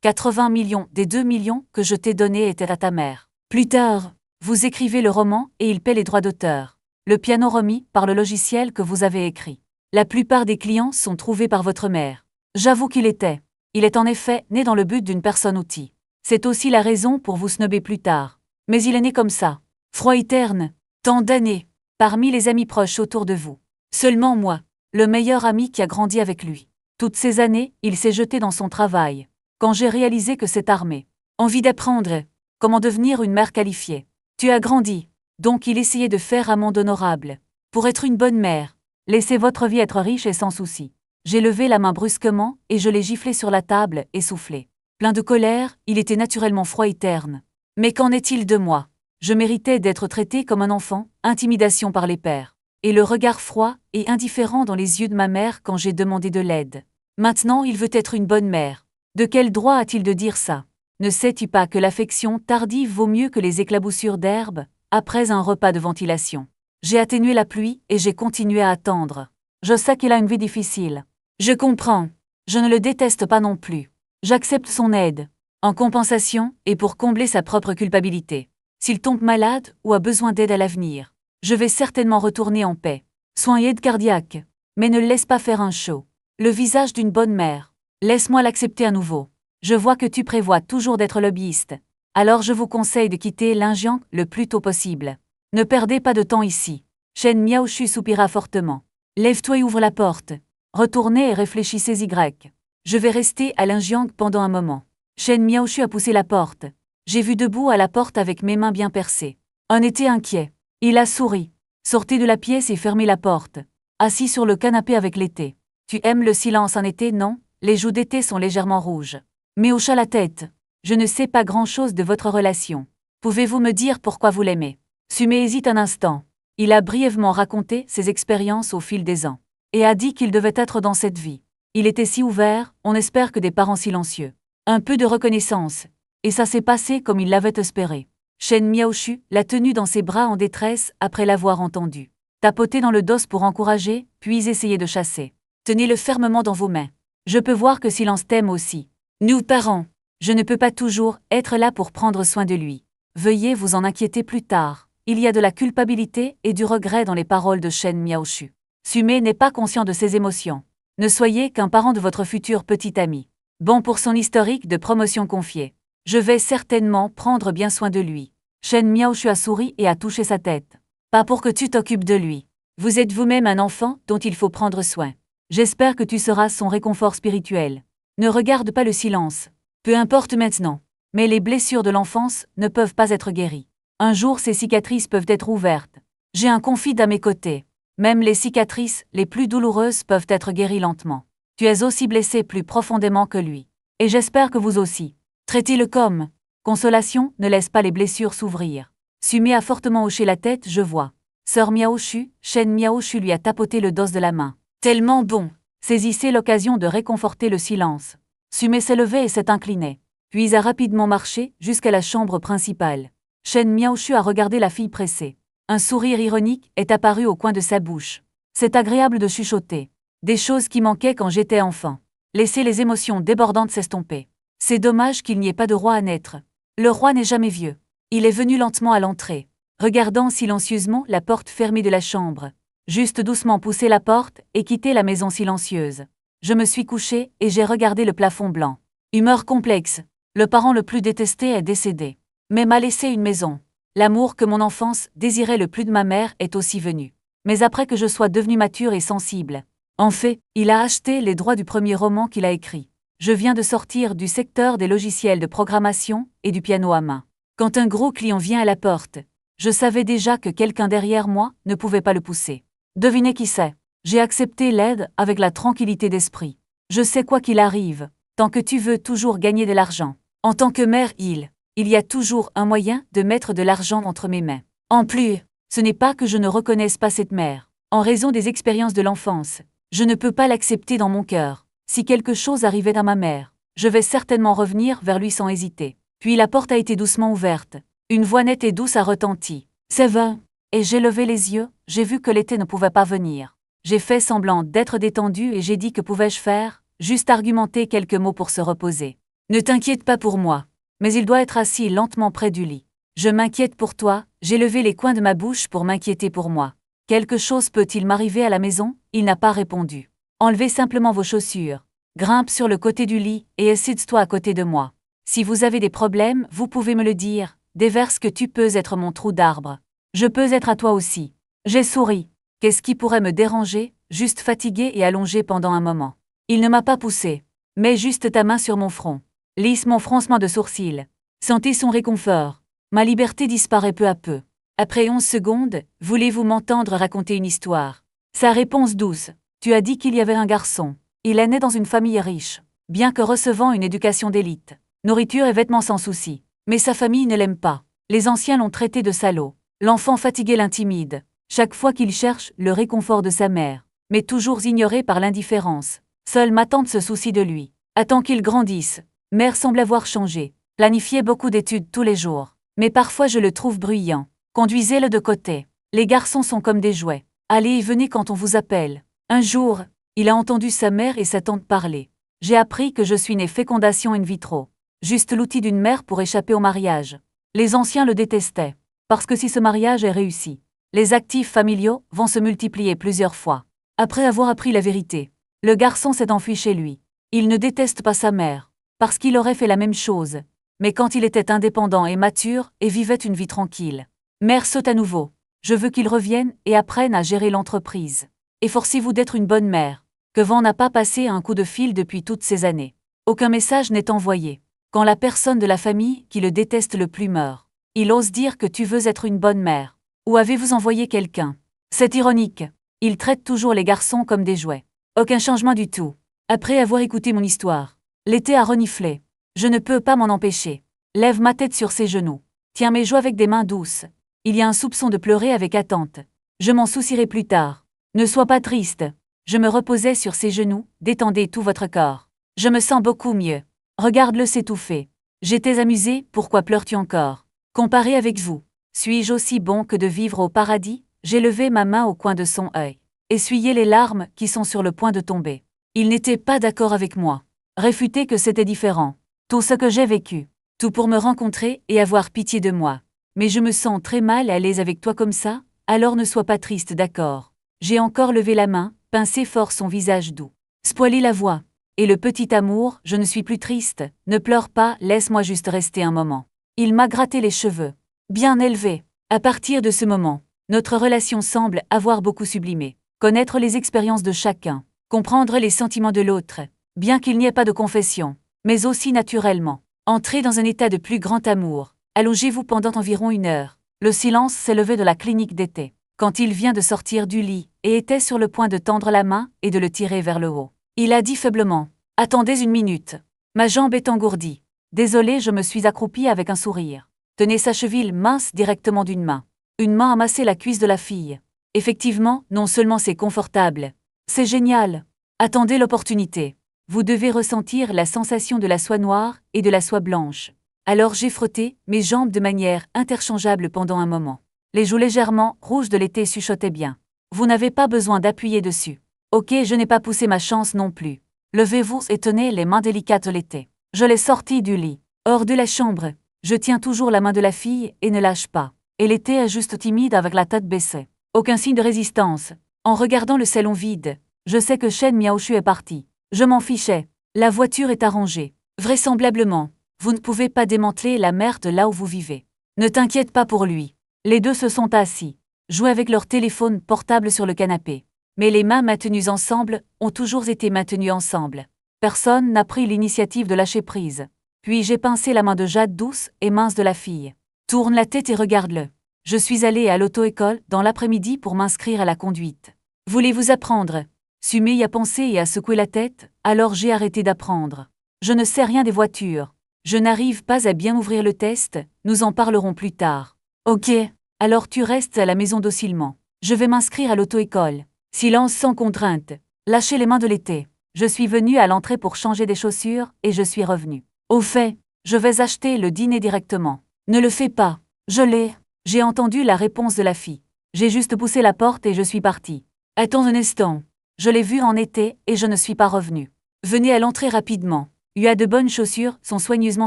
80 millions des 2 millions que je t'ai donnés étaient à ta mère. Plus tard, vous écrivez le roman et il paie les droits d'auteur. Le piano remis par le logiciel que vous avez écrit. La plupart des clients sont trouvés par votre mère. J'avoue qu'il est en effet né dans le but d'une personne-outil. C'est aussi la raison pour vous snobber plus tard. Mais il est né comme ça. Froid et terne. Tant d'années. Parmi les amis proches autour de vous. Seulement moi, le meilleur ami qui a grandi avec lui. Toutes ces années, il s'est jeté dans son travail. Quand j'ai réalisé que cette armée, envie d'apprendre comment devenir une mère qualifiée. Tu as grandi, donc il essayait de faire un monde honorable. Pour être une bonne mère, laissez votre vie être riche et sans souci. J'ai levé la main brusquement et je l'ai giflé sur la table, essoufflé. Plein de colère, il était naturellement froid et terne. Mais qu'en est-il de moi? Je méritais d'être traité comme un enfant, intimidation par les pères. Et le regard froid et indifférent dans les yeux de ma mère quand j'ai demandé de l'aide. Maintenant il veut être une bonne mère. De quel droit a-t-il de dire ça? Ne sais-tu pas que l'affection tardive vaut mieux que les éclaboussures d'herbe, après un repas de ventilation? J'ai atténué la pluie et j'ai continué à attendre. Je sais qu'il a une vie difficile. Je comprends. Je ne le déteste pas non plus. J'accepte son aide. En compensation et pour combler sa propre culpabilité. S'il tombe malade ou a besoin d'aide à l'avenir, je vais certainement retourner en paix. Soins et aide cardiaque. Mais ne le laisse pas faire un show. Le visage d'une bonne mère. Laisse-moi l'accepter à nouveau. Je vois que tu prévois toujours d'être lobbyiste. Alors je vous conseille de quitter Linjiang le plus tôt possible. Ne perdez pas de temps ici. Shen Miaoshu soupira fortement. Lève-toi et ouvre la porte. Retournez et réfléchissez Y. Je vais rester à Linjiang pendant un moment. Shen Miaoshu a poussé la porte. J'ai vu debout à la porte avec mes mains bien percées. Un été inquiet. Il a souri. Sortez de la pièce et fermez la porte. Assis sur le canapé avec l'été. Tu aimes le silence en été, non? Les joues d'été sont légèrement rouges. Mais hocha la tête. Je ne sais pas grand-chose de votre relation. Pouvez-vous me dire pourquoi vous l'aimez? Sume hésite un instant. Il a brièvement raconté ses expériences au fil des ans. Et a dit qu'il devait être dans cette vie. Il était si ouvert, on espère que des parents silencieux. Un peu de reconnaissance. Et ça s'est passé comme il l'avait espéré. Shen Miaoshu l'a tenu dans ses bras en détresse après l'avoir entendu. Tapoter dans le dos pour encourager, puis essayer de chasser. Tenez-le fermement dans vos mains. Je peux voir que Silence t'aime aussi. Nous, parents, je ne peux pas toujours être là pour prendre soin de lui. Veuillez vous en inquiéter plus tard. Il y a de la culpabilité et du regret dans les paroles de Shen Miaoshu. Sume n'est pas conscient de ses émotions. Ne soyez qu'un parent de votre futur petit ami. Bon pour son historique de promotion confiée. Je vais certainement prendre bien soin de lui. Shen Miaoshu a souri et a touché sa tête. Pas pour que tu t'occupes de lui. Vous êtes vous-même un enfant dont il faut prendre soin. J'espère que tu seras son réconfort spirituel. Ne regarde pas le silence. Peu importe maintenant. Mais les blessures de l'enfance ne peuvent pas être guéries. Un jour ces cicatrices peuvent être ouvertes. J'ai un confide à mes côtés. Même les cicatrices les plus douloureuses peuvent être guéries lentement. Tu es aussi blessé plus profondément que lui. Et j'espère que vous aussi. Traitez-le comme consolation, ne laisse pas les blessures s'ouvrir. Sume a fortement hoché la tête, je vois. Sœur Miaoshu, Shen Miaoshu lui a tapoté le dos de la main. Tellement bon. Saisissez l'occasion de réconforter le silence. Sume s'est levé et s'est incliné. Puis a rapidement marché jusqu'à la chambre principale. Shen Miaoshu a regardé la fille pressée. Un sourire ironique est apparu au coin de sa bouche. C'est agréable de chuchoter. Des choses qui manquaient quand j'étais enfant. Laissez les émotions débordantes s'estomper. C'est dommage qu'il n'y ait pas de roi à naître. Le roi n'est jamais vieux. Il est venu lentement à l'entrée, regardant silencieusement la porte fermée de la chambre. Juste doucement pousser la porte et quitter la maison silencieuse. Je me suis couché et j'ai regardé le plafond blanc. Humeur complexe. Le parent le plus détesté est décédé. Mais m'a laissé une maison. L'amour que mon enfance désirait le plus de ma mère est aussi venu. Mais après que je sois devenu mature et sensible. En fait, il a acheté les droits du premier roman qu'il a écrit. Je viens de sortir du secteur des logiciels de programmation et du piano à main. Quand un gros client vient à la porte, je savais déjà que quelqu'un derrière moi ne pouvait pas le pousser. Devinez qui c'est. J'ai accepté l'aide avec la tranquillité d'esprit. Je sais quoi qu'il arrive, tant que tu veux toujours gagner de l'argent. En tant que mère, il y a toujours un moyen de mettre de l'argent entre mes mains. En plus, ce n'est pas que je ne reconnaisse pas cette mère. En raison des expériences de l'enfance, je ne peux pas l'accepter dans mon cœur. Si quelque chose arrivait à ma mère, je vais certainement revenir vers lui sans hésiter. Puis la porte a été doucement ouverte. Une voix nette et douce a retenti. C'est vrai. Et j'ai levé les yeux, j'ai vu que l'été ne pouvait pas venir. J'ai fait semblant d'être détendu et j'ai dit que pouvais-je faire, juste argumenter quelques mots pour se reposer. Ne t'inquiète pas pour moi. Mais il doit être assis lentement près du lit. Je m'inquiète pour toi, j'ai levé les coins de ma bouche pour m'inquiéter pour moi. Quelque chose peut-il m'arriver à la maison? Il n'a pas répondu. Enlevez simplement vos chaussures. Grimpe sur le côté du lit et assieds-toi à côté de moi. Si vous avez des problèmes, vous pouvez me le dire. Déverse que tu peux être mon trou d'arbre. Je peux être à toi aussi. J'ai souri. Qu'est-ce qui pourrait me déranger? Juste fatigué et allongé pendant un moment. Il ne m'a pas poussé. Mets juste ta main sur mon front. Lisse mon froncement de sourcils. Sentez son réconfort. Ma liberté disparaît peu à peu. Après 11 secondes, voulez-vous m'entendre raconter une histoire? Sa réponse douce. Tu as dit qu'il y avait un garçon. Il est né dans une famille riche, bien que recevant une éducation d'élite. Nourriture et vêtements sans souci. Mais sa famille ne l'aime pas. Les anciens l'ont traité de salaud. L'enfant fatigué l'intimide. Chaque fois qu'il cherche le réconfort de sa mère, mais toujours ignoré par l'indifférence. Seule ma tante se soucie de lui. Attend qu'il grandisse. Mère semble avoir changé. Planifiait beaucoup d'études tous les jours. Mais parfois je le trouve bruyant. Conduisez-le de côté. Les garçons sont comme des jouets. Allez et venez quand on vous appelle. Un jour, il a entendu sa mère et sa tante parler. J'ai appris que je suis né fécondation in vitro. Juste l'outil d'une mère pour échapper au mariage. Les anciens le détestaient. Parce que si ce mariage est réussi, les actifs familiaux vont se multiplier plusieurs fois. Après avoir appris la vérité, le garçon s'est enfui chez lui. Il ne déteste pas sa mère, parce qu'il aurait fait la même chose. Mais quand il était indépendant et mature et vivait une vie tranquille. Mère saute à nouveau. Je veux qu'il revienne et apprenne à gérer l'entreprise. Efforcez-vous d'être une bonne mère. Que Van n'a pas passé un coup de fil depuis toutes ces années. Aucun message n'est envoyé. Quand la personne de la famille qui le déteste le plus meurt, il ose dire que tu veux être une bonne mère. Ou avez-vous envoyé quelqu'un? C'est ironique. Il traite toujours les garçons comme des jouets. Aucun changement du tout. Après avoir écouté mon histoire, l'été a reniflé. Je ne peux pas m'en empêcher. Lève ma tête sur ses genoux. Tiens mes joues avec des mains douces. Il y a un soupçon de pleurer avec attente. Je m'en soucierai plus tard. Ne sois pas triste. Je me reposais sur ses genoux, détendez tout votre corps. Je me sens beaucoup mieux. Regarde-le s'étouffer. J'étais amusée, pourquoi pleures-tu encore? Comparé avec vous, suis-je aussi bon que de vivre au paradis? J'ai levé ma main au coin de son œil. Essuyez les larmes qui sont sur le point de tomber. Il n'était pas d'accord avec moi. Réfuté que c'était différent. Tout ce que j'ai vécu. Tout pour me rencontrer et avoir pitié de moi. Mais je me sens très mal à l'aise avec toi comme ça, alors ne sois pas triste, d'accord. J'ai encore levé la main, pincé fort son visage doux. Spoilé la voix. Et le petit amour, je ne suis plus triste, ne pleure pas, laisse-moi juste rester un moment. Il m'a gratté les cheveux. Bien élevé. À partir de ce moment, notre relation semble avoir beaucoup sublimé. Connaître les expériences de chacun, comprendre les sentiments de l'autre, bien qu'il n'y ait pas de confession, mais aussi naturellement. Entrer dans un état de plus grand amour. Allongez-vous pendant environ 1 heure. Le silence s'est levé de la clinique d'été, quand il vient de sortir du lit, et était sur le point de tendre la main et de le tirer vers le haut. Il a dit faiblement. Attendez 1 minute. Ma jambe est engourdie. Désolé, je me suis accroupie avec un sourire. Tenez sa cheville mince directement d'une main. Une main a massé la cuisse de la fille. Effectivement, non seulement c'est confortable. C'est génial. Attendez l'opportunité. Vous devez ressentir la sensation de la soie noire et de la soie blanche. Alors j'ai frotté mes jambes de manière interchangeable pendant un moment. Les joues légèrement rouges de l'été chuchotaient bien. Vous n'avez pas besoin d'appuyer dessus. Ok, je n'ai pas poussé ma chance non plus. Levez-vous et tenez les mains délicates de l'été. Je l'ai sortie du lit. Hors de la chambre. Je tiens toujours la main de la fille et ne lâche pas. Et l'été est juste timide avec la tête baissée. Aucun signe de résistance. En regardant le salon vide, je sais que Shen Miaoshu est parti. Je m'en fichais. La voiture est arrangée. Vraisemblablement, vous ne pouvez pas démanteler la merde là où vous vivez. Ne t'inquiète pas pour lui. Les deux se sont assis, jouaient avec leur téléphone portable sur le canapé. Mais les mains maintenues ensemble ont toujours été maintenues ensemble. Personne n'a pris l'initiative de lâcher prise. Puis j'ai pincé la main de Jade douce et mince de la fille. Tourne la tête et regarde-le. Je suis allée à l'auto-école dans l'après-midi pour m'inscrire à la conduite. Voulez-vous apprendre? Sumé y a pensé et a secoué la tête, alors j'ai arrêté d'apprendre. Je ne sais rien des voitures. Je n'arrive pas à bien ouvrir le test, nous en parlerons plus tard. Ok, alors tu restes à la maison docilement. Je vais m'inscrire à l'auto-école. Silence sans contrainte. Lâchez les mains de l'été. Je suis venue à l'entrée pour changer des chaussures et je suis revenue. Au fait, je vais acheter le dîner directement. Ne le fais pas. Je l'ai. J'ai entendu la réponse de la fille. J'ai juste poussé la porte et je suis partie. Attends un instant. Je l'ai vue en été et je ne suis pas revenue. Venez à l'entrée rapidement. Il y a de bonnes chaussures sont soigneusement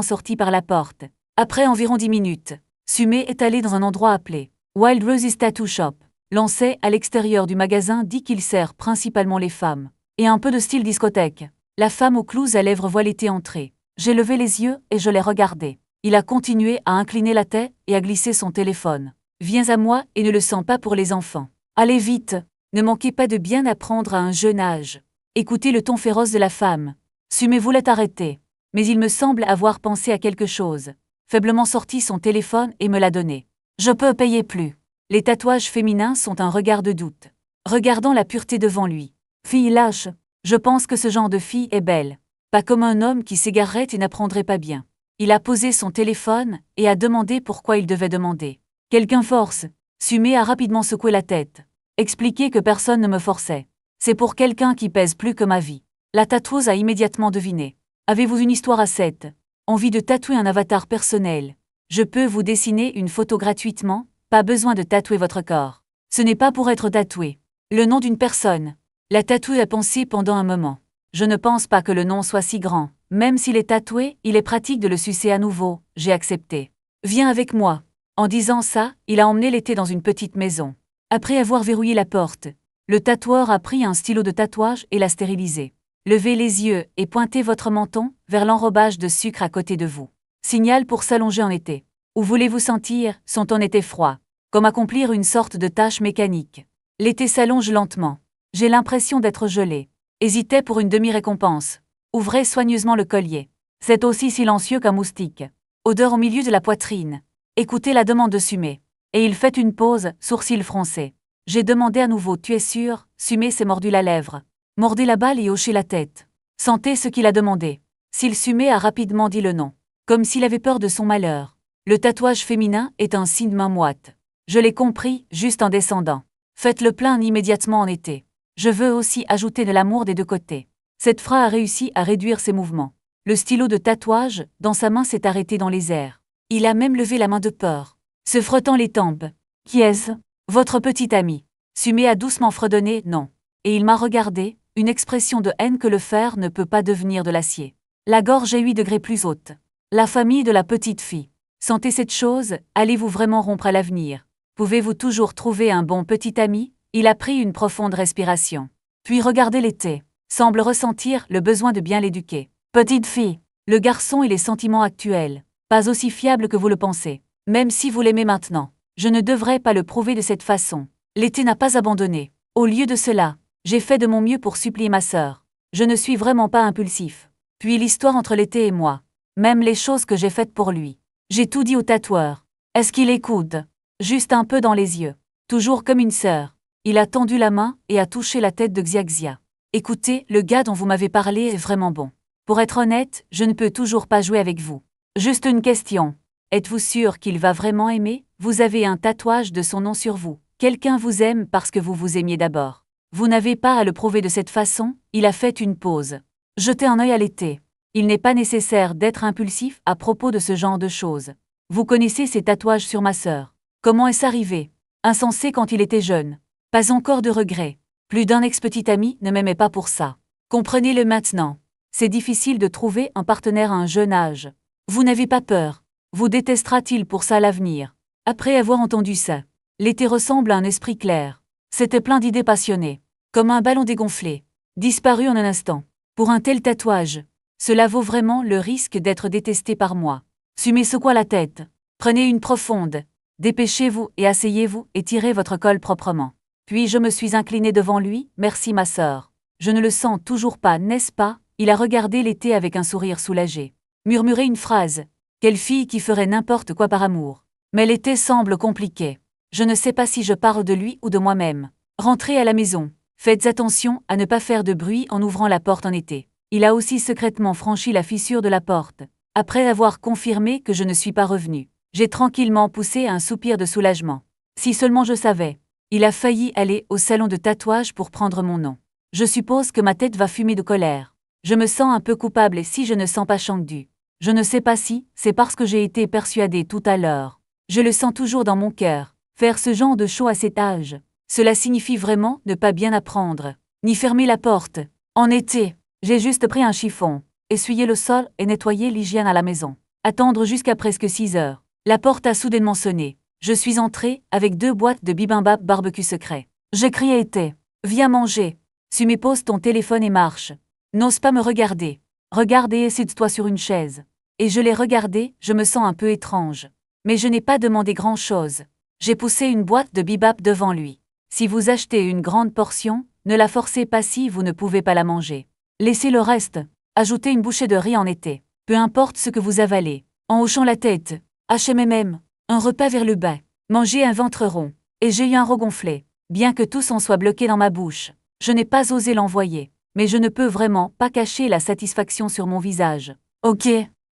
sorties par la porte. Après environ 10 minutes, Sumé est allé dans un endroit appelé Wild Roses Tattoo Shop. Lancé à l'extérieur du magasin dit qu'il sert principalement les femmes. Et un peu de style discothèque. La femme aux clous à lèvres voile était entrée. J'ai levé les yeux et je l'ai regardé. Il a continué à incliner la tête et à glisser son téléphone. Viens à moi et ne le sens pas pour les enfants. Allez vite. Ne manquez pas de bien apprendre à un jeune âge. Écoutez le ton féroce de la femme. Sumé voulait arrêter. Mais il me semble avoir pensé à quelque chose. Faiblement sorti son téléphone et me l'a donné. Je peux payer plus. Les tatouages féminins sont un regard de doute. Regardant la pureté devant lui. Fille lâche. Je pense que ce genre de fille est belle. Pas comme un homme qui s'égarerait et n'apprendrait pas bien. Il a posé son téléphone et a demandé pourquoi il devait demander. Quelqu'un force. Sumé a rapidement secoué la tête. Expliqué que personne ne me forçait. C'est pour quelqu'un qui pèse plus que ma vie. La tatoueuse a immédiatement deviné. Avez-vous une histoire à 7? Envie de tatouer un avatar personnel? Je peux vous dessiner une photo gratuitement, pas besoin de tatouer votre corps. Ce n'est pas pour être tatoué. Le nom d'une personne. La tatoueuse a pensé pendant un moment. Je ne pense pas que le nom soit si grand. Même s'il est tatoué, il est pratique de le sucer à nouveau. J'ai accepté. Viens avec moi. En disant ça, il a emmené l'été dans une petite maison. Après avoir verrouillé la porte, le tatoueur a pris un stylo de tatouage et l'a stérilisé. Levez les yeux et pointez votre menton vers l'enrobage de sucre à côté de vous. Signal pour s'allonger en été. Où voulez-vous sentir, sont en été froid. Comme accomplir une sorte de tâche mécanique. L'été s'allonge lentement. J'ai l'impression d'être gelé. Hésitez pour une demi-récompense. Ouvrez soigneusement le collier. C'est aussi silencieux qu'un moustique. Odeur au milieu de la poitrine. Écoutez la demande de Sumé. Et il fait une pause, sourcils froncés. J'ai demandé à nouveau, tu es sûr? Sumé s'est mordu la lèvre. Mordez la balle et hochez la tête. Sentez ce qu'il a demandé. S'il Sumé a rapidement dit le nom. Comme s'il avait peur de son malheur. Le tatouage féminin est un signe main moite. Je l'ai compris, juste en descendant. Faites le plein immédiatement en été. Je veux aussi ajouter de l'amour des deux côtés. Cette phrase a réussi à réduire ses mouvements. Le stylo de tatouage, dans sa main, s'est arrêté dans les airs. Il a même levé la main de peur, se frottant les tempes. Qui est-ce? Votre petit ami. Sumé a doucement fredonné non. Et il m'a regardé, une expression de haine que le fer ne peut pas devenir de l'acier. La gorge est 8 degrés plus haute. La famille de la petite fille. Sentez cette chose, allez-vous vraiment rompre à l'avenir? Pouvez-vous toujours trouver un bon petit ami? Il a pris une profonde respiration. Puis regardez l'été. Semble ressentir le besoin de bien l'éduquer. Petite fille, le garçon et les sentiments actuels. Pas aussi fiable que vous le pensez. Même si vous l'aimez maintenant. Je ne devrais pas le prouver de cette façon. L'été n'a pas abandonné. Au lieu de cela, j'ai fait de mon mieux pour supplier ma sœur. Je ne suis vraiment pas impulsif. Puis l'histoire entre l'été et moi. Même les choses que j'ai faites pour lui. J'ai tout dit au tatoueur. Est-ce qu'il écoute? Juste un peu dans les yeux. Toujours comme une sœur. Il a tendu la main et a touché la tête de Xiaxia. Écoutez, le gars dont vous m'avez parlé est vraiment bon. Pour être honnête, je ne peux toujours pas jouer avec vous. Juste une question. Êtes-vous sûr qu'il va vraiment aimer? Vous avez un tatouage de son nom sur vous. Quelqu'un vous aime parce que vous vous aimiez d'abord. Vous n'avez pas à le prouver de cette façon. Il a fait une pause. Jetez un œil à l'été. Il n'est pas nécessaire d'être impulsif à propos de ce genre de choses. Vous connaissez ces tatouages sur ma sœur. Comment est-ce arrivé? Insensé quand il était jeune. Pas encore de regrets. Plus d'un ex-petit ami ne m'aimait pas pour ça. Comprenez-le maintenant. C'est difficile de trouver un partenaire à un jeune âge. Vous n'avez pas peur. Vous détestera-t-il pour ça à l'avenir? Après avoir entendu ça, l'été ressemble à un esprit clair. C'était plein d'idées passionnées. Comme un ballon dégonflé. Disparu en un instant. Pour un tel tatouage, cela vaut vraiment le risque d'être détesté par moi. Sumé secoua la tête. Prenez une profonde. Dépêchez-vous et asseyez-vous et tirez votre col proprement. Puis je me suis incliné devant lui. Merci ma sœur. Je ne le sens toujours pas, n'est-ce pas? Il a regardé l'été avec un sourire soulagé. Murmuré une phrase. Quelle fille qui ferait n'importe quoi par amour. Mais l'été semble compliqué. Je ne sais pas si je parle de lui ou de moi-même. Rentrez à la maison. Faites attention à ne pas faire de bruit en ouvrant la porte en été. Il a aussi secrètement franchi la fissure de la porte. Après avoir confirmé que je ne suis pas revenu, j'ai tranquillement poussé un soupir de soulagement. Si seulement je savais. Il a failli aller au salon de tatouage pour prendre mon nom. Je suppose que ma tête va fumer de colère. Je me sens un peu coupable et si je ne sens pas Changdu. Je ne sais pas si c'est parce que j'ai été persuadée tout à l'heure. Je le sens toujours dans mon cœur. Faire ce genre de show à cet âge, cela signifie vraiment ne pas bien apprendre, ni fermer la porte. En été, j'ai juste pris un chiffon, essuyé le sol et nettoyé l'hygiène à la maison. Attendre jusqu'à presque 6 heures. La porte a soudainement sonné. Je suis entrée avec 2 boîtes de bibimbap barbecue secret. J'ai crié été. Viens manger. Sumé pose ton téléphone et marche. N'ose pas me regarder. Regarde et assieds-toi sur une chaise. Et je l'ai regardé, je me sens un peu étrange. Mais je n'ai pas demandé grand-chose. J'ai poussé une boîte de bibap devant lui. Si vous achetez une grande portion, ne la forcez pas si vous ne pouvez pas la manger. Laissez le reste. Ajoutez une bouchée de riz en été. Peu importe ce que vous avalez. En hochant la tête. HMM. Un repas vers le bas. Mangez un ventre rond. Et j'ai eu un regonflé. Bien que tout s'en soit bloqué dans ma bouche. Je n'ai pas osé l'envoyer. Mais je ne peux vraiment pas cacher la satisfaction sur mon visage. Ok.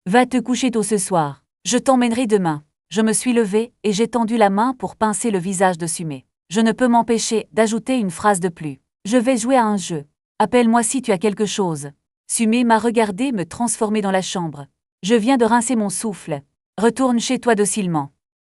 Va te coucher tôt ce soir. Je t'emmènerai demain. Je me suis levée et j'ai tendu la main pour pincer le visage de Sumé. Je ne peux m'empêcher d'ajouter une phrase de plus. Je vais jouer à un jeu. Appelle-moi si tu as quelque chose. Sumé m'a regardé me transformer dans la chambre. Je viens de rincer mon souffle. Retourne chez toi docilement.